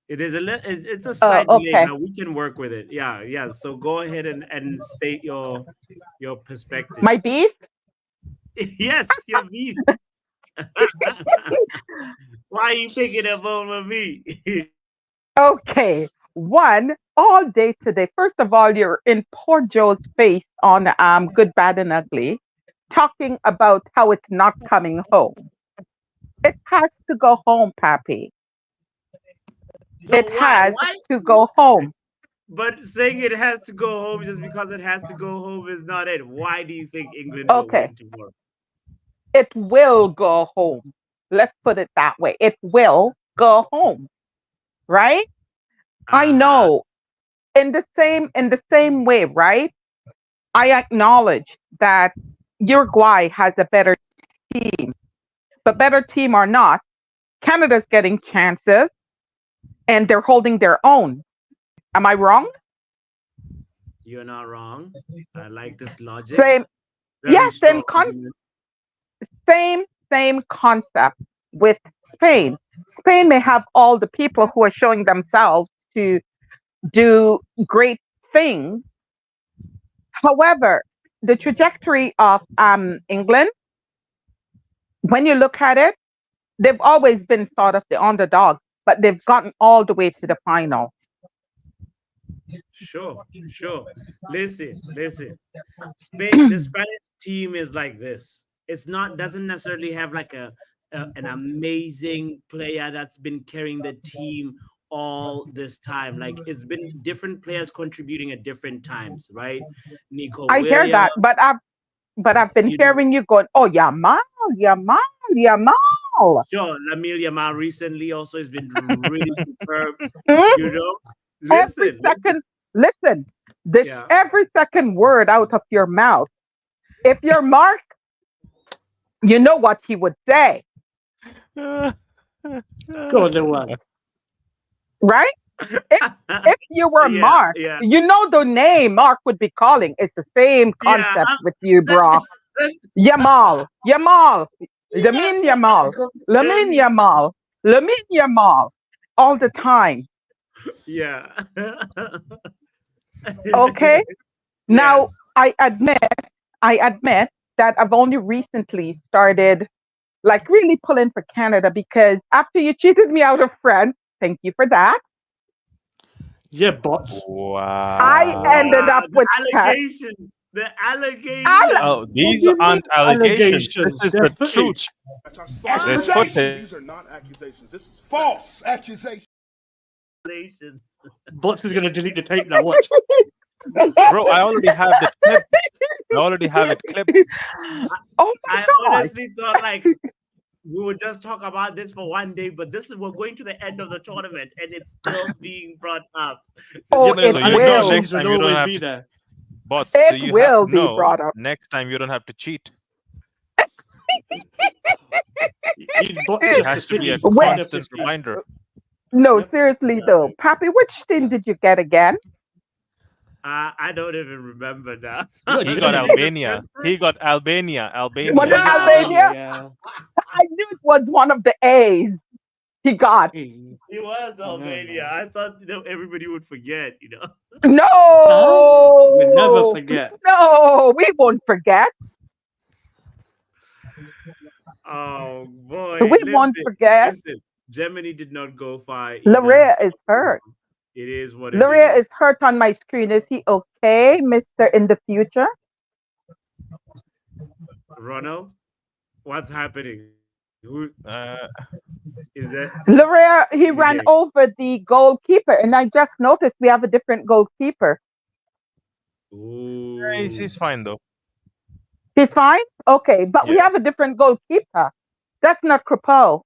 It is it's a slight delay. Now we can work with it. Yeah. So go ahead and state your perspective. My beef? Yes, your beef. Why are you picking up over me? Okay. One, all day today. First of all, you're in poor Joe's face on Good, Bad, and Ugly, talking about how it's not coming home. It has to go home, Pappy. It has to go home. But saying it has to go home just because it has to go home is not it. Why do you think England will win tomorrow? It will go home. Let's put it that way. It will go home. Right? I know. In the same way, right? I acknowledge that Uruguay has a better team. But better team or not, Canada's getting chances and they're holding their own. Am I wrong? You're not wrong. I like this logic. Same concept. Same concept with Spain. Spain may have all the people who are showing themselves to do great things. However, the trajectory of England, when you look at it, they've always been sort of the underdog, but they've gotten all the way to the final. Sure. Listen. Spain, the Spanish team is like this. It's not doesn't necessarily have like an amazing player that's been carrying the team all this time. Like it's been different players contributing at different times, right? Nico I hear that, Williams, but I've been you know, hearing you going, oh, Yamal. sure. Lamine Yamal recently also has been really superb. Mhm. You know, Every listen, this yeah. every second word out of your mouth. If you're Mark, you know what he would say, Go on, little one. right? If you were Yeah, Mark, yeah. you know the name Mark would be calling. It's the same concept with you, bro. Yamal, Lamine Yamal, all the time. Yeah. Okay. Now Yes. I admit that I've only recently started like really pulling for Canada because after you cheated me out of France, thank you for that. Yeah, bots. Wow. I ended up The with allegations. The allegations. Oh, these do you aren't mean allegations. allegations? This is They're the truth. footage. There's footage. These are not accusations. This is false accusation. Allegations. Bots is gonna delete the tape now. Watch. Bro, I already have the clip. I already have it clipped. Oh my I God. honestly thought like we would just talk about this for one day, but we're going to the end of the tournament and it's still being brought up. Oh, Yeah, but it So you know will. next allegations time will you don't always have be to there. bots. So It you will have be no brought up. next time you don't have to cheat. Bots It just a has to be a city. Wait. constant reminder. No, Yep. seriously though. Pappy, which team did you get again? I don't even remember now. You're He got Germany. Albania. He got Albania. Was it Albania. Albania? Yeah. I knew it was one of the A's he got. He was Albania. I thought everybody would forget, No. We never forget. No, we won't forget. Oh boy. We won't forget. Listen. Germany did not go far. Laria is hurt. It is what it Laria is. is hurt on my screen. Is he okay, Mr. In the future? Ronald, what's happening? Who is that? Laria, he The ran game. over the goalkeeper, and I just noticed we have a different goalkeeper. Ooh. He's fine though. He's fine? Okay, but we Yeah. have a different goalkeeper. That's not Crapo.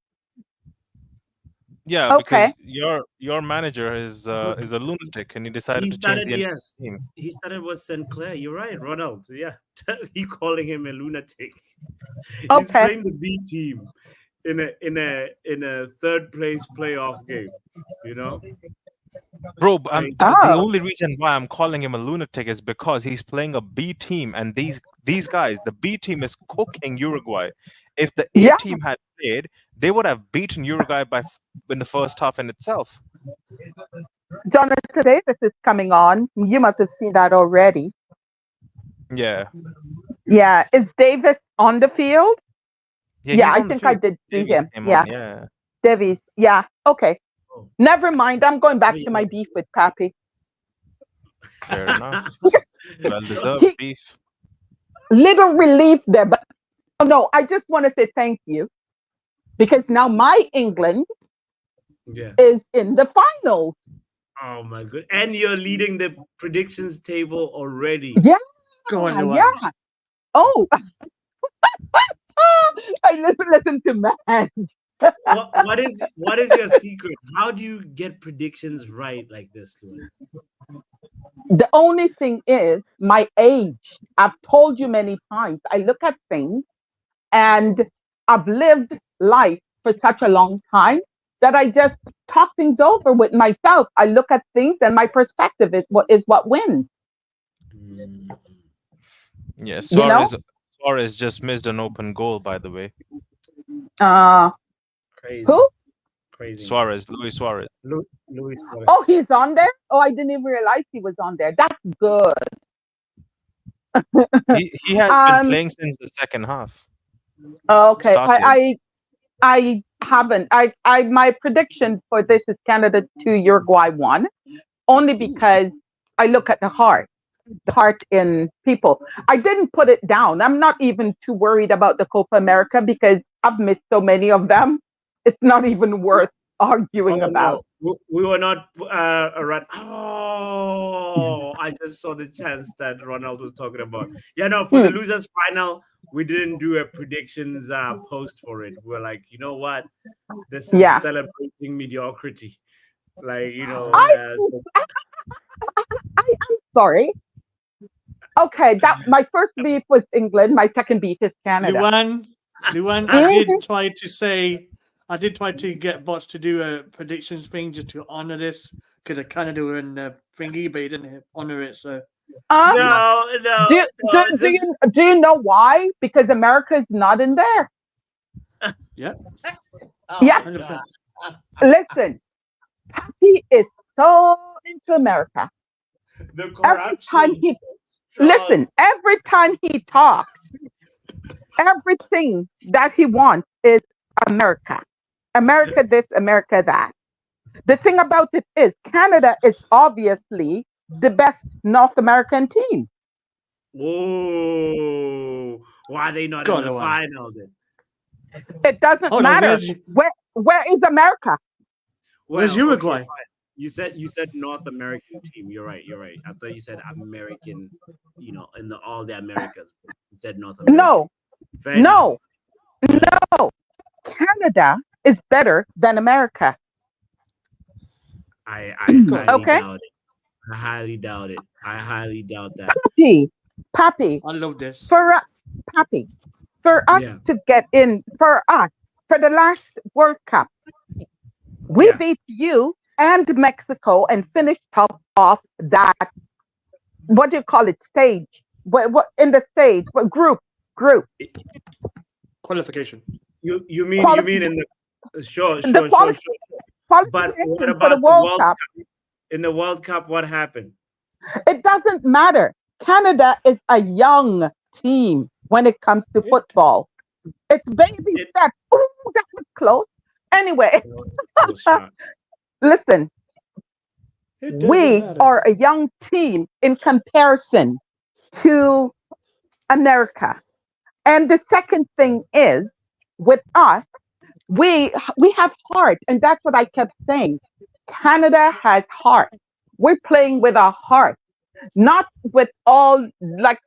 Yeah, Okay. because your manager is a lunatic and he decided He to change started, the entire yes. team. He started with Sinclair. You're right, Ronald. Yeah. He calling him a lunatic. He's Okay. playing the B team in a third place playoff game, Bro, Crazy. the Oh. only reason why I'm calling him a lunatic is because he's playing a B team, and these guys, the B team is cooking Uruguay. If the A Yeah. team had played, they would have beaten Uruguay in the first half in itself. Jonathan Davis is coming on. You must have seen that already. Yeah. Yeah. Is Davis on the field? Yeah, Yeah, he's I on the think I field. did see Davies him. came Yeah. on, yeah. Davies. Yeah. Okay. Oh. Never mind. I'm going back Oh, to my yeah. beef with Pappy. Fair enough. Well deserved He- beef. Little relief there, but no, I just want to say thank you because now my England Yeah. is in the finals. Oh my god. And you're leading the predictions table already. Yeah. Go on, Luan. Yeah. Oh. I listen to man. What is your secret? How do you get predictions right like this, Luan? The only thing is my age. I've told you many times. I look at things and I've lived life for such a long time that I just talk things over with myself. I look at things and my perspective is what wins. Yeah, You know? Suarez just missed an open goal, by the way. Crazy. Who? Crazy. Luis Suarez. Luis Suarez. Oh, he's on there. Oh, I didn't even realize he was on there. That's good. He has been playing since the second half. Okay, Started. I haven't. I my prediction for this is Canada 2, Uruguay 1, only because I look at the heart in people. I didn't put it down. I'm not even too worried about the Copa America because I've missed so many of them. It's not even worth arguing about. No. We were not run. Oh, I just saw the chance that Ronald was talking about. Yeah, no, for the losers final, we didn't do a predictions post for it. We're like, you know what? This is celebrating mediocrity. Like, you know, I'm sorry. Okay, that my first beef was England. My second beef is Canada. Luan, I did try to get bots to do a predictions thing just to honor this because Canada were in the thingy, but he didn't honor it. So no. Do you know why? Because America's not in there. Yeah. Yeah. 100%. Listen, Pappy is so into America. Every time he talks, everything that he wants is America. America this, America that. The thing about it is Canada is obviously the best North American team. Whoa. Why are they not in the final then? It doesn't matter. Where is America? Where's Uruguay? Okay, you said North American team. You're right. I thought you said American, in all the Americas. You said North America. No. Canada is better than America. I highly doubt it. I highly doubt that. Pappy. I love this. For us to get in, for the last World Cup, we beat you and Mexico and finished top off that, what do you call it, stage? What in the stage? What group? Qualification. You mean in the sure. But what about the World Cup? In the World Cup, what happened? It doesn't matter. Canada is a young team when it comes to football. It's baby steps. Ooh, that was close. Anyway, listen, we are a young team in comparison to America. And the second thing is, with us, we have heart, and that's what I kept saying. Canada has heart. We're playing with our heart, not with a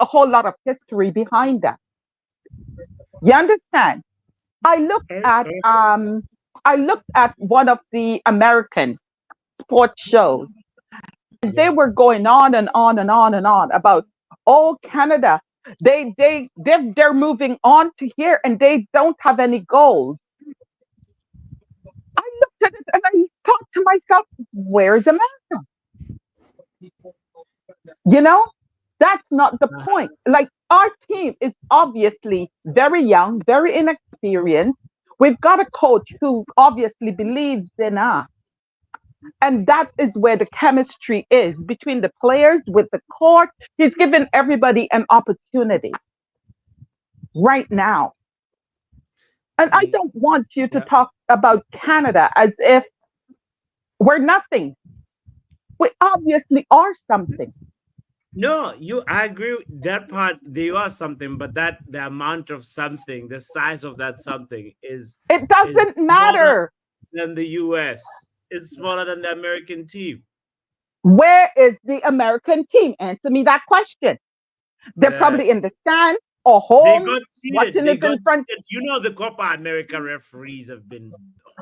whole lot of history behind us. You understand? I looked at one of the American sports shows. They were going on and on and on and on about, Canada, they're moving on to here and they don't have any goals. I looked at it and I thought to myself, where's America? That's not the point. Like, our team is obviously very young, very inexperienced. We've got a coach who obviously believes in us. And that is where the chemistry is between the players, with the court. He's given everybody an opportunity right now. And I don't want you to talk about Canada as if we're nothing. We obviously are something. No, I agree with that part. They are something, but the amount of something, the size of that something is. It doesn't matter. Than the U.S. It's smaller than the American team. Where is the American team? Answer me that question. They're probably in the stand or home. Watching it in front. The Copa America referees have been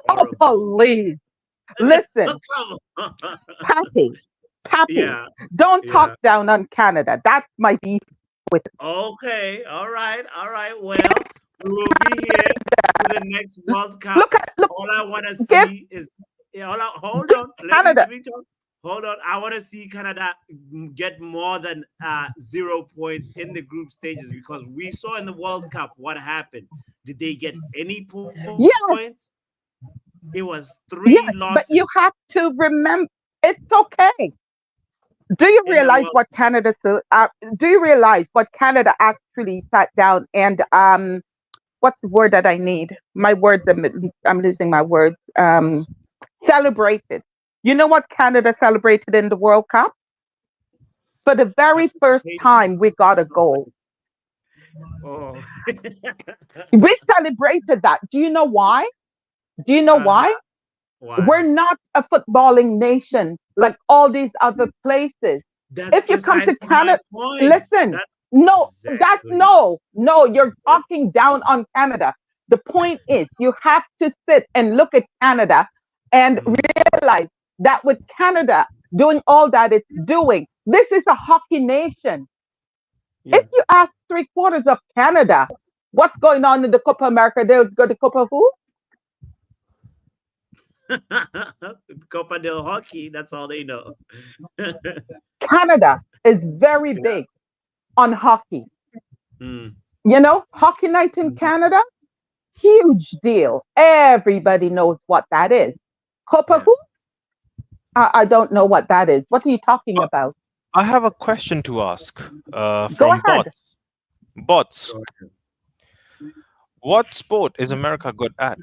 horrible. Oh, please. Listen, Pappy, don't talk down on Canada. That's my beef with it. Okay, all right. Well, we will be here for the next World Cup. Look, all I want to see is hold on. Canada. hold on. I want to see Canada get more than 0 points in the group stages, because we saw in the World Cup what happened. Did they get any points? Yes, It was 3 yes, but losses you have to remember it's okay. Do you in the realize World. what Canada? Do you realize what Canada actually sat down and what's the word that I need? My words. I'm losing my words. Celebrated. You know what Canada celebrated in the World Cup? For the very first Participating. time, we got a goal. Oh. We celebrated that. Do you know why? Do you know uh-huh. why? Why? We're not a footballing nation like all these other places. That's If you come to precisely my Canada, point. listen, That's no, exactly. no, you're talking down on Canada. The point is, you have to sit and look at Canada and Mhm. realize that with Canada doing all that it's doing, this is a hockey nation. Yeah. If you ask three quarters of Canada, what's going on in the Copa America, they'll go to Copa who? Copa del Hockey. That's all they know. Canada is very big on hockey. Mm. You know, hockey night in Mhm. Canada, huge deal. Everybody knows what that is. Copa Yeah. who? I don't know what that is. What are you talking Uh, about? I have a question to ask Go from ahead. bots. Bots, Go ahead. what sport is America good at?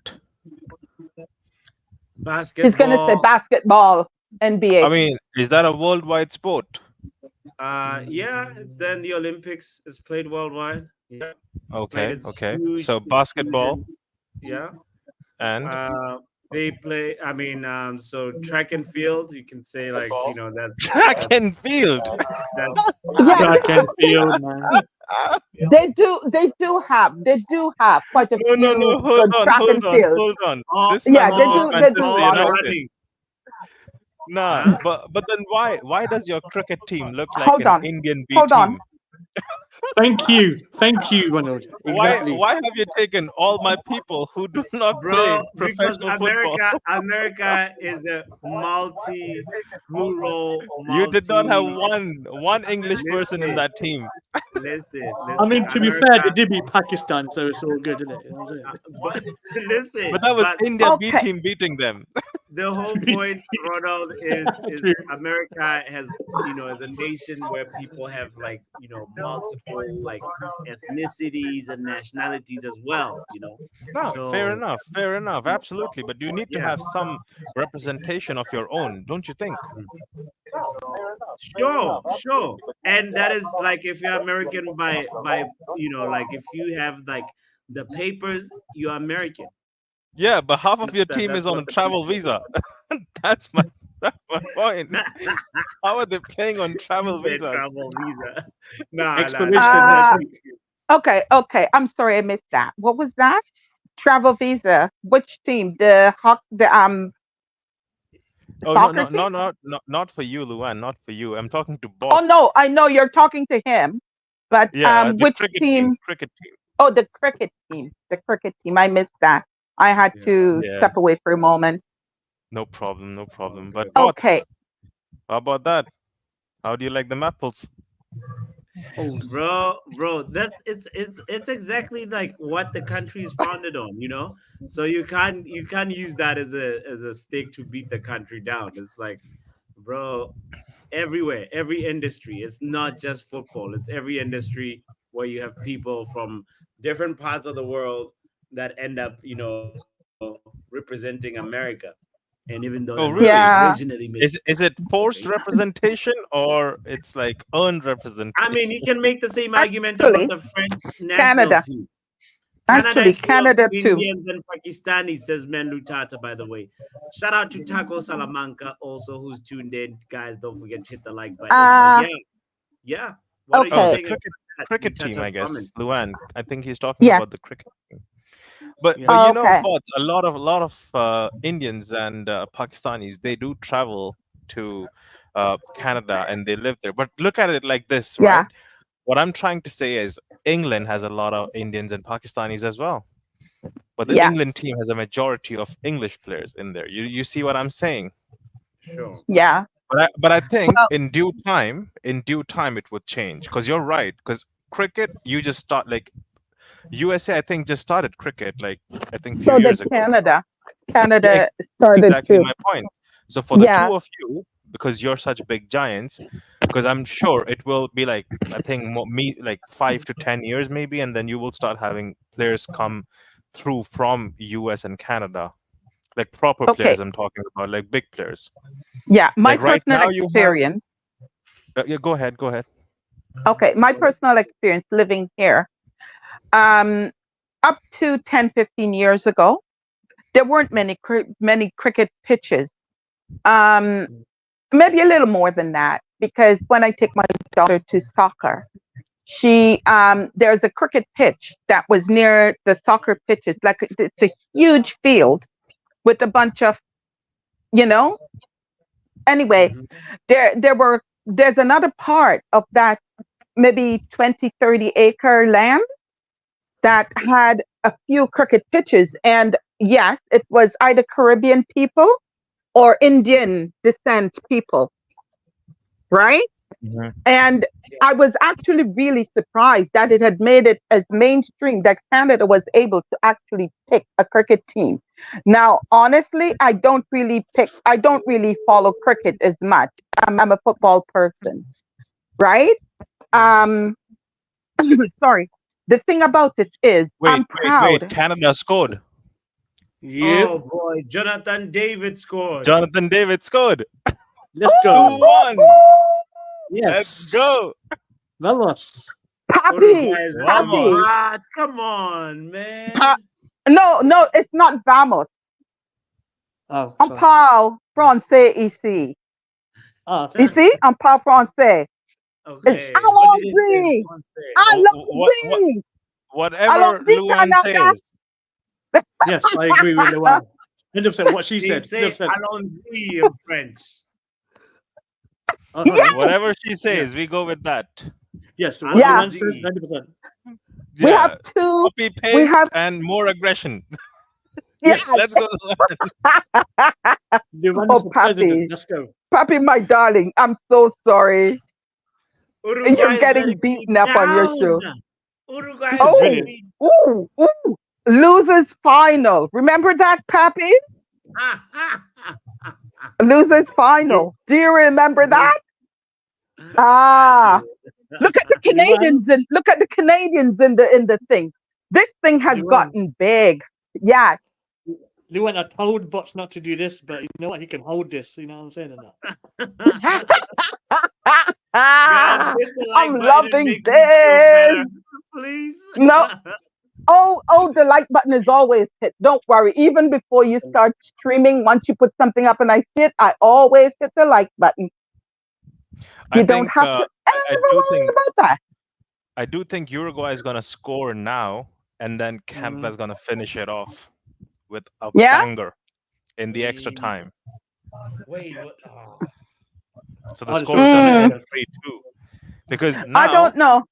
He's going to say Basketball. basketball, I NBA. mean, is that a worldwide sport? Yeah, it's then the Olympics is played worldwide. Yeah, it's played Okay, its okay. So huge basketball season. Yeah. and Uh, they play. I mean, so track and field. You can say like track that's and field. that's Yeah, yeah. Track and field, man. they do have quite a No, no, few no. Hold good on, track hold and on, field. hold on. All This man Yeah, they all supports do they do Manchester all the honor. United. running. Nah, Huh? but then why does your cricket team look like Hold an on. Indian B Hold on. team? Thank you, Ronald. Exactly. Why have you taken all my people who do not play Bro, because professional football? America is a multi plural You did not have multi. one English person in Listen, that team. I listen. mean, to be fair, they America, did beat Pakistan, so it's all good, isn't it? You know what I'm but listen, But that was but India B Okay. team beating them. the whole saying? point, Ronald, is True. America has, as a nation where people have like, multiple like ethnicities and nationalities as well. No, So fair enough, absolutely. But you need to yeah. have some representation of your own, don't you think? Sure. And that is like if you're American by like if you have like the papers, you're American. Yeah, but half of That's your that team that's is on what a the travel people visa. that's my that's my point. How are they playing on he travel said visas? travel visa. Nah, that's Explanation Uh next that's week. okay. I'm sorry I missed that. What was that? Travel visa. Which team? The Oh no, soccer no, team? no, not for you, Luan, not for you. I'm talking to Oh bots. no, I know you're talking to him. But Yeah, the which cricket team, team? cricket team. Oh, the cricket team. The cricket team. I missed that. I had yeah. to Yeah, step away for a moment. no problem, no problem. But Okay. bots, how about that? How do you like the apples? Oh, Bro, it's exactly like what the country is founded on. So you can't use that as a stake to beat the country down. It's like, bro, everywhere, every industry. It's not just football. It's every industry where you have people from different parts of the world that end up, representing America. And even though the America Oh, really? originally Yeah. made Is it thing. forced representation or it's like earned I mean, you representation? can make the same argument about Actually, the French national Canada. team. Canada Actually, is full of Canada too. Indians and Pakistanis, says Men Lutata, by the way. Shout out to Taco Salamanca, also, who's tuned in. Guys, don't forget to hit the like button. But Uh yeah. What are you Oh, the okay. saying about that? cricket team, I Lutata's guess. comment. Luan, I think he's talking Yes. about the cricket team. But yeah. Okay. bots, a lot of Indians and Pakistanis, they do travel to Canada and they live there. But look at it like this, right? Yeah. What I'm trying to say is England has a lot of Indians and Pakistanis as well. But the Yeah. England team has a majority of English players in there. You see what I'm saying? Sure. Yeah. But I think Well, in due time it would change, because you're right. Because cricket, you just start like USA. I think just started cricket like I think few so did years ago. Canada. Yeah, Canada started exactly too. my point. So for the Yeah. two of you, because you're such big giants, because I'm sure it will be like I think like 5 to 10 years maybe, and then you will start having players come through from US and Canada, like proper Okay. players. I'm talking about like big players. Yeah. My Like right personal now you have. experience. Yeah, go ahead. Go ahead. Okay. My personal experience living here. Up to 10, 15 years ago, there weren't many cricket pitches. Um, maybe a little more than that, because when I take my daughter to soccer, there's a cricket pitch that was near the soccer pitches. Like it's a huge field with a bunch of, you know. Anyway, there's another part of that maybe 20, 30 acre land that had a few cricket pitches. And yes, it was either Caribbean people or Indian descent people, right? Mhm. And I was actually really surprised that it had made it as mainstream that Canada was able to actually pick a cricket team. Now, honestly, I don't really follow cricket as much. I'm a football person, right? Um, sorry. The thing about it is, I'm Wait. proud. Canada scored. Yep. Oh boy, Jonathan David scored. Jonathan David scored. Let's Ooh, go. 2-1. Let's Yes. go. Vamos. Papi, Uruguay is Papi. Vamos. what? Come on, man. No, it's not vamos. Oh, On sorry. parle français ici. Oh, Ici, on parle français. It's Okay. What did he say in allons-y. Francais? Allons-y. Whatever Allons-y, Luan Canada. says. yes, I agree with Luan. 100% what she He said. say 100%. allons-y in French. Yes, Whatever she says, we go with that. Yes, what Yeah. Luan says, 100%. we Yeah. have two. Copy We paste have and more aggression. yes. Let's go. Luan Oh, is the president. Papi, Let's go. Papi, my darling, I'm so sorry. Uruguay You're is getting letting me beaten up on your show. down. Uruguay This is is Oh, letting brilliant. me ooh. Losers final. Remember that, Papi? Losers final. Do you remember that? Ah, look at the Luan, Canadians in the thing. This thing has Luan, gotten big. Yes. Luan, I told Bots not to do this, but you know what? He can hold this. You know what I'm saying? Or not? Guys, hit the like I'm button and loving make me feel this. better, please. No. Oh, the like button is always hit. Don't worry. Even before you start streaming, once you put something up and I see it, I always hit the like button. I You don't think have to ever worry about that. I do think Uruguay is gonna score now, and then Canada is gonna finish it off with a Yeah? banger in the extra Please. time. Wait, what? Oh. So the Oh, score is gonna Mm. be 3-2. Because I now, don't know.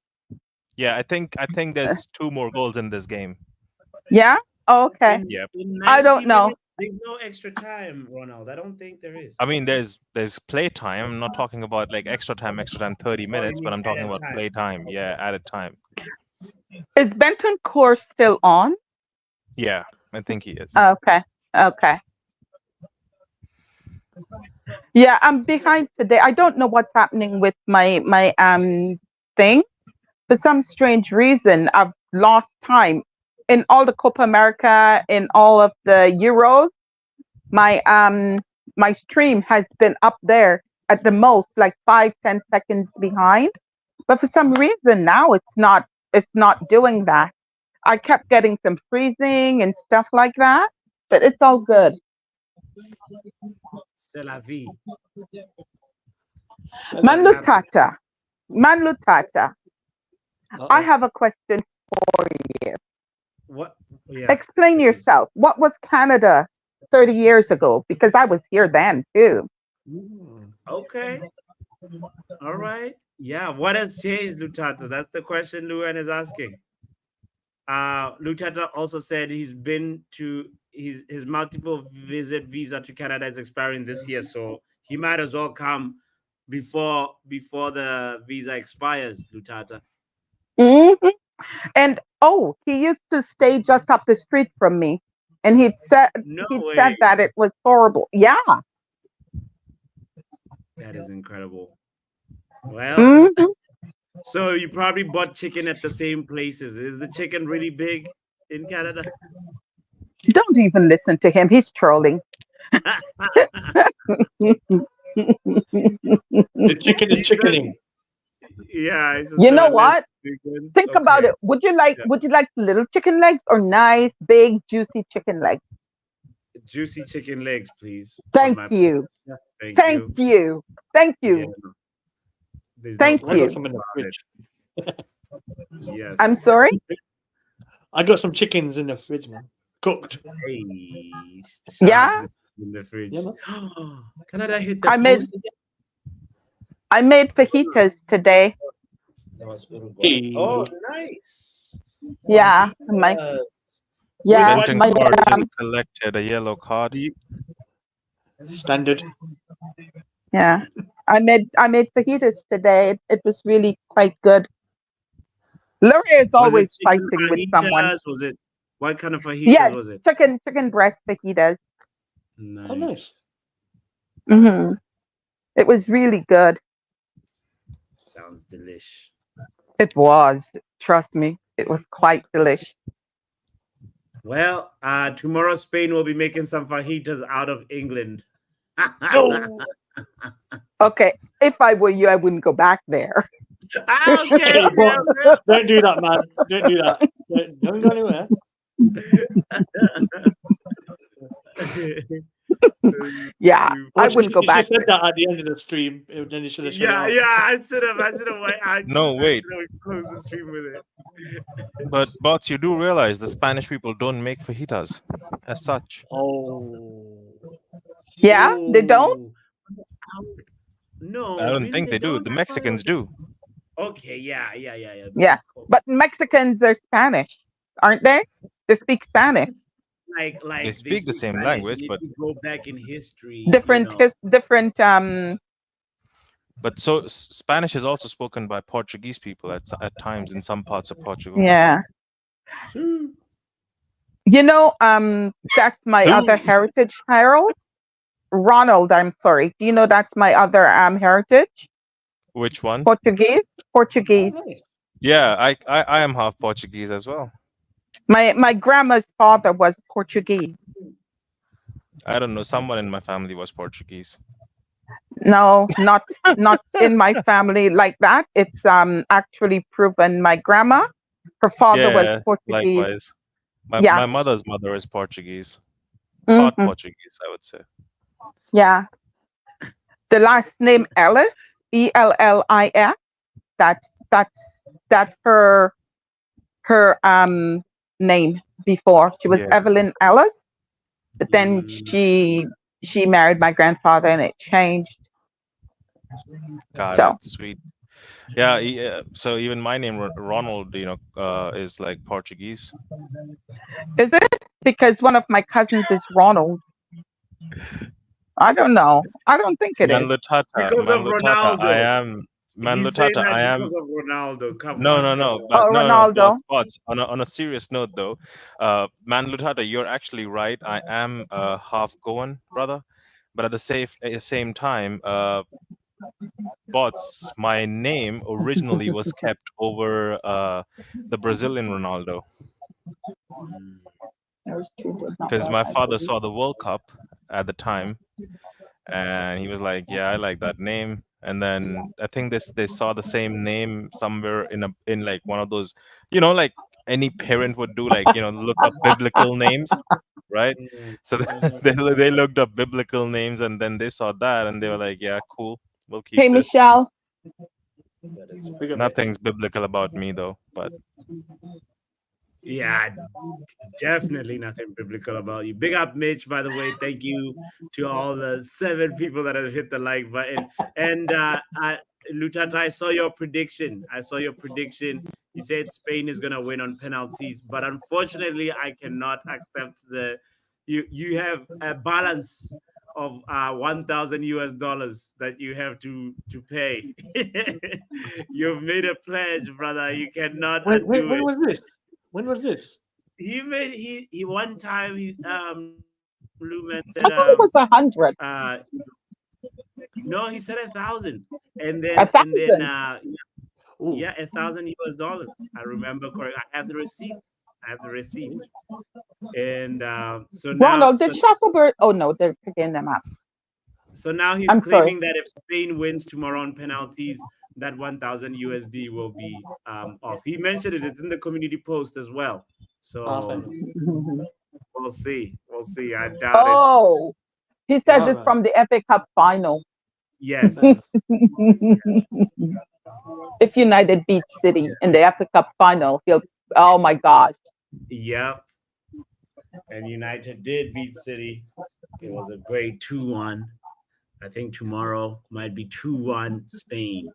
yeah, I think there's 2 more goals in this game. Yeah? Okay. Yep. In I 90 don't know. minutes, there's no extra time, Ronald. I don't think there is. I mean, there's play time. I'm not talking about like extra time, 30 Oh, you minutes, but mean I'm talking added about time. play time. Okay. Yeah, added time. Is Benton Core still on? Yeah, I think he is. Okay. Yeah, I'm behind today. I don't know what's happening with my thing. For some strange reason, I've lost time in all the Copa America, in all of the Euros. My stream has been up there at the most like 5-10 seconds behind. But for some reason now it's not doing that. I kept getting some freezing and stuff like that, but it's all good. C'est la vie. Manlutata. I Uh-oh. have a question for you. What? Yeah. Explain yourself. What was Canada 30 years ago? Because I was here then too. Okay. All right. Yeah. What has changed, Lutata? That's the question Luan is asking. Lutata also said he's been to his multiple visit visa to Canada is expiring this year, so he might as well come before the visa expires, Lutata. Hmm. And he used to stay just up the street from me, and No he'd way. said that it was horrible. Yeah. That is incredible. Well, Hmm. so you probably bought chicken at the same places. Is the chicken really big in Canada? Don't even listen to him. He's trolling. The chicken is chickening. Yeah, it's just You know what? chickens. Think about Okay. it. Would you like little chicken legs or nice, big, juicy chicken legs? Juicy chicken legs, please. Thank you. Thank Thank you. you. Thank Yeah, you. there's Thank no I got you. question some in the about it. fridge. Yes. I'm sorry? I got some chickens in the fridge, man. Cooked. Hey, shout out Yeah? to the chicken in the fridge. Yeah, man. Canada hit the I made post again. I made fajitas today. That was Uruguay. Hey. Oh, nice. Yeah. Fajitas. Yeah, What Brenton my Card just collected a yellow card. do you, Standard. yeah. I made fajitas today. It was really quite good. Laurie is was it always chicken fighting with someone. fajitas? Was it what kind of fajitas Yeah, was it? chicken breast fajitas. Nice. Oh, nice. Hmm. It was really good. Sounds delish. It was. Trust me. It was quite delicious. Well, tomorrow Spain will be making some fajitas out of England. Go. Okay. If I were you, I wouldn't go back there. Okay. Don't do that, man. Don't do that. Don't go anywhere. Yeah, I wouldn't go You should back have said there. that at the end of the stream. Then you should have shut it off. I should have. No, wait. I should have closed the stream with it. But bots, you do realize the Spanish people don't make fajitas as such. Oh. Yeah, they don't? No, I don't really, think they do. don't? The I thought it Mexicans was- do. Okay, yeah. Yeah. But Mexicans are Spanish, aren't they? They speak Spanish. like They speak the same Spanish, language, and but if you go back in history, Different Spanish is also spoken by Portuguese people at times in some parts of Portugal. yeah. You know, that's my other heritage, Harold. Ronald, I'm sorry. Do you know that's my other heritage? Which one? Portuguese. Oh, nice. Yeah, I am half Portuguese as well. My grandma's father was Portuguese. I don't know. Someone in my family was Portuguese. No, not in my family like that. It's actually proven. My grandma, her father was Portuguese. Likewise. Yeah. My mother's mother is Portuguese. Part Portuguese, I would say. Yeah. The last name Ellis, Ellis. That's her name before. She was Evelyn Ellis, but then she married my grandfather and it changed. Got it. Sweet. Yeah. So even my name Ronald, is like Portuguese. Is it? Because one of my cousins is Ronald. I don't know. I don't think it is. Because of Ronaldo. I am. He's saying that because of Ronaldo. Come on. No. Ronaldo. But on a serious note, though, Man Lutata, you're actually right. I am half Goan, brother. But at the same time, bots, my name originally was kept over the Brazilian Ronaldo. Because my father saw the World Cup at the time, and he was like, "Yeah, I like that name." And then I think they saw the same name somewhere in like one of those, like any parent would do, like look up biblical names, right? So they looked up biblical names, and then they saw that, and they were like, "Yeah, cool, we'll keep Hey, this." Michelle. Nothing's biblical about me though, but yeah, definitely nothing biblical about you. Big up, Mitch, by the way. Thank you to all the 7 people that have hit the like button. And Lutata, I saw your prediction. You said Spain is going to win on penalties, but unfortunately, I cannot accept you have a balance of $1,000 that you have to pay. You've made a pledge, brother. You cannot undo when it. was this? When was this? He one time Lumen I said thought it was 100. no, he said 1,000, and then 1,000. Ooh. yeah, $1,000. I remember correct. I have the receipts. And so now Ronald, did Shufflebird? Oh no, they're picking them up. so now he's I'm sorry. claiming that if Spain wins tomorrow on penalties, that $1,000 will be off. He mentioned it. It's in the community post as well. So we'll see. I doubt it. Oh, he said All this right. from the FA Cup final. Yes. If United beat City in the FA Cup final, he'll. Oh my gosh. Yep. And United did beat City. It was a great 2-1. I think tomorrow might be 2-1 Spain.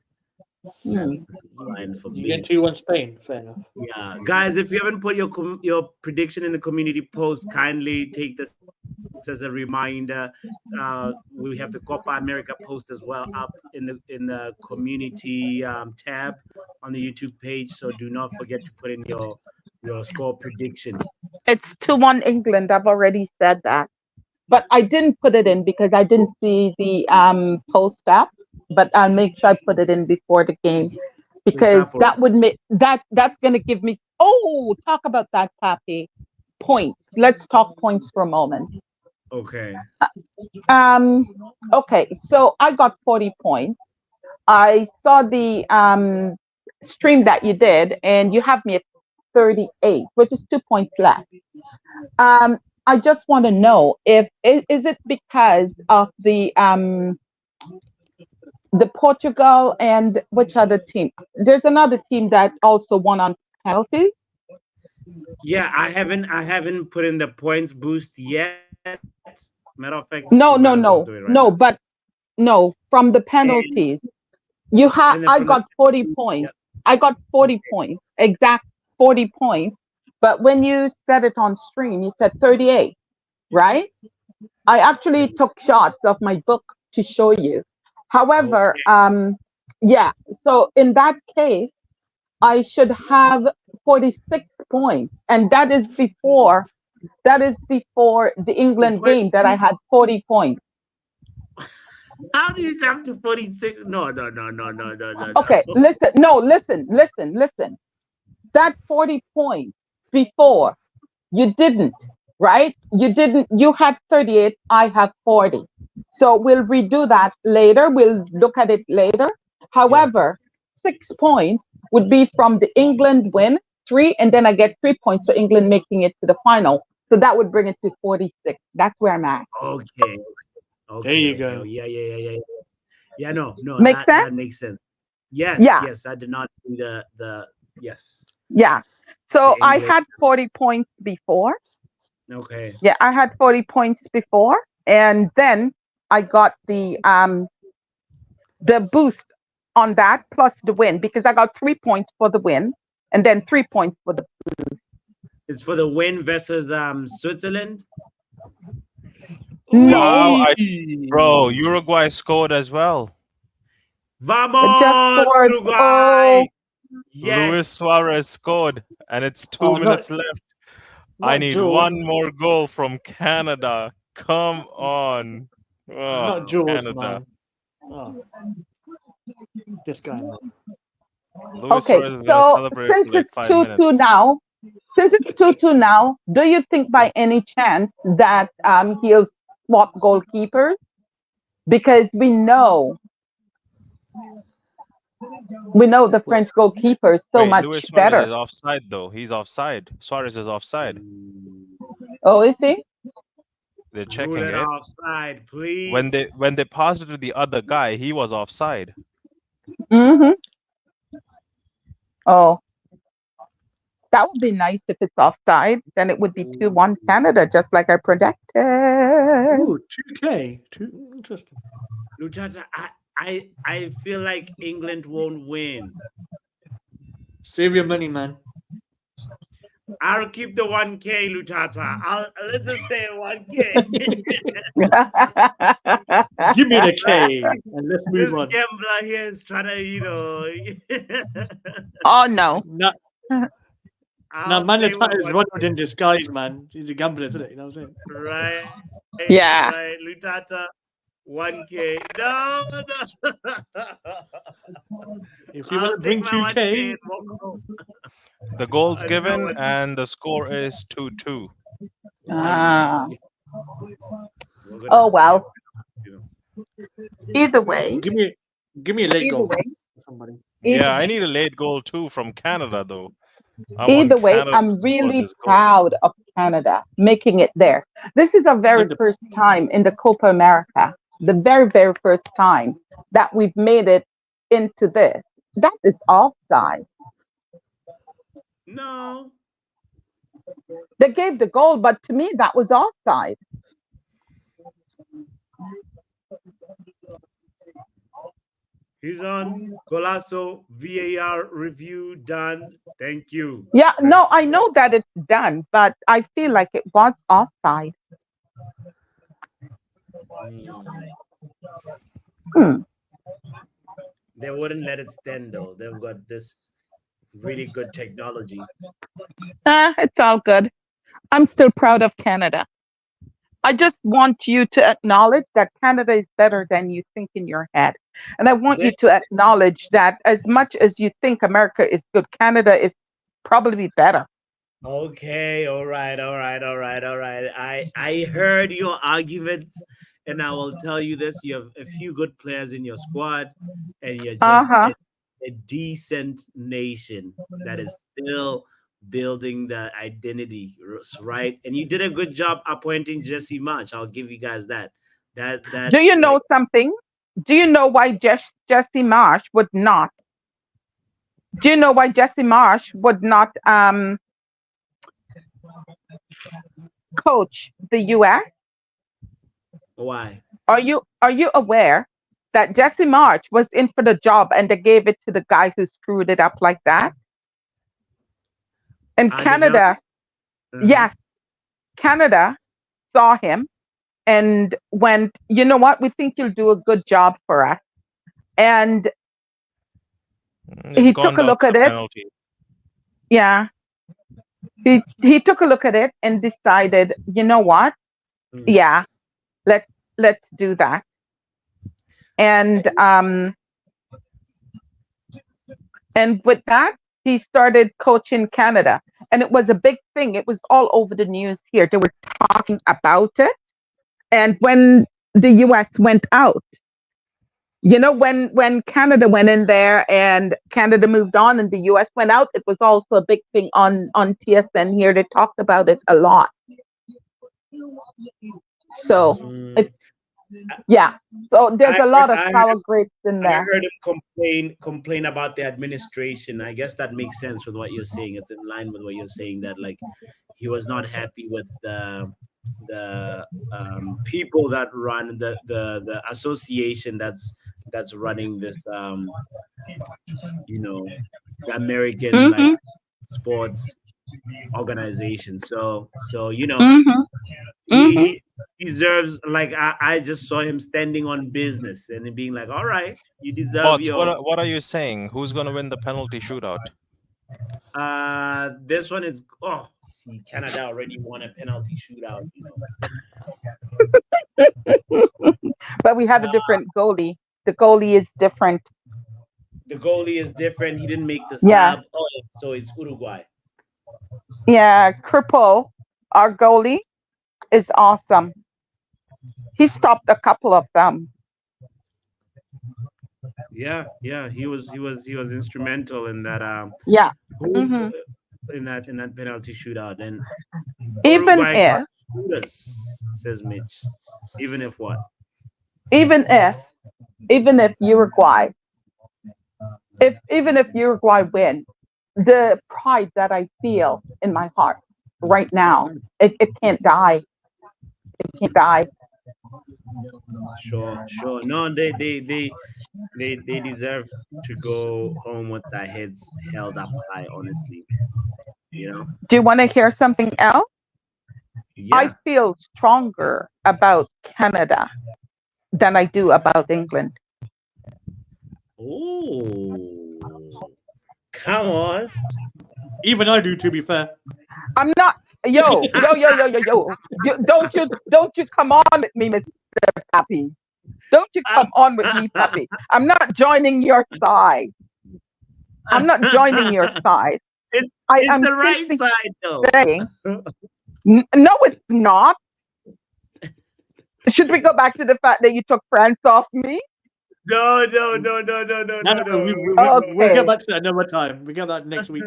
That's the line for You me. get 2-1 Spain. Fair enough. Yeah, guys, if you haven't put your prediction in the community post, kindly take this as a reminder. We have the Copa America post as well up in the community tab on the YouTube page. So do not forget to put in your score prediction. It's 2-1 England. I've already said that. But I didn't put it in because I didn't see the post up. But I'll make sure I put it in before the game because that would make that's gonna give me talk about that, Pappy. Points. Let's talk points for a moment. Okay. Okay, so I got 40 points. I saw the stream that you did, and you have me at 38, which is 2 points left. I just want to know is it because of the Portugal and which other team? There's another team that also won on penalties. Yeah, I haven't put in the points boost yet. Matter of fact, No, right no, from the penalties. You have I got 40 points. Yep. I got 40 points, exact 40 points. But when you said it on stream, you said 38, right? I actually took shots of my book to show you. However, yeah, so in that case, I should have 46 points. And that is before the England game that I had 40 points. How do you jump to 46? No. Okay, listen. That 40 points before, you didn't, right? You had 38, I have 40. So we'll redo that later. We'll look at it later. However, 6 points would be from the England win, 3, and then I get 3 points for England making it to the final. So that would bring it to 46. That's where I'm at. Okay. There you go. Yeah, no. Makes sense? That makes sense. Yes, yeah. Yes, I did not do the yes. Yeah. So I had 40 points before. Okay. Yeah, I had 40 points before, and then I got the boost on that plus the win because I got 3 points for the win and then 3 points for the boost. It's for the win versus Switzerland. Wow, bro, Uruguay scored as well. Vamos, Uruguay! Yes. Luis Suarez scored, and it's 2 minutes left. I need one more goal from Canada. Come on. Not Jules, man. Oh. This guy, man. Okay, so since it's 2-2 now, do you think by any chance that he'll swap goalkeepers? Because we know the French goalkeeper is so much Luis better. Suarez is offside, though. He's offside. Suarez is offside. Oh, is he? They're checking it. Offside, please. When they passed it to the other guy, he was offside. Mm-hmm. Oh, that would be nice if it's offside. Then it would be 2-1 Canada, just like I predicted. Ooh, 2K. Interesting. Luchata, I feel like England won't win. Save your money, man. I'll keep the 1K, Lutata. Let's just stay at 1K. Give me the K and let's move This on. gambler here is trying to, Oh no. Now, I'll man, stay the with is 1K. Ronald in disguise, man. He's a gambler, isn't it? You know what I'm saying? Right. Yeah. Right. Lutata, 1K. No. If you I'll want to bring take my 1K 2K, and walk home. The goal's I don't know given what- and the score is 2-2. Ah. We're gonna Oh see well. it. Either way. give me a late Either goal. way. Somebody. Yeah, I need a late goal too from Canada though. I want Either way, Canada to I'm score really this goal. proud of Canada making it there. This is our very 100%. first time in the Copa America, the very, very first time that we've made it into this. That is offside. No. They gave the goal, but to me, that was offside. He's on. Golasso VAR review done. Thank you. Yeah, no, I know that it's done, but I feel like it was offside. They wouldn't let it stand though. They've got this really good technology. It's all good. I'm still proud of Canada. I just want you to acknowledge that Canada is better than you think in your head. And I want you to acknowledge that as much as you think America is good, Canada is probably better. Okay, all right. I heard your arguments, and I will tell you this: you have a few good players in your squad, and you're just a decent nation that is still building the identity, right? And you did a good job appointing Jesse March. I'll give you guys that. That. Do you know something? Do you know why Jesse Marsh would not? Do you know why Jesse Marsh would not coach the U.S.? Why? Are you aware that Jesse March was in for the job and they gave it to the guy who screwed it up like that? And Canada, yes, Canada saw him and went, you know what? We think you'll do a good job for us. And he took a look at it. Yeah. He took a look at it and decided, you know what? Yeah, let's do that. And with that, he started coaching Canada. And it was a big thing. It was all over the news here. They were talking about it. And when the US went out, you know, when Canada went in there and Canada moved on and the US went out, it was also a big thing on TSN here. They talked about it a lot. So yeah. So there's a lot of sour grapes in there. I heard him complain about the administration. I guess that makes sense with what you're saying. It's in line with what you're saying, that like he was not happy with the people that run the association that's running this you know, the American like sports organization. So you know, he deserves, like I just saw him standing on business and being like, all right, you deserve your. What are you saying? Who's gonna win the penalty shootout? This one is see, Canada already won a penalty shootout, you know. But we have a different goalie. The goalie is different. The goalie is different. He didn't make the sub. Yeah. Oh, so it's Uruguay. Yeah, Kripo, our goalie, is awesome. He stopped a couple of them. Yeah, he was instrumental in that. Yeah. In that penalty shootout, and Even Uruguay if, says Mitch, even if what? Even if Uruguay, even if Uruguay win, the pride that I feel in my heart right now, it can't die. It can't die. Sure. No, they deserve to go home with their heads held up high, honestly. You know. Do you want to hear something else? Yeah. I feel stronger about Canada than I do about England. Ooh. Come on. Even I do, to be fair. I'm not. Yo. Don't you come on with me, Mr. Pappy. Don't you come on with me, Pappy. I'm not joining your side. I'm not joining your side. It's I am the right simply side though. saying, no, it's not. Should we go back to the fact that you took France off me? No. We'll get Okay. back to that another time. We'll get back next week.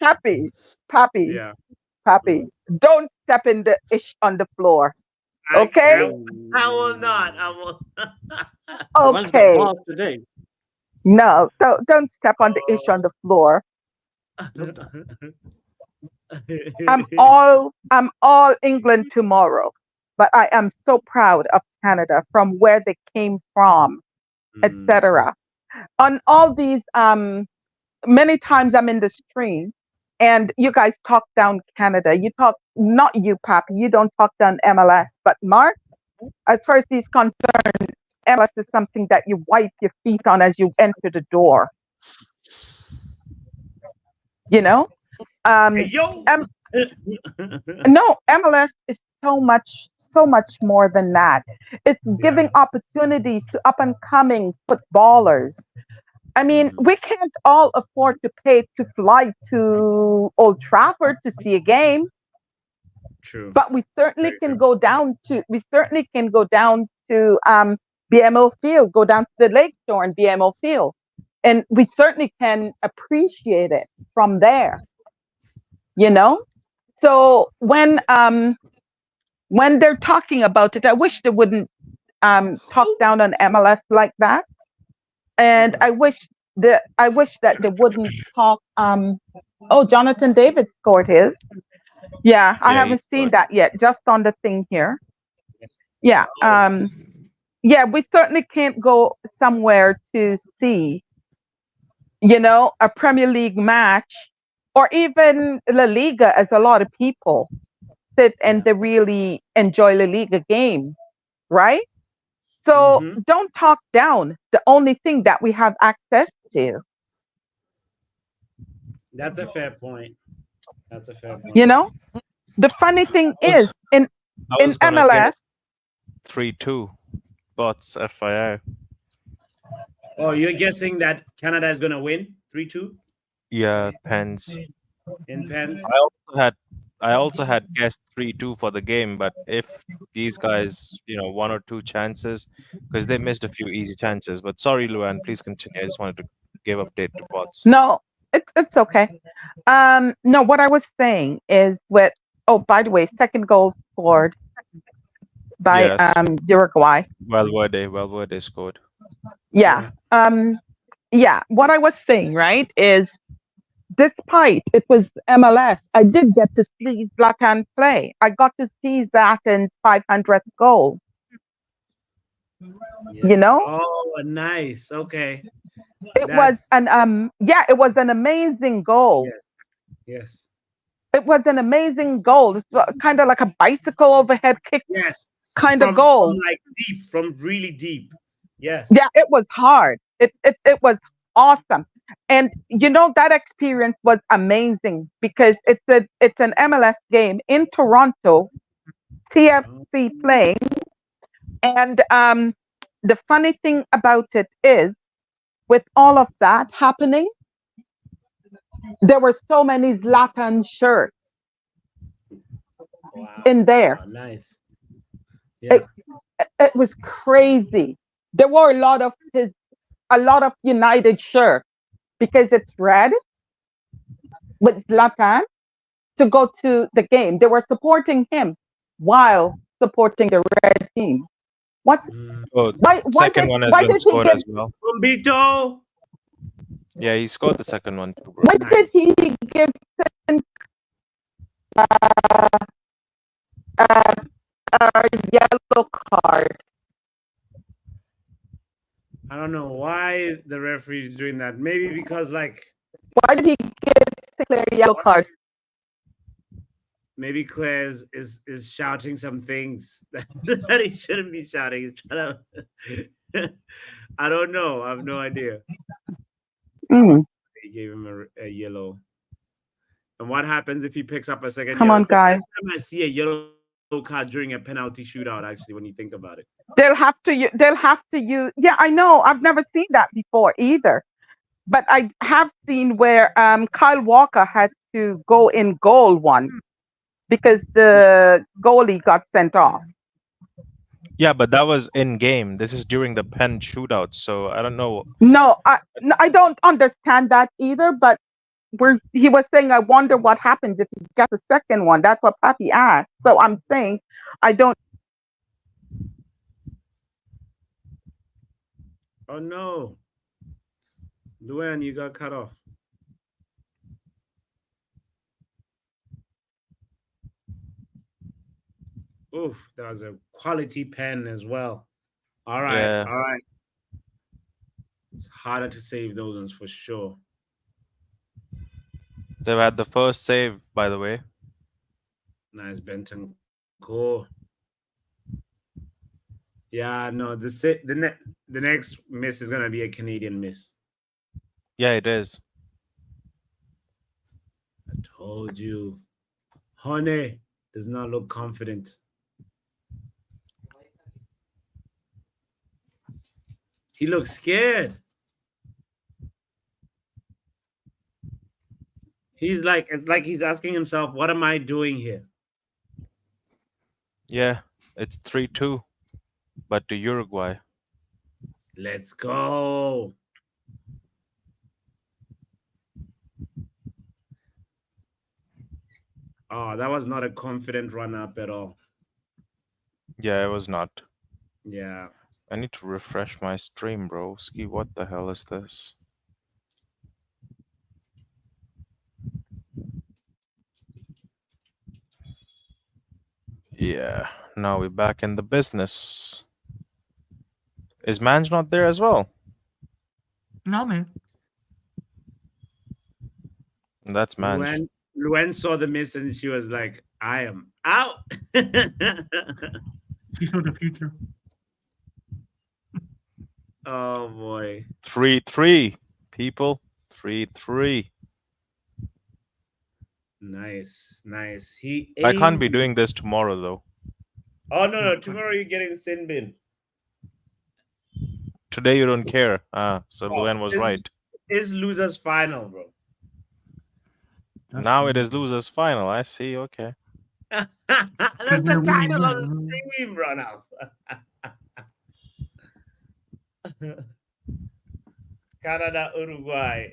Pappy, Yeah. Pappy, don't step in the ish on the floor. Okay? I will not. I will. The man's got Okay. bars today. No, don't step on the ish on the floor. I'm all England tomorrow, but I am so proud of Canada from where they came from, etc. On all these many times I'm in the stream and you guys talk down Canada. You talk, not you, Pappy, you don't talk down MLS, but Mark, as far as he's concerned, MLS is something that you wipe your feet on as you enter the door. You know? Yo. No, MLS is so much more than that. It's giving opportunities to up and coming footballers. I mean, we can't all afford to pay to fly to Old Trafford to see a game. True. But we certainly can go down to BMO Field, go down to the Lakeshore and BMO Field. And we certainly can appreciate it from there. You know? So when they're talking about it, I wish they wouldn't talk down on MLS like that. And I wish that they wouldn't talk. Oh, Jonathan David scored his. Yeah, I haven't seen that yet. Just on the thing here. Yeah. Yeah, we certainly can't go somewhere to see, you know, a Premier League match or even La Liga, as a lot of people sit and they really enjoy La Liga games, right? So don't talk down the only thing that we have access to. That's a fair point. You know, the funny thing is in MLS, 3-2, bots FII. Oh, you're guessing that Canada is gonna win 3-2? Yeah, pens. In pens. I also had guessed 3-2 for the game, but if these guys, you know, one or two chances, because they missed a few easy chances. But sorry, Luan, please continue. I just wanted to give update to bots. No, it's okay. No, what I was saying is with, oh, by the way, second goal scored by Uruguay. Valverde scored. Yeah. Yeah. What I was saying, right, is despite it was MLS, I did get to see Zlatan play. I got to see Zlatan's 500th goal. Yeah. You know? Oh, nice. Okay. It was an amazing goal. Yes. It was an amazing goal. It's kind of like a bicycle overhead kick. Yes. Kind of goal. From like deep, from really deep. Yes. Yeah, it was hard. It was awesome. And you know, that experience was amazing because it's an MLS game in Toronto, CFC playing. And the funny thing about it is, with all of that happening, there were so many Zlatan shirts in there. Wow, nice. Yeah. It was crazy. There were a lot of United shirts because it's red with Zlatan to go to the game. They were supporting him while supporting the red team. Second one has been scored as well. Bombito. Yeah, he scored the second one too, bro. Why did he give a yellow card? I don't know why the referee is doing that. Maybe because, like, Why did he give Sinclair a yellow card? Maybe Claire is shouting some things that he shouldn't be shouting. He's trying to. I don't know. I have no idea. Mm. He gave him a yellow. And what happens if he picks up a second Come yellow? on, It's the guys. first time I see a yellow card during a penalty shootout, actually, when you think about it. They'll have to use. Yeah, I know. I've never seen that before either. But I have seen where Kyle Walker had to go in goal one because the goalie got sent off. Yeah, but that was in game. This is during the pen shootout, so I don't know. No, I don't understand that either. But he was saying, I wonder what happens if he gets a second one. That's what Papi asked. So I'm saying, I don't. Oh no, Luan, you got cut off. Oof, that was a quality pen as well. All right, Yeah. all right. It's harder to save those ones for sure. They've had the first save, by the way. Nice, Benton. Cool. Yeah, no, the next miss is gonna be a Canadian miss. Yeah, it is. I told you. Honey does not look confident. He looks scared. It's like he's asking himself, what am I doing here? Yeah, it's 3-2, but to Uruguay. Let's go. Oh, that was not a confident run up at all. Yeah, it was not. Yeah. I need to refresh my stream, bro. Ski, what the hell is this? Yeah, now we're back in the business. Is Manj not there as well? No, man. That's Manj. Luen saw the miss and she was like, I am out. She saw the future. Oh boy. 3-3, people. 3-3. Nice, nice. I can't be doing this tomorrow though. Oh no, tomorrow you're getting sin bin. Today you don't care. So Luen was right. It's losers final, bro. Now it is losers final. I see. Okay. That's the title of the stream, run out. Canada, Uruguay.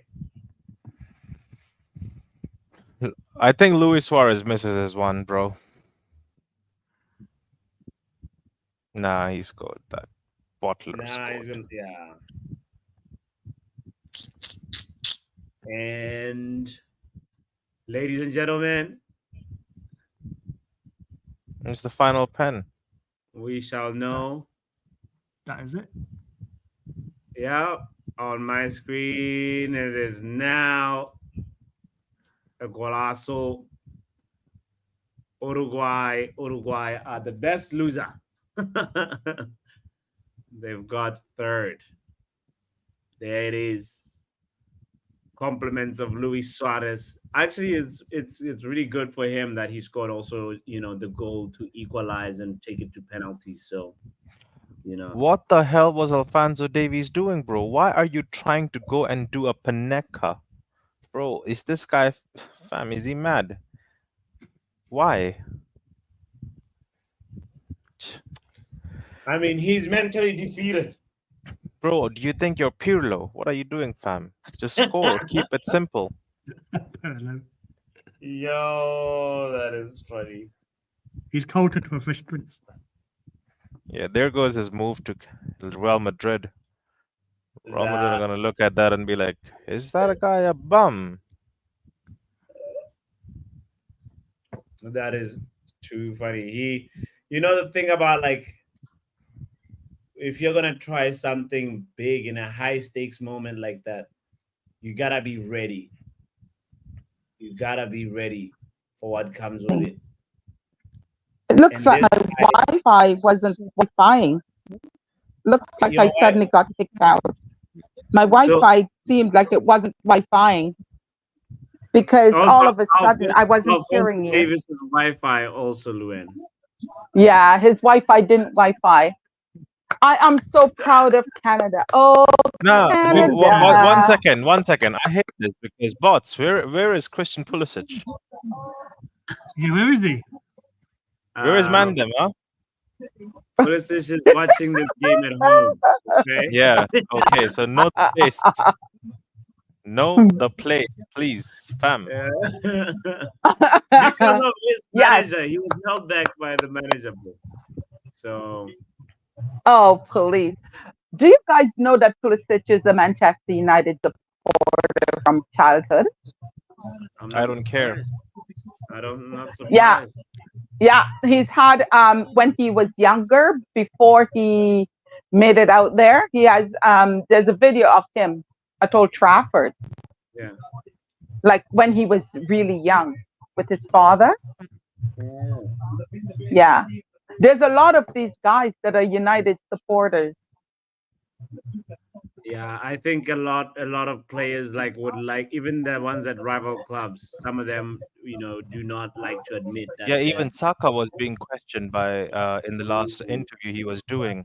I think Luis Suarez misses his one, bro. Nah, he scored that. Bottler scored. He's gonna, yeah. And ladies and gentlemen, it's the final pen. we shall know. That is it. Yeah, on my screen it is now a golazo. Uruguay are the best loser. They've got third. There it is. Compliments of Luis Suarez. Actually, it's really good for him that he scored also, the goal to equalize and take it to penalties. So, What the hell was Alfonso Davies doing, bro? Why are you trying to go and do a Panenka? Bro, is this guy, fam, is he mad? Why? I mean, he's mentally defeated. Bro, do you think you're Pirlo? What are you doing, fam? Just score. Keep it simple. Yo, that is funny. He's counted to a fish prince. Yeah, there goes his move to Real Madrid. Real Madrid are going to look at that and be like, is that a guy a bum? That is too funny. The thing about, like, if you're going to try something big in a high stakes moment like that, you got to be ready. You gotta be ready for what comes with it. It looks And like this my guy, Wi-Fi wasn't Wi-Fi. Looks like your I wife. suddenly got kicked out. My So Wi-Fi seemed like it wasn't Wi-Fi because also all of a sudden I wasn't Alfonso hearing you. Davis's Wi-Fi also, Luen. Yeah, his Wi-Fi didn't Wi-Fi. I am so proud of Canada. Oh, No, Canada. 1 second. I hate this because bots. Where is Christian Pulisic? Yeah, where is he? Where is Mandem? Huh? Pulisic is watching this game at home. Okay. Yeah. Okay. So no place. Know the place, please, fam. Because of his Yes. manager, he was held back by the manager, bro. So Oh, please. Do you guys know that Pulisic is a Manchester United supporter from childhood? I don't care. I'm not surprised. Yeah. Yeah, he's had when he was younger, before he made it out there, he has there's a video of him at Old Trafford. Yeah. Like when he was really young with his father. Yeah. There's a lot of these guys that are United supporters. Yeah, I think a lot of players would even the ones at rival clubs. Some of them, do not like to admit that. Yeah, even Saka was being questioned by in the last interview he was doing,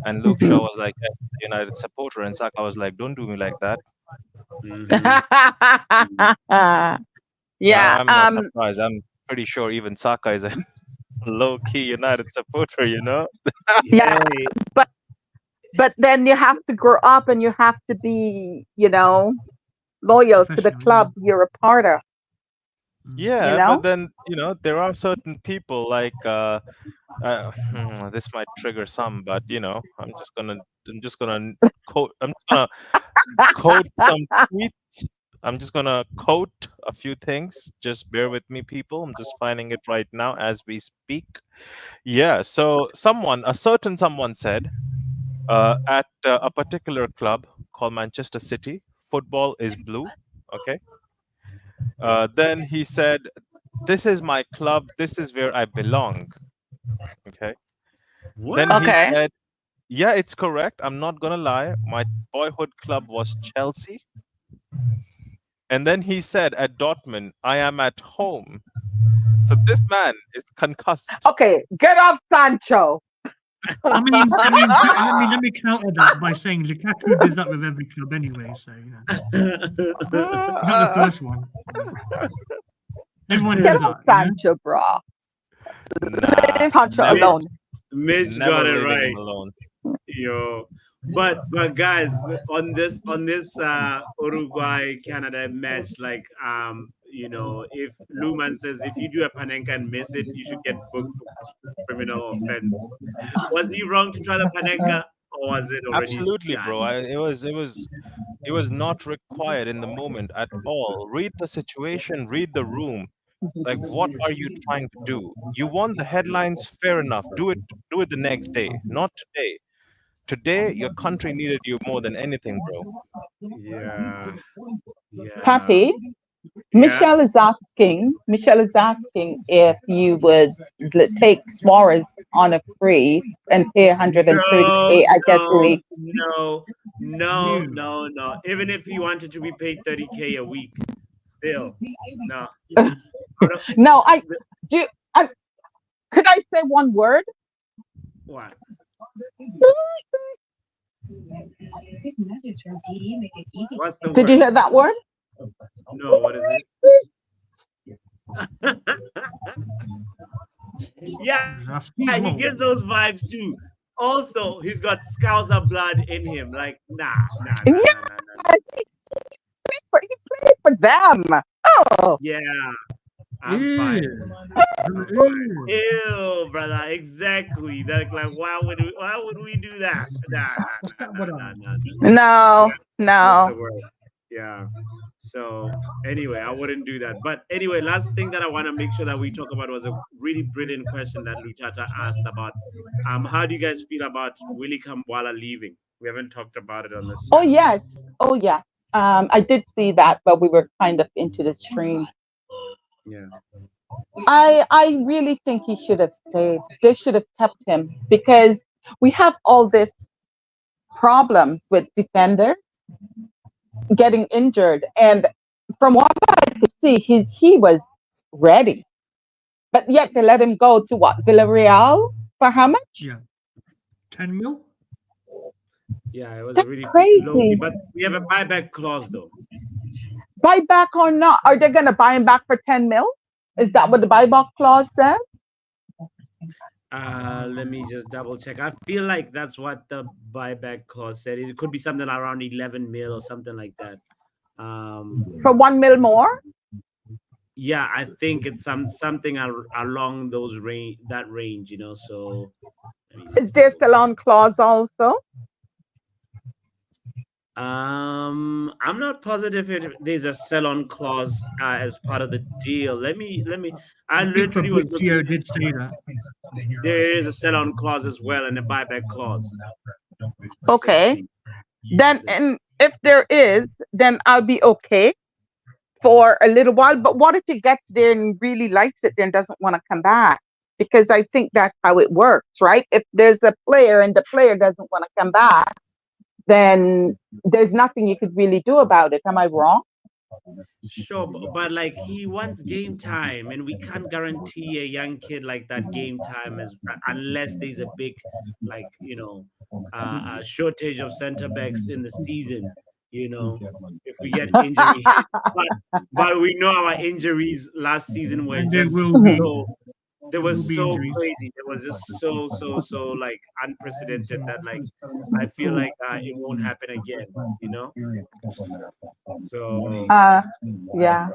and Luke Shaw was like, "Yeah, he's a United supporter," and Saka was like, "Don't do me like that." Yeah. I'm not surprised. I'm pretty sure even Saka is a low-key United supporter, Yeah, but then you have to grow up and you have to be, loyal to the club you're a part of. Yeah, but then there are certain people like this might trigger some, but I'm just gonna quote some tweets. I'm just gonna quote a few things. Just bear with me, people. I'm just finding it right now as we speak. Yeah. So a certain someone said at a particular club called Manchester City, football is blue. Okay. Then he said, "This is my club. This is where I belong." Okay. Then he said, "Yeah, it's correct. I'm not gonna lie. My boyhood club was Chelsea." And then he said, "At Dortmund, I am at home." So this man is concussed. Okay, get off Sancho. I mean, let me counter that by saying Lukaku does that with every club anyway. So he's not the first one. Everyone Get knows off that. Sancho, bro. Nah, Leave Sancho alone. Mitch never got it leaving right. him alone. Yo, but guys, on this Uruguay Canada match, if Luman says if you do a panenka and miss it, you should get booked for criminal offense. Was he wrong to try the panenka, or was it already Absolutely, done? bro. It was not required in the moment at all. Read the situation, read the room. Like, what are you trying to do? You want the headlines, fair enough. Do it the next day, not today. Today, your country needed you more than anything, bro. Yeah. Pappy, Michelle is asking if you would take Suarez on a free and pay 130K I guess a week. No. Even if he wanted to be paid 30K a week, still no. No, could I say one word? What? Did you hear that word? No, what is it? Yeah, he gives those vibes too. Also, he's got Scouser blood in him. Like, nah. He played for them. Oh. Yeah. I'm fine. Ew, brother. Exactly. Like, why would we do that? No. Yeah. So anyway, I wouldn't do that. But anyway, last thing that I want to make sure that we talk about was a really brilliant question that Luchata asked about. How do you guys feel about Willie Kambwala leaving? We haven't talked about it on this channel. Oh yes. I did see that, but we were kind of into the stream. Yeah. I really think he should have stayed. They should have kept him because we have all this problems with defenders getting injured, and from what I could see, he was ready, but yet they let him go to what, Villarreal for how much? Yeah. 10 mil? Yeah, it was a That's really low fee, crazy. but we have a buyback clause though. Buyback or not? Are they going to buy him back for 10 mil? Is that what the buyback clause says? Let me just double check. I feel like that's what the buyback clause said. It could be something around 11 mil or something like that. For 1 mil more? Yeah, I think it's something along those range, you know. So let me Is just there double. salon clause also? I'm not positive if there's a sell-on clause as part of the deal. Let me. I I think literally was Fabrizio looking. did say that. There is a sell-on clause as well and a buyback clause. Let's Okay. see. Then, Let's and if there is, then I'll be okay for a little while. But what if he gets there and really likes it, then doesn't want to come back? Because I think that's how it works, right? If there's a player and the player doesn't want to come back, then there's nothing you could really do about it. Am I wrong? Sure, but like he wants game time, and we can't guarantee a young kid like that game time unless there's a big, like shortage of center backs in the season. You know, if we get injury hit, but we know our injuries last season were And there just will be. so there There will was be so injuries. crazy. There was just so like unprecedented that like I feel like it won't happen again. You know, so. Uh, yeah.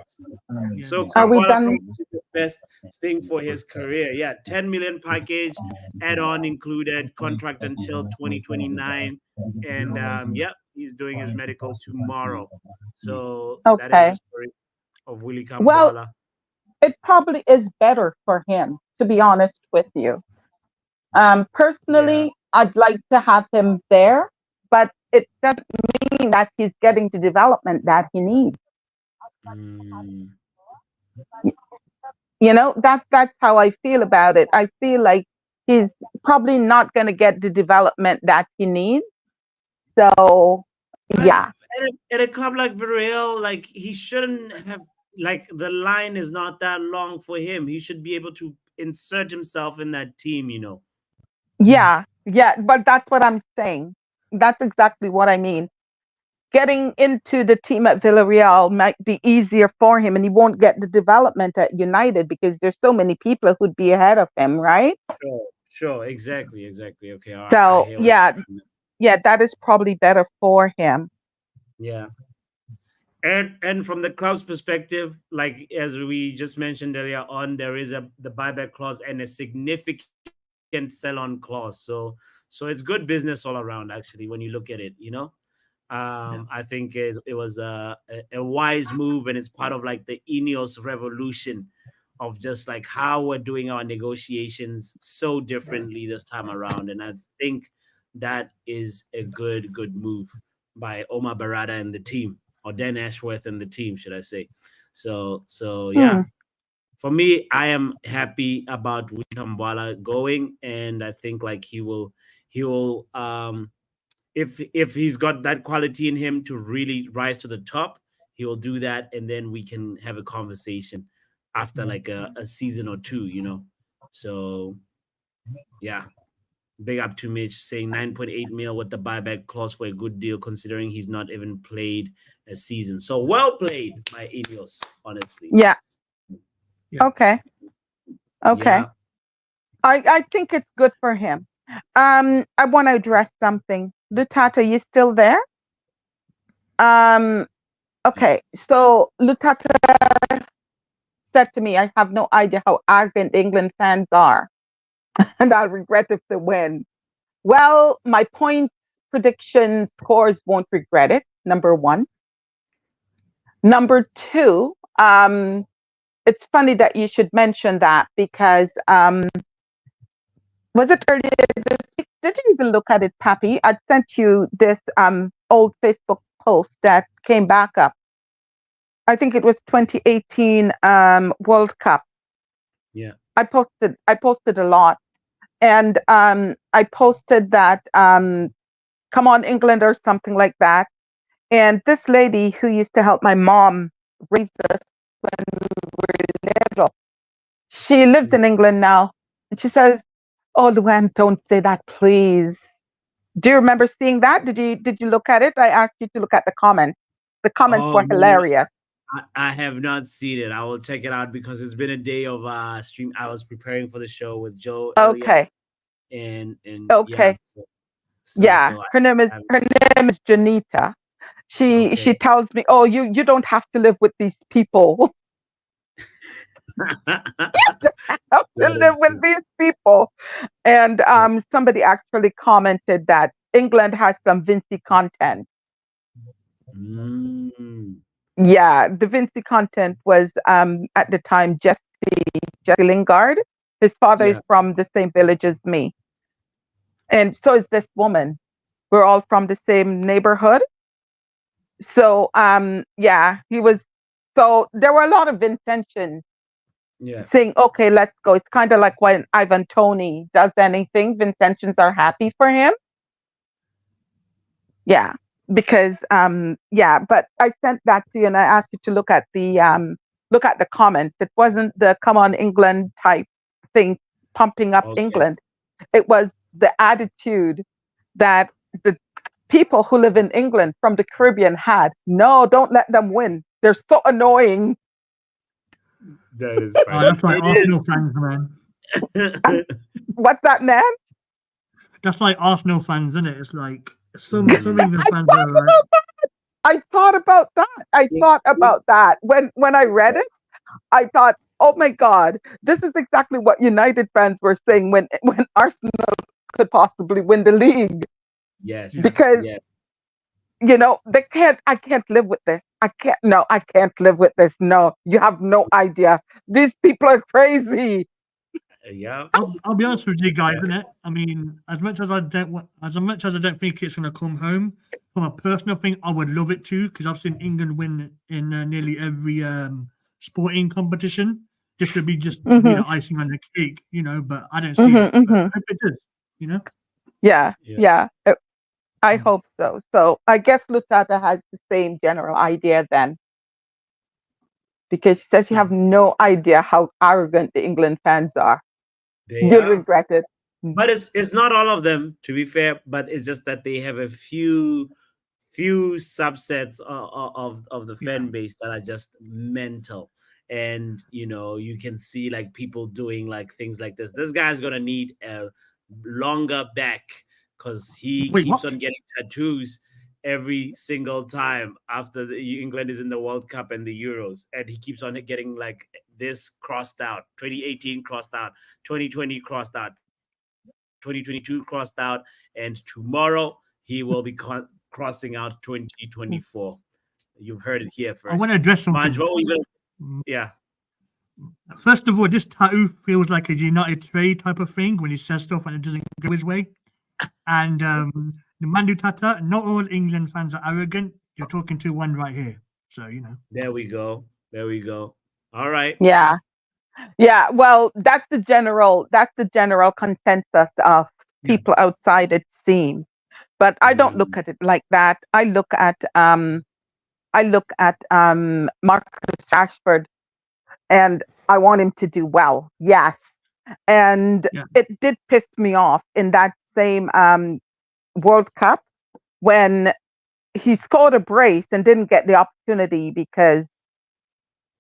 Yeah. So Are we Kambala done? probably did the best thing for his career. Yeah, 10 million package, add-on included, contract until 2029, and yeah, he's doing his medical tomorrow. So that is the Okay. story of Willie Well, Kambala. it probably is better for him, to be honest with you. Yeah. Personally, I'd like to have him there, but it doesn't mean that he's getting the development that he needs. Mm, You know, that's how I feel about it. I feel like he's probably not going to get the development that he needs. So, but yeah, at a club like Villarreal, like he shouldn't have like the line is not that long for him. He should be able to insert himself in that team. You know. yeah, but that's what I'm saying. That's exactly what I mean. Getting into the team at Villarreal might be easier for him, and he won't get the development at United because there's so many people who'd be ahead of him, right? Sure, exactly. Okay, all right, I So, hear what yeah, you're saying. yeah, that is probably better for him. Yeah. And from the club's perspective, like as we just mentioned earlier on, there is the buyback clause and a significant sell-on clause. So it's good business all around, actually, when you look at it, you know. Yeah. I think it was a wise move, and it's part of like the Ineos revolution of just like how we're doing our negotiations so differently this time around. And I think that is a good move by Omar Barada and the team, or Dan Ashworth and the team, should I say. So yeah, Hmm. for me, I am happy about Wikambwala going, and I think like he will if he's got that quality in him to really rise to the top, he will do that, and then we can have a conversation after like a season or two, you know. So yeah, big up to Mitch saying 9.8 mil with the buyback clause for a good deal, considering he's not even played a season. So well played by Ineos, honestly. Yeah. Yeah. Okay. Okay. Yeah. I think it's good for him. I want to address something. Lutata, you still there? Um, okay. So Lutata said to me, I have no idea how arrogant England fans are, and I'll regret if they win. Well, my point prediction scores won't regret it. Number one. Number two, it's funny that you should mention that because was it earlier this week? Did you even look at it, Pappy? I sent you this old Facebook post that came back up. I think it was 2018 World Cup. Yeah. I posted a lot. And I posted that come on England or something like that. And this lady who used to help my mom raise us when we were little, she lives in England now. And she says, "Oh, Luann, don't say that, please." Do you remember seeing that? Did you look at it? I asked you to look at the comments. The comments Oh were no, hilarious. I have not seen it. I will check it out because it's been a day of stream. I was preparing for the show with Joe earlier, Okay. and yeah, Okay. Yeah. so I Her name is Janita. She okay. tells me, "Oh, you don't have to live with these people." Have to That is live with true. these people. And Yeah. somebody actually commented that England has some Vinci content. Mm, Yeah, the Vinci content was at the time Jesse Lingard. His father is yeah. from the same village as me. And so is this woman. We're all from the same neighborhood. So yeah, he was so there were a lot of intentions Yeah. saying, okay, let's go. It's kind of like when Ivan Toney does anything, Vincentians are happy for him. Yeah, because yeah, but I sent that to you and I asked you to look at the comments. It wasn't the come on England type thing pumping up Okay. England. It was the attitude that the people who live in England from the Caribbean had. No, don't let them win. They're so annoying. That is Oh, funny. that's like It Arsenal fans, man. is. What's that, man? That's like Arsenal fans, isn't it? It's like some Mm. England I fans thought are alright. about that. I thought about that. I Yeah, thought yeah, about that when I read it. I thought, oh my God, this is exactly what United fans were saying when Arsenal could possibly win the league Yeah. yes, because yes. they can't. I can't live with this. I can't. No, I can't live with this. No, you have no idea. These people are crazy. Yeah. I'll be honest with you guys, Yeah. innit? I mean, as much as I don't think it's gonna come home, from a personal thing, I would love it too because I've seen England win in nearly every sporting competition. This would be just to be Hmm. the icing on the cake, but I don't see Hmm. it. But Hmm. I hope it does, you know. Yeah, Yeah. yeah. I Mm. hope so. So I guess Lutata has the same general idea then, because she says you have no idea how arrogant the England fans are. They You'll are. regret it. But it's not all of them, to be fair, but it's just that they have a few subsets of the Yeah. fan base that are just mental. And you can see like people doing like things like this guy's gonna need a longer back because he Wait, keeps what? on getting tattoos every single time after England is in the World Cup and the Euros, and he keeps on getting like this crossed out, 2018 crossed out, 2020 crossed out, 2022 crossed out, and tomorrow he will be crossing out 2024. You've heard it here I want to first. address Marge, something. what were you gonna Mm, Yeah. First of all, this tattoo feels like a United trade type of thing when he says stuff and it doesn't go his way. And the Mandu Tata, not all England fans are arrogant. You're talking to one right here. So, There we go. There we go. All right. Yeah, yeah. Well, that's the general consensus of yeah. people outside, it seems. But I don't look Mm, at it like that. I look at Marcus Rashford, and I want him to do well. Yes, and Yeah. it did piss me off in that same World Cup when he scored a brace and didn't get the opportunity because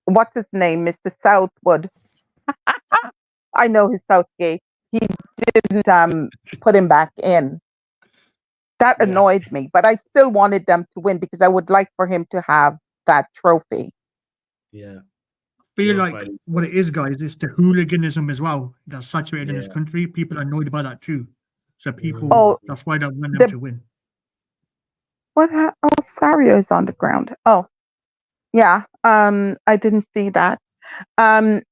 what's his name, Mr. Southwood. I know his Southgate. He didn't put him back in. That yeah. annoyed me, but I still wanted them to win because I would like for him to have that trophy. Yeah. Feel No like fighting. what it is, guys, is the hooliganism as well that's saturated in this Yeah. country. People are annoyed by that too. So Mm, Oh, that's why they want them the to win. oh, Sario is on the ground. Oh, yeah. I didn't see that. Um,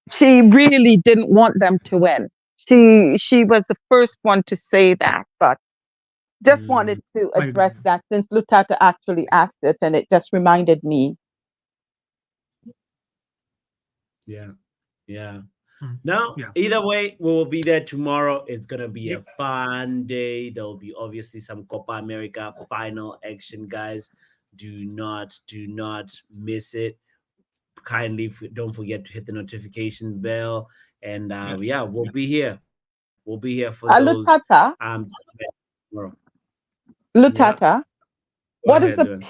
she really didn't want them to win. She was the first one to say that, but just mm, wanted to I agree. address that since Lutata actually asked it, and it just reminded me Yeah. Hmm. No, Yeah. either way, we will be there tomorrow. It's gonna be a fun day. There'll be obviously some Copa America final action, guys. Do not miss it. Kindly don't forget to hit the notification bell, and we'll be here. We'll be here for those Lutata, tomorrow. Yeah, Lutata, go ahead, Lynn.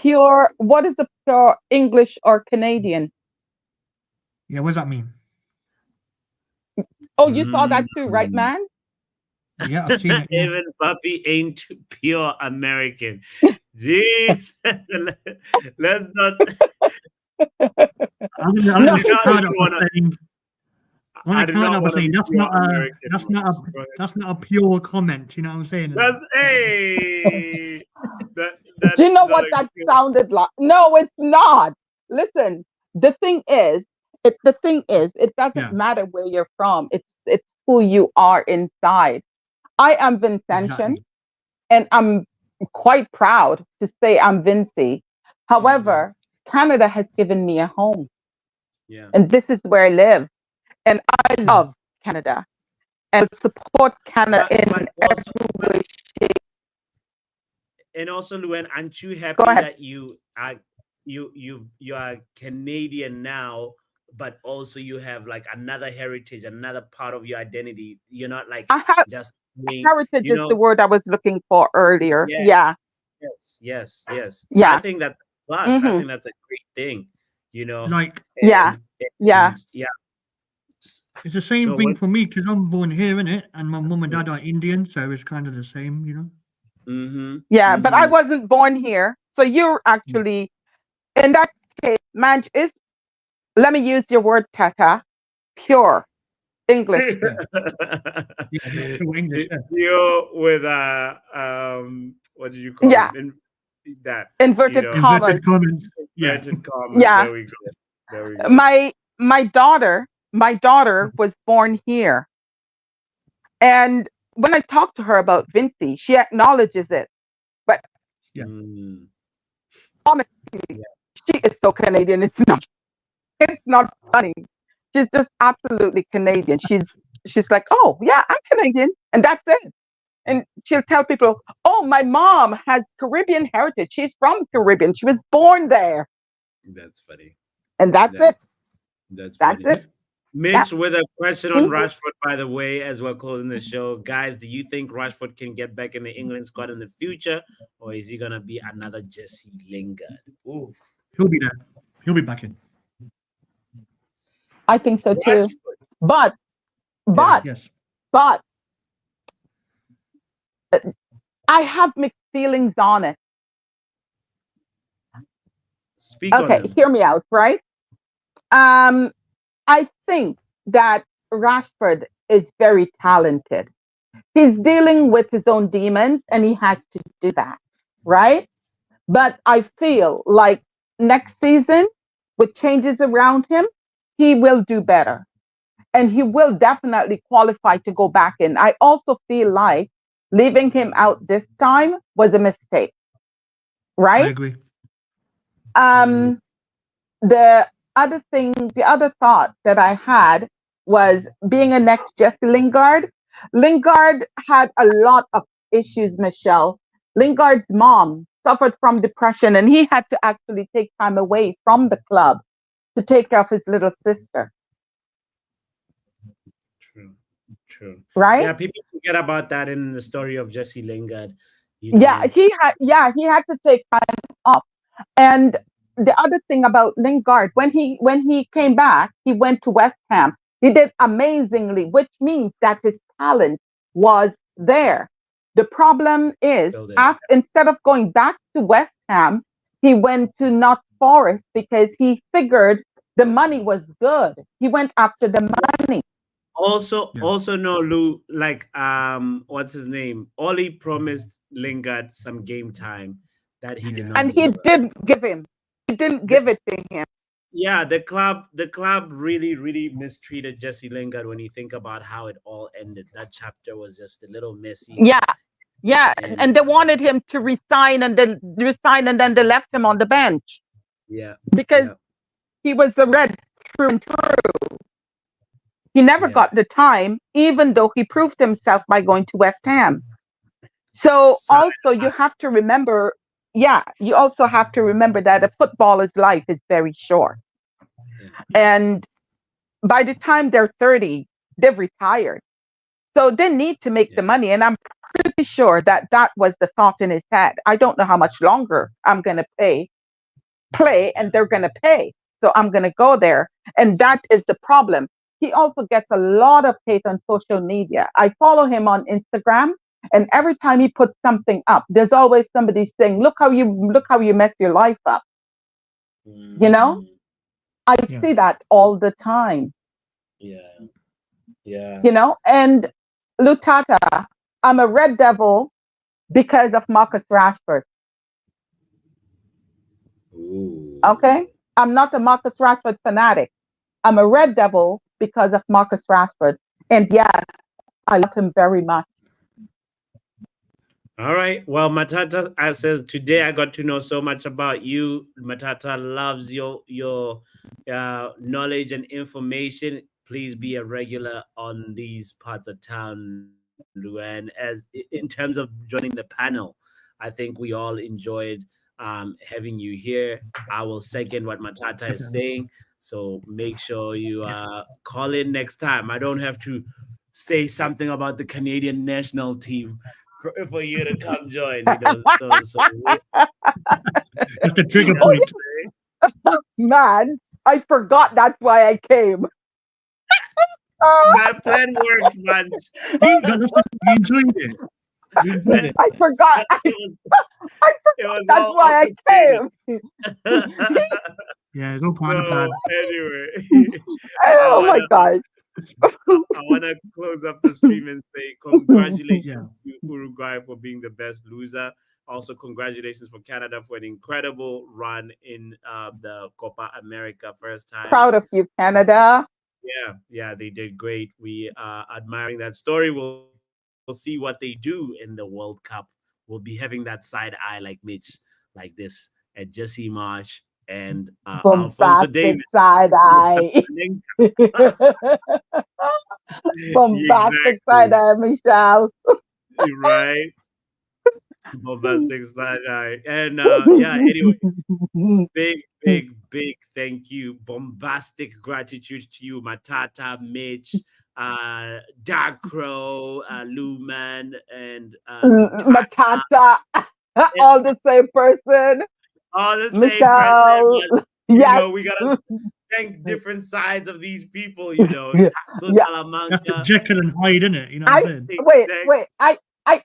what is the pure English or Canadian? Yeah, what does that mean? Oh, you saw that too, right, man? Yeah, I've seen it. Yeah. Even Puppy ain't pure American. Jeez, let's not. I'm gonna No. just start up by saying, I do not want to be that's pure not a American. that's not a pure comment. You know what I'm saying? That's hey. Do you know what not that a- sounded like? No, it's not. Listen, the thing is, it doesn't Yeah. matter where you're from. It's who you are inside. I am Vincentian, Exactly. and I'm quite proud to say I'm Vincy. However, Canada has given me a home, Yeah. and this is where I live. And I love Canada and support Canada in also, every way. and also, Luan, aren't you happy Go ahead. that you are you are Canadian now, but also you have like another heritage, another part of your identity. You're not like I have just being, heritage you is the know. word I was looking for earlier. Yeah. Yeah, Yes. I yeah. think that's a plus. I Hmm. think that's a great thing, you know. Like Yeah, yeah. And yeah. it's the same So thing what? for me because I'm born here, innit? And my mum and dad are Indian, so it's kind of the same, you know. Mm-hmm. Yeah, but I Mm-hmm. wasn't born here. So you're actually, in that case, Manch is, let me use your word, Tata, pure English. Yeah. Yeah, pure English. Yeah. You with what did you call Yeah, it? That, inverted commas. Inverted comments. Yeah. inverted commas. Yeah, There we go. There we go. my daughter was born here. And when I talk to her about Vincy, she acknowledges it. But Yeah. Mm, honestly, yeah. she is so Canadian. It's not funny. She's just absolutely Canadian. She's like, oh yeah, I'm Canadian, and that's it. And she'll tell people, oh, my mom has Caribbean heritage. She's from Caribbean. She was born there, That's funny. and that's That, it. that's That's funny. it. Mitch with a question on Mhm. Rashford, by the way, as we're closing the show. Guys, do you think Rashford can get back in the England squad in the future, or is he gonna be another Jesse Lingard? Oof. He'll be there. He'll be back in. I think so too. Rashford. But Yes. I have mixed feelings on it. Speak on Okay, them. hear me out, right? I think that Rashford is very talented. He's dealing with his own demons and he has to do that, right? But I feel like next season, with changes around him, he will do better. And he will definitely qualify to go back in. I also feel like leaving him out this time was a mistake, I right? agree. The other thought that I had was being a next Jesse Lingard. Lingard had a lot of issues, Michelle. Lingard's mom suffered from depression and he had to actually take time away from the club to take care of his little sister. True. Right? Yeah, people forget about that in the story of Jesse Lingard. Yeah, he had to take time off. And the other thing about Lingard, when he came back, he went to West Ham. He did amazingly, which means that his talent was there. The problem is, instead of going back to West Ham, he went to Notts Forest because he figured the money was good. He went after the money. Also no, Lou, like what's his name? Ollie promised Lingard some game time that he did not And he deliver. didn't give him. He didn't give it to him. Yeah, the club really mistreated Jesse Lingard when you think about how it all ended. That chapter was just a little messy. Yeah. And they wanted him to resign and then they left him on the bench. Yeah. Because he was a red through and through. He never got the time, even though he proved himself by going to West Ham. So also you have to remember, you also have to remember that a footballer's life is very short. And by the time they're 30, they've retired. So they need to make the money. And I'm pretty sure that that was the thought in his head. I don't know how much longer I'm going to play, and they're going to pay. So I'm going to go there. And that is the problem. He also gets a lot of hate on social media. I follow him on Instagram, and every time he puts something up, there's always somebody saying, look how you messed your life up. You know? I see that all the time. Yeah. You know, and Lutata, I'm a Red Devil because of Marcus Rashford. Ooh. Okay? I'm not a Marcus Rashford fanatic. I'm a Red Devil because of Marcus Rashford. And yes, I love him very much. All right. Well, Matata, I said today I got to know so much about you. Matata loves your knowledge and information. Please be a regular on these parts of town, Luan. As in terms of joining the panel, I think we all enjoyed having you here. I will second what Matata is saying. So make sure you call in next time. I don't have to say something about the Canadian national team for you to come join, you know. So that's the trigger point. Man, I forgot that's why I came. My plan worked, man. See, you enjoyed it. You enjoyed it. I forgot. That's why I came. Yeah, no plan. Anyway, oh my God. I want to close up the stream and say congratulations to Uruguay for being the best loser. Also, congratulations for Canada for an incredible run in the Copa America first time. Proud of you, Canada. Yeah, they did great. We are admiring that story. We'll see what they do in the World Cup. We'll be having that side eye like Mitch, like this, at Jesse Marsh and Alfonso Davis. Side eye. Bombastic side eye, Michelle. Right. Bombastic side eye. And anyway, big thank you. Bombastic gratitude to you, Matata, Mitch, Dark Crow, Luman, and Matata. All the same person. All the same Michelle. person. You know, we gotta thank different sides of these people, you know. That's the Jekyll and Hyde, isn't it? You know what I'm saying? Wait. I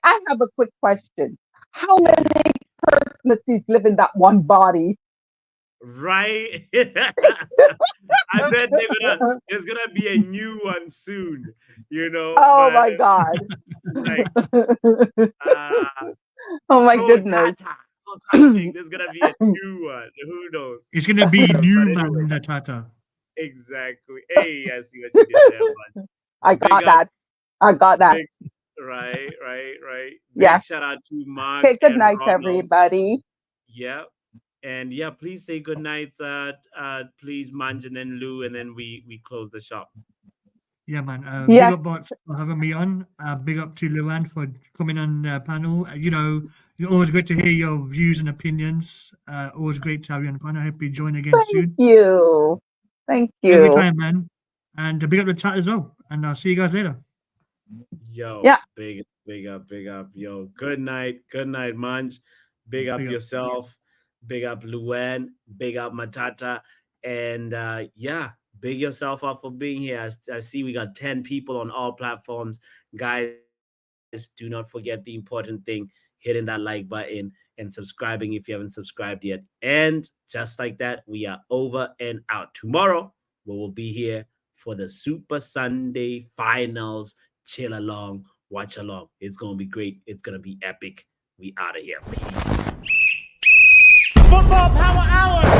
have a quick question. How many personalities live in that one body? Right? I bet there's gonna be a new one soon, you know. Oh my God. Like, oh my goodness. Or something. There's gonna be a new one. Who knows? It's gonna be new man Tata. Exactly. Hey, I see what you did there, man. I got that. Right. Yeah. Big shout out to Mark. Okay, good night, Ronald. everybody. Yeah. And please say good night, please, Manj, and then Lou, and then we close the shop. Yeah, man. Big up Bots for having me on. Big up to Luan for coming on the panel. You know, it's always great to hear your views and opinions. Always great to have you on the panel. I hope you join again soon. Thank you. Every time, man. And big up the chat as well. And I'll see you guys later. Yo, big up. Yo, good night, Manj. Big up yourself. Big up Luan. Big up Matata. And big yourself up for being here. I see we got 10 people on all platforms. Guys, do not forget the important thing, hitting that like button and subscribing if you haven't subscribed yet. And just like that, we are over and out. Tomorrow, we will be here for the Super Sunday finals. Chill along, watch along. It's going to be great. It's going to be epic. We out of here. Peace. Football Power Hour.